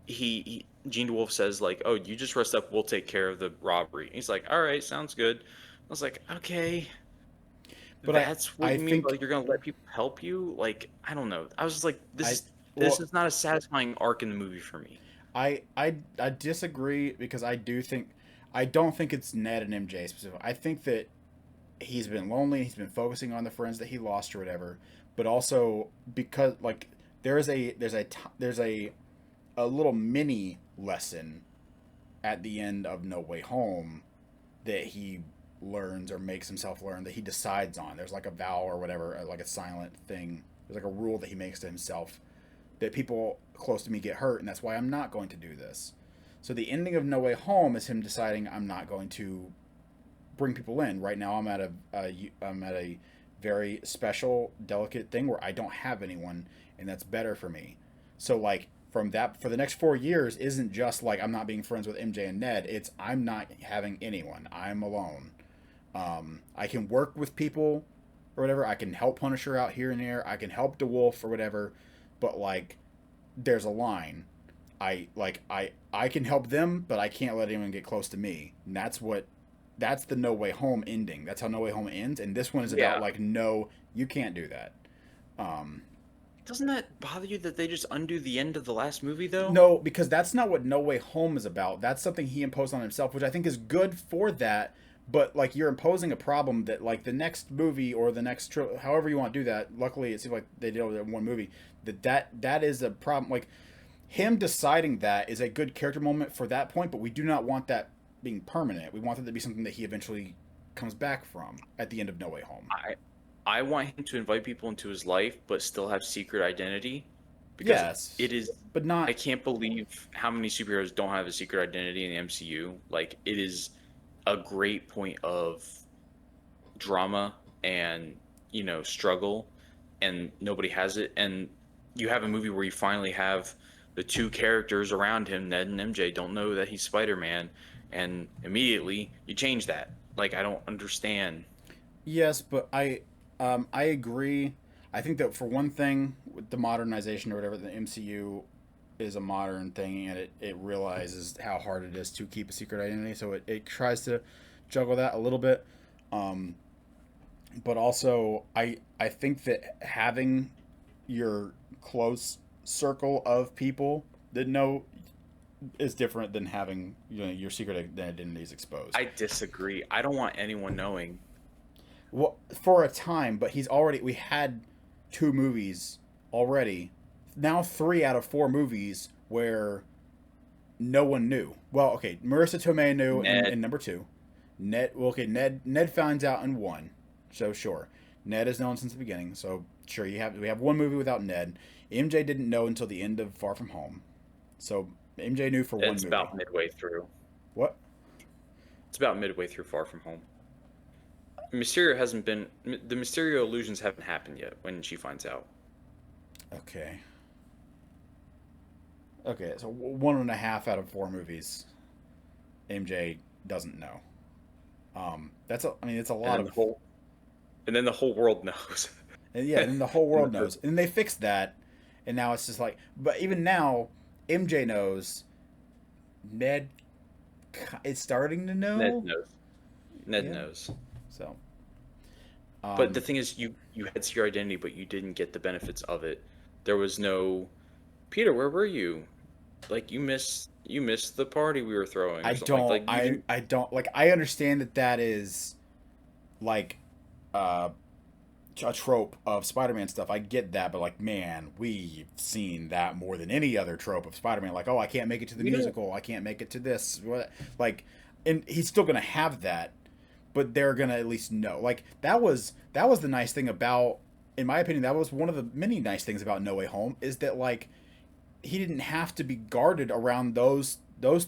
Gene DeWolf says like, "Oh, you just rest up. We'll take care of the robbery." He's like, "All right, sounds good." I was like, "Okay, But that's what I you mean? think Like you're gonna let people help you? Like I don't know." I was just like, I this well is not a satisfying arc in the movie for me." I disagree because I don't think it's Ned and MJ specific. I think that he's been lonely. He's been focusing on the friends that he lost or whatever. But also because like there's a little mini lesson at the end of No Way Home that he learns or makes himself learn that he decides on. There's like a vow or whatever, like a silent thing. There's like a rule that he makes to himself that people close to me get hurt, and that's why I'm not going to do this. So the ending of No Way Home is him deciding I'm not going to bring people in. Right now, I'm at a very special, delicate thing where I don't have anyone, and that's better for me. So like from that for the next 4 years isn't just like I'm not being friends with MJ and Ned. It's I'm not having anyone. I'm alone. I can work with people or whatever. I can help Punisher out here and there. I can help DeWolf or whatever. But like, there's a line. I can help them, but I can't let anyone get close to me. And that's the No Way Home ending. That's how No Way Home ends. And this one is about Yeah. like, no, you can't do that. Um, Doesn't that bother you that they just undo the end of the last movie though? no, because that's not what No Way Home is about. That's something he imposed on himself, which I think is good for that. But like you're imposing a problem that like the next movie or the next however you want to do that. Luckily, it seems like they did it in one movie. That is a problem. Like him deciding that is a good character moment for that point, but we do not want that being permanent. We want that to be something that he eventually comes back from at the end of No Way Home. I I want him to invite people into his life, but still have secret identity, because Yes, it is. but I not. can't believe how many superheroes don't have a secret identity in the MCU. Like it is a great point of drama and struggle, and nobody has it. And you have a movie where you finally have the two characters around him, Ned and MJ, don't know that he's Spider-Man, and immediately you change that. Like I don't understand. Yes, but I agree. I think that for one thing, with the modernization or whatever, the MCU is a modern thing, and it realizes how hard it is to keep a secret identity. So it tries to juggle that a little bit. Um, but also, I think that having your close circle of people that know is different than having your secret identities exposed. I disagree. I don't want anyone knowing. Well, for a time, but we had two movies already. Now 3 out of 4 movies where no one knew. Well, okay, Marissa Tomei knew Ned, in number two. Ned, well, okay, Ned finds out in one, so sure. Ned is known since the beginning, so sure we have one movie without Ned. MJ didn't know until the end of Far From Home, so MJ knew for one It's movie. about midway through. What? It's about midway through Far From Home. Mysterio hasn't been. The Mysterio illusions haven't happened yet when she finds out. Okay. Okay, so one and a half out of four movies, MJ doesn't know. I mean, it's a And lot then of, the whole world knows. and yeah, and then the whole world And the- knows, and they fixed that, and now it's just like, but even now, MJ knows, Ned is starting to Ned know, knows. Ned yeah. knows. So, But the um, thing is, you had secure identity, but you didn't get the benefits of it. There was no Peter. Where were you? Like you missed the party we were throwing or something. You didn't. I don't like, I understand that that is like, uh, a trope of Spider-Man stuff. I get that, but like, man, we've seen that more than any other trope of Spider-Man. Like, oh, I can't make it to the We don't. musical. I can't make it to this. What? Like, and he's still gonna have that, but they're gonna at least know. Like, that was the nice thing about, in my opinion, that was one of the many nice things about No Way Home is that like he didn't have to be guarded around those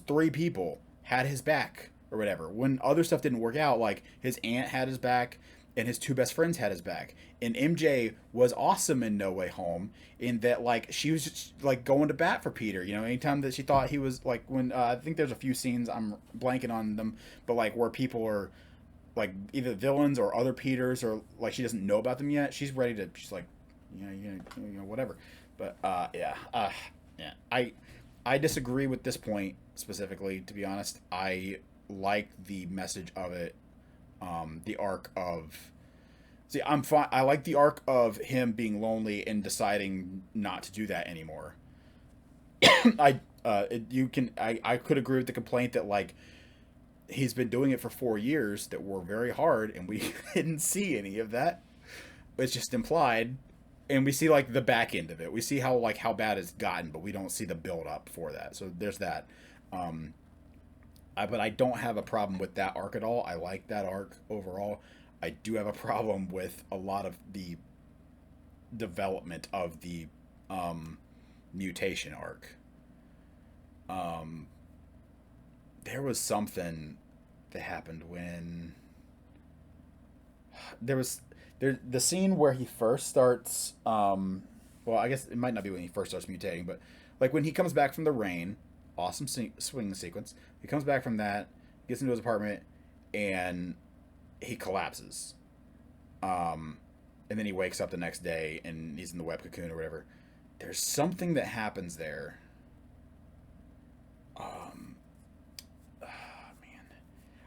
three people had his back or whatever. When other stuff didn't work out, like his aunt had his back and his two best friends had his back. And MJ was awesome in No Way Home in that like she was just like going to bat for Peter. You know, anytime that she thought he was like when I think there's a few scenes I'm blanking on them, but like where people are like either villains or other Peters or like she doesn't know about them yet. She's ready to. She's like, you know, whatever. But yeah. I disagree with this point specifically. To be honest, I like the message of it. The arc of see, I'm fine. I like the arc of him being lonely and deciding not to do that anymore. I could agree with the complaint that like he's been doing it for 4 years that were very hard and we didn't see any of that. It's just implied, and we see like the back end of it. We see how like how bad it's gotten, but we don't see the build up for that. So there's that. Um, but I don't have a problem with that arc at all. I like that arc overall. I do have a problem with a lot of the development of the mutation arc. Um, there was something that happened when there was the scene where he first starts well, I guess it might not be when he first starts mutating, but like when he comes back from the rain, awesome swing sequence. He comes back from that, gets into his apartment, and he collapses. um and then he wakes up the next day and he's in the web cocoon or whatever. There's something that happens there. um Man,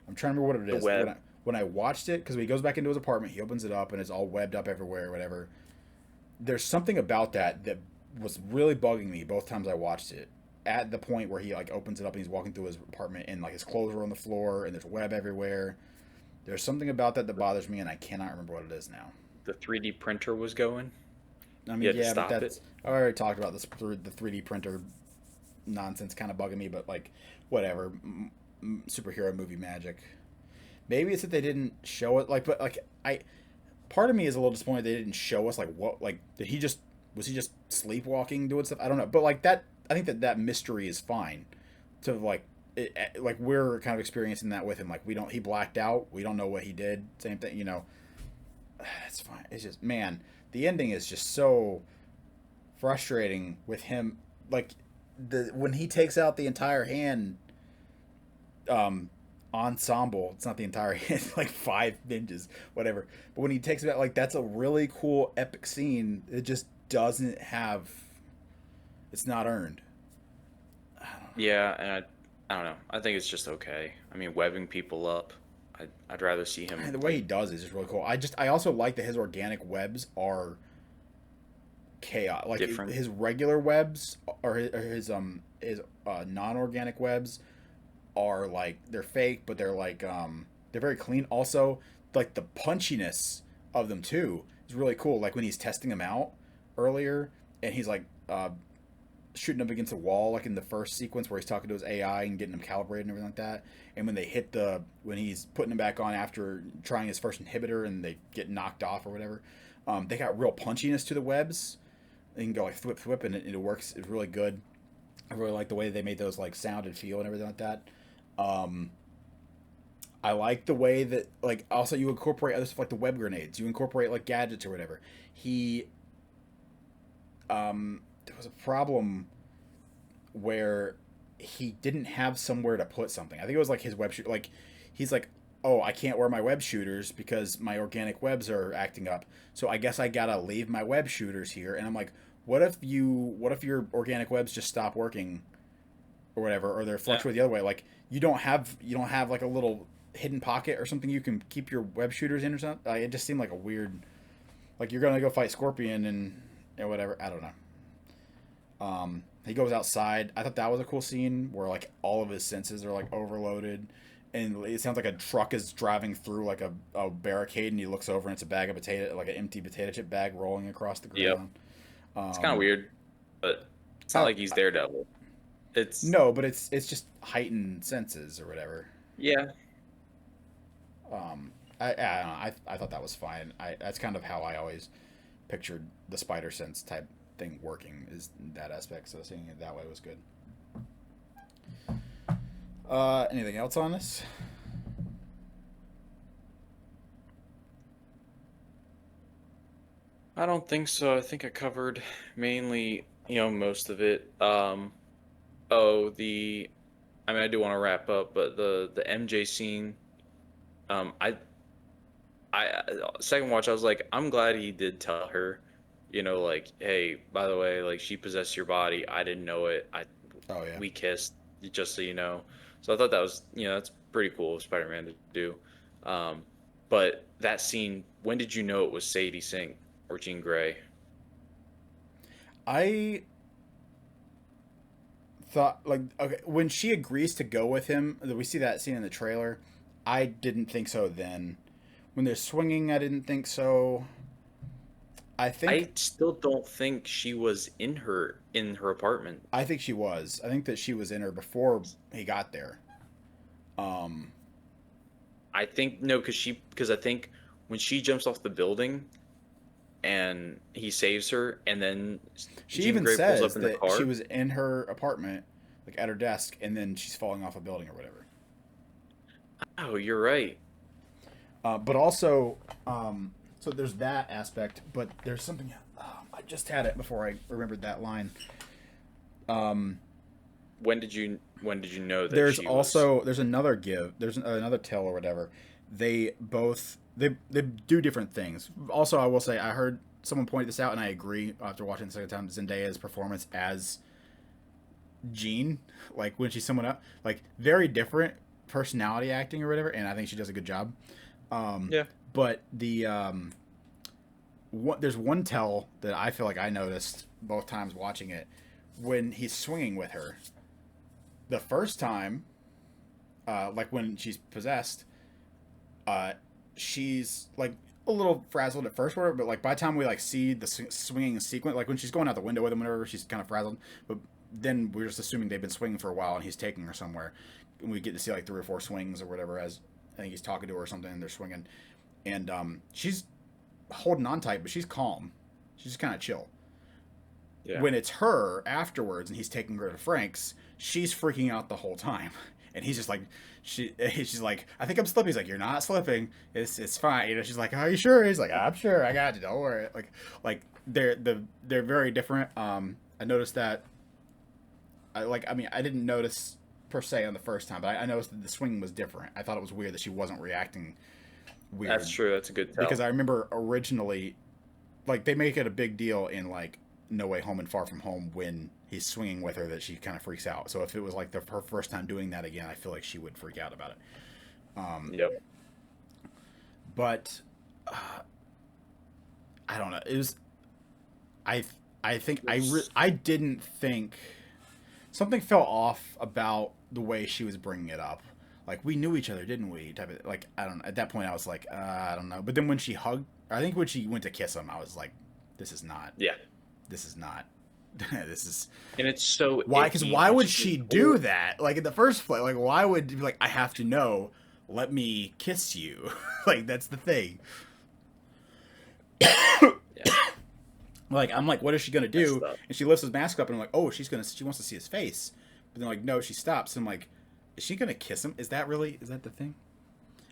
I'm trying to remember what it The is. web. When I watched it, because when he goes back into his apartment, he opens it up and it's all webbed up everywhere or whatever. There's something about that was really bugging me both times I watched it. At the point where he like opens it up and he's walking through his apartment and like his clothes are on the floor and there's web everywhere. There's something about that that bothers me and I cannot remember what it is now. The 3D printer was going. I You mean, had to yeah, but stop it. that's I already talked about this the 3D printer nonsense kind of bugging me, but like whatever, superhero movie magic. Maybe it's that they didn't show it like, but like I, part of me is a little disappointed they didn't show us like what like did he just was he just sleepwalking doing stuff? I don't know, but like that I think that mystery is fine to like like we're kind of experiencing that with him. Like we don't he blacked out. We don't know what he did. Same thing, you know. It's fine. It's just man, the ending is just so frustrating with him. Like the when he takes out the entire hand um ensemble, it's not the entire hand, it's like five ninjas, whatever. But when he takes it out, like that's a really cool epic scene. It just doesn't have it's not earned. I don't Yeah, and I don't know. I think it's just okay. I mean, webbing people up. I'd rather see know. him The way he like does it is just really cool. I also like that his organic webs are chaos. Like different. his regular webs or his non-organic webs are like they're fake, but they're like they're very clean. Also, like the punchiness of them too is really cool. Like when he's testing them out earlier, and he's like shooting up against a wall, like in the first sequence where he's talking to his AI and getting him calibrated and everything like that. And when they hit when he's putting him back on after trying his first inhibitor and they get knocked off or whatever, they got real punchiness to the webs. They can go like thwip thwip and it works. It's really good. I really like the way they made those like sound and feel and everything like that. I like the way that like also you incorporate other stuff like the web grenades. You incorporate like gadgets or whatever. There was a problem where he didn't have somewhere to put something. I think it was like his web shoot. Like he's like, oh, I can't wear my web shooters because my organic webs are acting up. So I guess I gotta leave my web shooters here. And I'm like, what if your organic webs just stop working, or whatever, or they're fluctuate the other way? Like you don't have like a little hidden pocket or something you can keep your web shooters in or something. It just seemed like a weird. Like you're gonna go fight Scorpion and whatever. I don't know. He goes outside. I thought that was a cool scene where like all of his senses are like overloaded, and it sounds like a truck is driving through like a barricade, and he looks over and it's a bag of potato, like an empty potato chip bag rolling across the ground. Yep. It's kind of weird, but it's not like he's Daredevil. No, but it's just heightened senses or whatever. Yeah. I don't know. I thought that was fine. That's kind of how I always pictured the spider sense type thing working, is that aspect. So seeing it that way was good. Anything else on this? I don't think so. I think I covered mainly, most of it. I do want to wrap up, but the MJ scene, I second watch, I was like, I'm glad he did tell her, like, hey, by the way, like she possessed your body. I didn't know it. We kissed, just so you know. So I thought that was, that's pretty cool of Spider-Man to do. But that scene, when did you know it was Sadie Sink or Jean Grey? I thought like, okay, when she agrees to go with him, we see that scene in the trailer. I didn't think so then. When they're swinging, I didn't think so. I still don't think she was in her apartment. I think she was. I think that she was in her before he got there. I think no, because I think when she jumps off the building and he saves her, and then she Jean even Grey says pulls up in that the car. She was in her apartment, like at her desk, and then she's falling off a building or whatever. Oh, you're right. But also, so there's that aspect, but there's something. I just had it before I remembered that line. When did you know that? There's another there's another tell or whatever. They do different things. Also, I will say I heard someone point this out, and I agree after watching the second time. Zendaya's performance as Jean, like when she's someone else, like very different personality acting or whatever, and I think she does a good job. But there's one tell that I feel like I noticed both times watching it when he's swinging with her. The first time, like when she's possessed, she's like a little frazzled at first, but like by the time we like see the swinging sequence, like when she's going out the window with him, whatever, she's kind of frazzled. But then we're just assuming they've been swinging for a while and he's taking her somewhere, and we get to see like 3 or 4 swings or whatever as I think he's talking to her or something, and they're swinging, and she's holding on tight, but she's calm. She's just kind of chill. Yeah. When it's her afterwards and he's taking her to Frank's, she's freaking out the whole time, and he's just like, she's like, I think I'm slipping. He's like, you're not slipping. It's fine. She's like, are you sure? He's like, I'm sure. I got you. Don't worry. Like they're very different. I noticed that. I didn't notice per se on the first time, but I noticed that the swing was different. I thought it was weird that she wasn't reacting weird. That's true. That's a good tell. Because I remember originally, like, they make it a big deal in, like, No Way Home and Far From Home when he's swinging with her that she kind of freaks out. So if it was, like, her first time doing that again, I feel like she would freak out about it. Yep. But, I don't know. It was... I didn't think... Something fell off about the way she was bringing it up. Like, we knew each other, didn't we? Type of, like, I don't know. At that point, I was like, I don't know. But then when she hugged, I think when she went to kiss him, I was like, this is not. Yeah. This is not this is And it's so why. Because icky why when would she's she do old. that? Like in the first place, like why would you be like I have to know? Let me kiss you. Like that's the thing. Yeah, Like I'm like, what is she gonna messed do? up. And she lifts his mask up, and I'm like, oh, she wants to see his face. But then like, no, she stops. And I'm like, is she gonna kiss him? Is that the thing?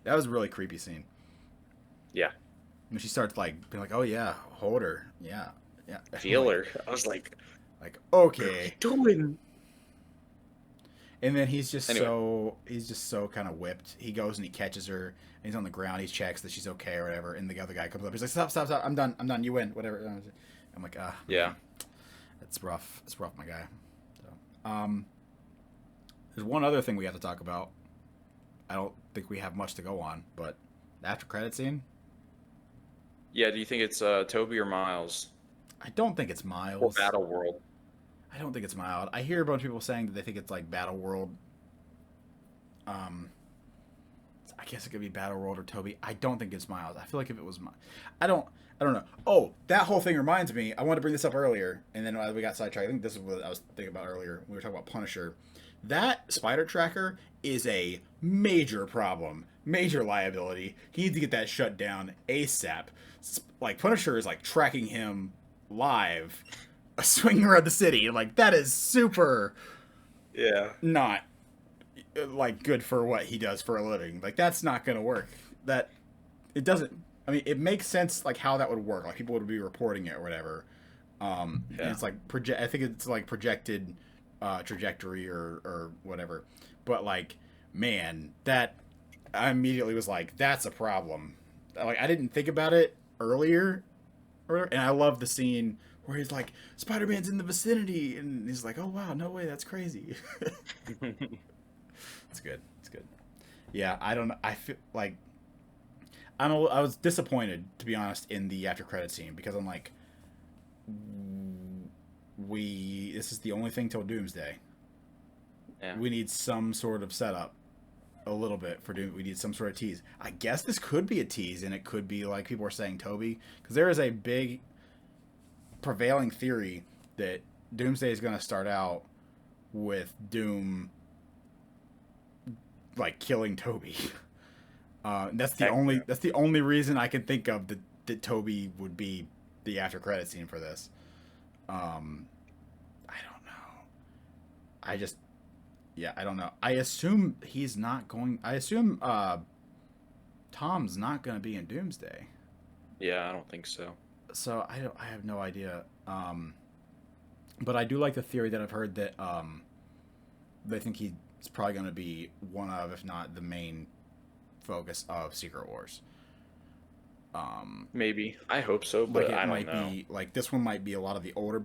That was a really creepy scene. Yeah, When she starts like being like, oh yeah, hold her, yeah, yeah. feel her. I was Like what are we okay. doing? And then Anyway, he's just so kind of whipped. He goes and he catches her. And he's on the ground. He checks that she's okay or whatever. And the other guy comes up. He's like, stop, stop, stop. I'm done. I'm done. You win. Whatever. I'm like, ah, yeah, man, it's rough. It's rough, my guy. So, there's one other thing we have to talk about. I don't think we have much to go on, but the after credit scene. yeah. Do you think it's Toby or Miles I don't think it's or Miles. Battle World? I don't think it's Miles. I hear a bunch of people saying that they think it's like Battle World. Um, I guess it could be Battle World or Toby. I don't think it's Miles. I feel like if it was Miles, I don't know. Oh, that whole thing reminds me. I wanted to bring this up earlier, and then we got sidetracked. I think this is what I was thinking about earlier. We were talking about Punisher. That spider tracker is a major problem, major liability. He needs to get that shut down ASAP. Like Punisher is like tracking him live, swinging around the city. Like that is super Yeah, not like good for what he does for a living. Like that's not going to work. That it doesn't. I mean, it makes sense like how that would work. Like people would be reporting it or whatever. And yeah. it's like project. I think it's like projected trajectory or whatever. But like, man, that I immediately was like, that's a problem. Like I didn't think about it earlier, and I love the scene where he's like, Spider-Man's in the vicinity, and he's like, oh wow, no way, that's crazy. It's good. It's good. Yeah, I don't. I feel like I was disappointed to be honest in the after credit scene because I'm like, we this is the only thing till Doomsday. Yeah, We need some sort of setup, a little bit for Doom. We need some sort of tease. I guess this could be a tease, and it could be like people are saying Toby because there is a big prevailing theory that Doomsday is going to start out with Doom like killing Toby. Heck yeah. That's the only reason I can think of that Toby would be the after credit scene for this. I don't know. I just yeah, I don't know. I assume he's not going. I assume Tom's not going to be in Doomsday. Yeah, I don't think so. So I don't. I have no idea. But I do like the theory that I've heard that they think he's probably going to be one of, if not the main focus of Secret Wars. Maybe. I hope so, Like but it I don't might know. be like this one might be a lot of the older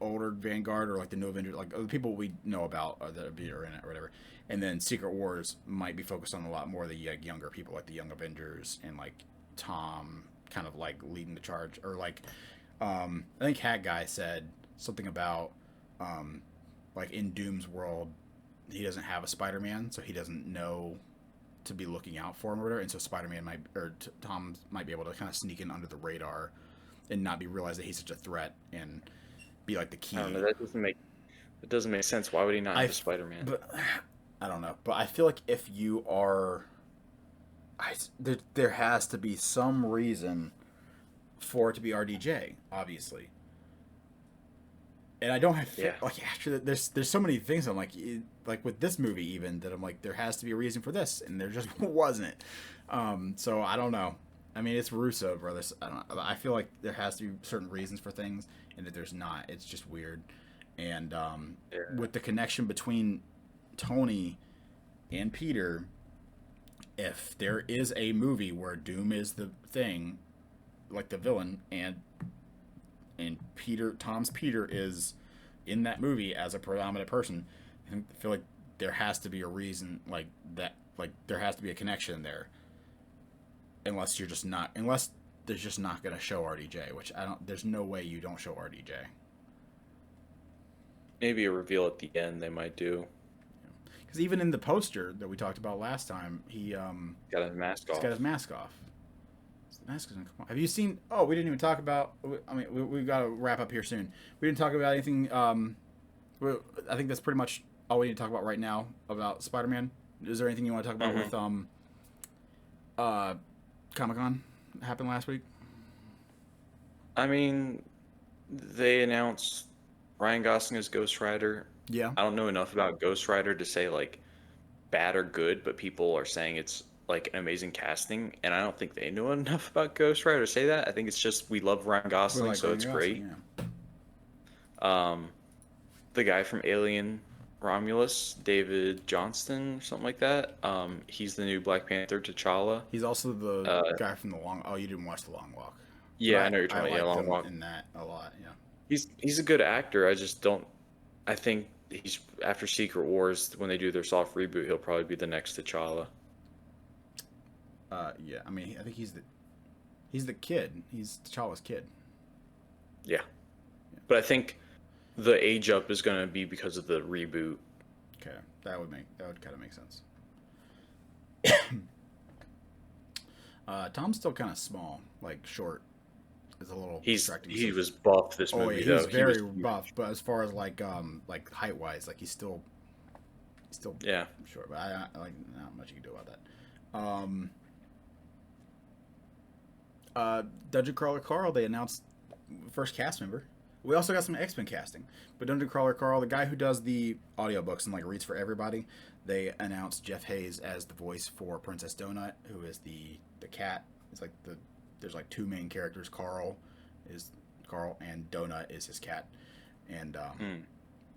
Vanguard or like the new Avengers, like the people we know about that are in it or whatever. And then Secret Wars might be focused on a lot more of the like, younger people, like the Young Avengers and like Tom, kind of like leading the charge. Or like, I think Hat Guy said something about like in Doom's world, he doesn't have a Spider-Man, so he doesn't know to be looking out for him or whatever. And so Spider-Man might or Tom might be able to kind of sneak in under the radar and not be realized that he's such a threat and be like the key. I don't know. That doesn't make sense. Why would he not I have a Spider-Man? but I don't know. But I feel like if you are, there has to be some reason for it to be RDJ, obviously. And I don't have Yeah. like after that, there's so many things I'm like with this movie even that I'm like there has to be a reason for this and there just wasn't. So I don't know. I mean it's Russo brothers. I don't know. I feel like there has to be certain reasons for things and if there's not, it's just weird. And Yeah. with the connection between Tony and Peter, if there is a movie where Doom is the thing, like the villain, and Tom's Peter is in that movie as a predominant person, I feel like there has to be a reason like that, like there has to be a connection there. Unless there's just not going to show RDJ, which I don't. There's no way you don't show RDJ. Maybe a reveal at the end they might do. Because even in the poster that we talked about last time, Got his mask he's off. got his mask off. Mask is gonna come on. Have you seen? Oh, we didn't even talk about. I mean, we got to wrap up here soon. We didn't talk about anything. I think that's pretty much all we need to talk about right now about Spider-Man. Is there anything you want to talk about with Comic-Con happened last week? I mean, they announced Ryan Gosling as Ghost Rider. Yeah. I don't know enough about Ghost Rider to say like bad or good, but people are saying it's like an amazing casting, and I don't think they know enough about Ghost Rider to say that. I think it's just we love Ryan Gosling, so it's great. The guy from Alien Romulus, David Johnston, or something like that. He's the new Black Panther, T'Challa. He's also the guy from the Long. Oh, you didn't watch the Long Walk. Yeah, I know you're talking about Long Walk. In that a lot, yeah. He's a good actor. I just don't. I think he's after Secret Wars when they do their soft reboot, he'll probably be the next T'Challa. Yeah. I mean, I think he's the kid. He's T'Challa's kid. Yeah. But I think the age up is going to be because of the reboot. Okay, that would kind of make sense. Tom's still kind of small, like short. It's a little distracting. He was buff this movie. He's very buff, but as far as like height wise, like he's still yeah short. But I like not much you can do about that. Dungeon Crawler Carl, they announced first cast member. We also got some X-Men casting, but Dungeon Crawler Carl, the guy who does the audiobooks and like reads for everybody, they announced Jeff Hayes as the voice for Princess Donut, who is the cat. It's like there's like two main characters. Carl and Donut is his cat, and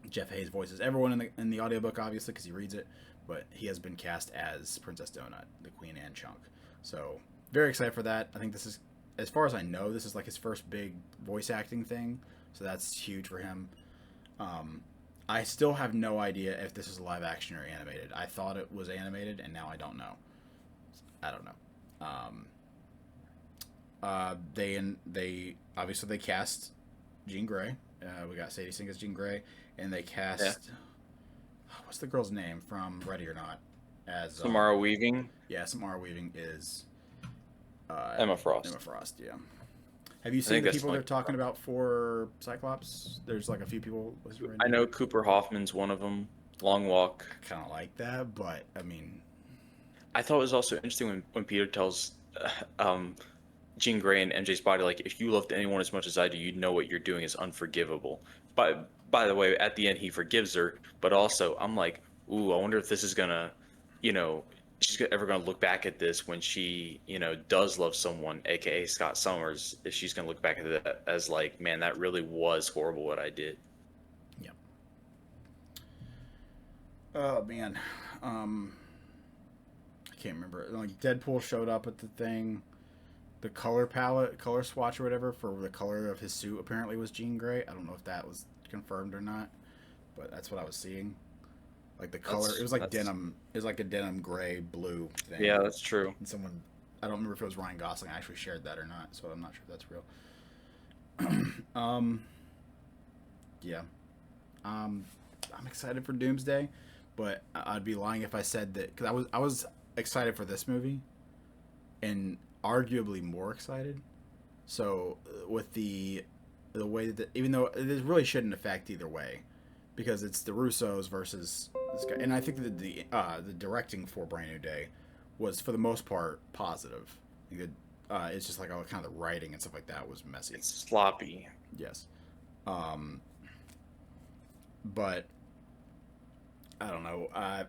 Jeff Hayes voices everyone in the audiobook, obviously because he reads it, but he has been cast as Princess Donut, the Queen Anne chunk. So very excited for that. I think this is, as far as I know, this is like his first big voice acting thing. So that's huge for him. I still have no idea if this is live action or animated. I thought it was animated, and now I don't know. They obviously cast Jean Grey. We got Sadie Sink as Jean Grey, and they cast what's the girl's name from Ready or Not as Samara Weaving. Yeah, Samara Weaving is Emma Frost. Emma Frost, yeah. Have you seen the people they're talking about for Cyclops? There's like a few people. I know Cooper Hoffman's one of them. Long Walk. I kind of like that, but I mean, I thought it was also interesting when Peter tells Jean Grey and MJ's body, like, if you loved anyone as much as I do, you'd know what you're doing is unforgivable. But by the way, at the end, he forgives her. But also, I'm like, ooh, I wonder if this is gonna, she's ever going to look back at this when she, does love someone, aka Scott Summers, if she's going to look back at that as like, man, that really was horrible what I did. Yeah. Oh, man. I can't remember. Like, Deadpool showed up at the thing. The color swatch or whatever for the color of his suit apparently was Jean Grey. I don't know if that was confirmed or not, but that's what I was seeing. Like the color, it was like denim. It was like a denim gray blue thing. Yeah, that's true. And someone, I don't remember if it was Ryan Gosling actually shared that or not, so I'm not sure if that's real. Yeah. I'm excited for Doomsday, but I'd be lying if I said that, because I was excited for this movie, and arguably more excited. So with the way that, even though it really shouldn't affect either way, because it's the Russos versus this guy, and I think that the directing for Brand New Day was for the most part positive. It's just like all kind of the writing and stuff like that was messy. It's sloppy. Yes. But I don't know. I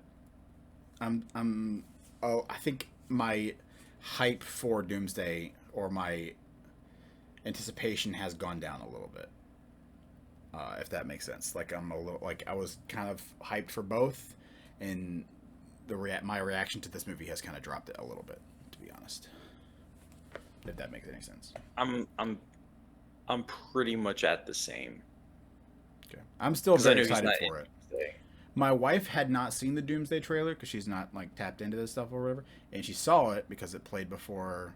think my hype for Doomsday, or my anticipation, has gone down a little bit. If that makes sense. Like I'm a little, like I was kind of hyped for both, and my reaction to this movie has kind of dropped it a little bit, to be honest. If that makes any sense. I'm pretty much at the same. Okay. I'm still very excited for it. My wife had not seen the Doomsday trailer because she's not like tapped into this stuff or whatever, and she saw it because it played before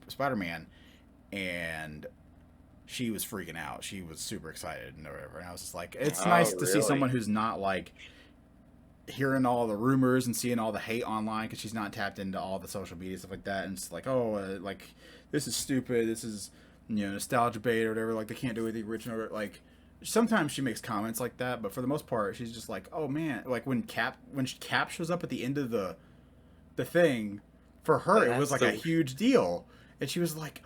Spider-Man, and she was freaking out. She was super excited and whatever, and I was just like, it's nice to see someone who's not like hearing all the rumors and seeing all the hate online because she's not tapped into all the social media stuff like that, and it's like, oh, like this is stupid. This is nostalgia bait or whatever. Like they can't do it with the original. Like sometimes she makes comments like that, but for the most part, she's just like, oh man, like when Cap shows up at the end of the thing, for her it was like a huge deal, and she was like,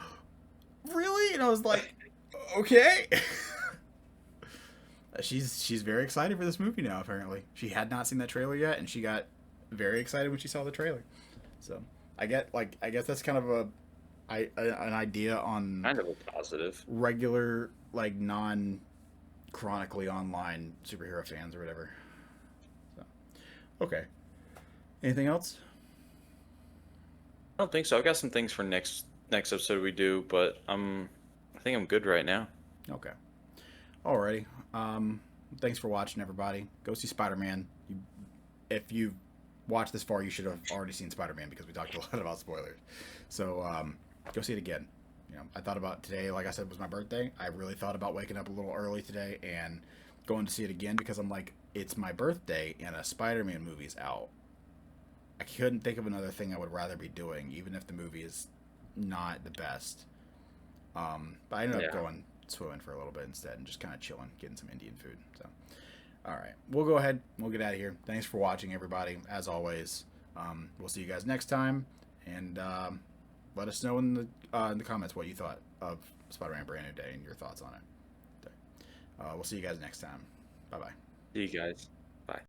really, and I was like, okay. She's very excited for this movie now. Apparently, she had not seen that trailer yet, and she got very excited when she saw the trailer. So I guess that's kind of an idea on kind of a positive regular like non chronically online superhero fans or whatever. So okay, anything else? I don't think so. I've got some things for next episode we do, but I think I'm good right now. Okay. Alrighty. Thanks for watching, everybody. Go see Spider-Man. If you watched this far, you should have already seen Spider-Man because we talked a lot about spoilers. So go see it again. I thought about today, like I said, was my birthday. I really thought about waking up a little early today and going to see it again because I'm like, it's my birthday and a Spider-Man movie's out. I couldn't think of another thing I would rather be doing, even if the movie is not the best. But I ended up going swimming for a little bit instead and just kind of chilling, getting some Indian food. So all right, we'll go ahead, we'll get out of here. Thanks for watching, everybody. As always, we'll see you guys next time, and let us know in the comments what you thought of Spider-Man Brand New Day and your thoughts on it. We'll see you guys next time. Bye bye. See you guys.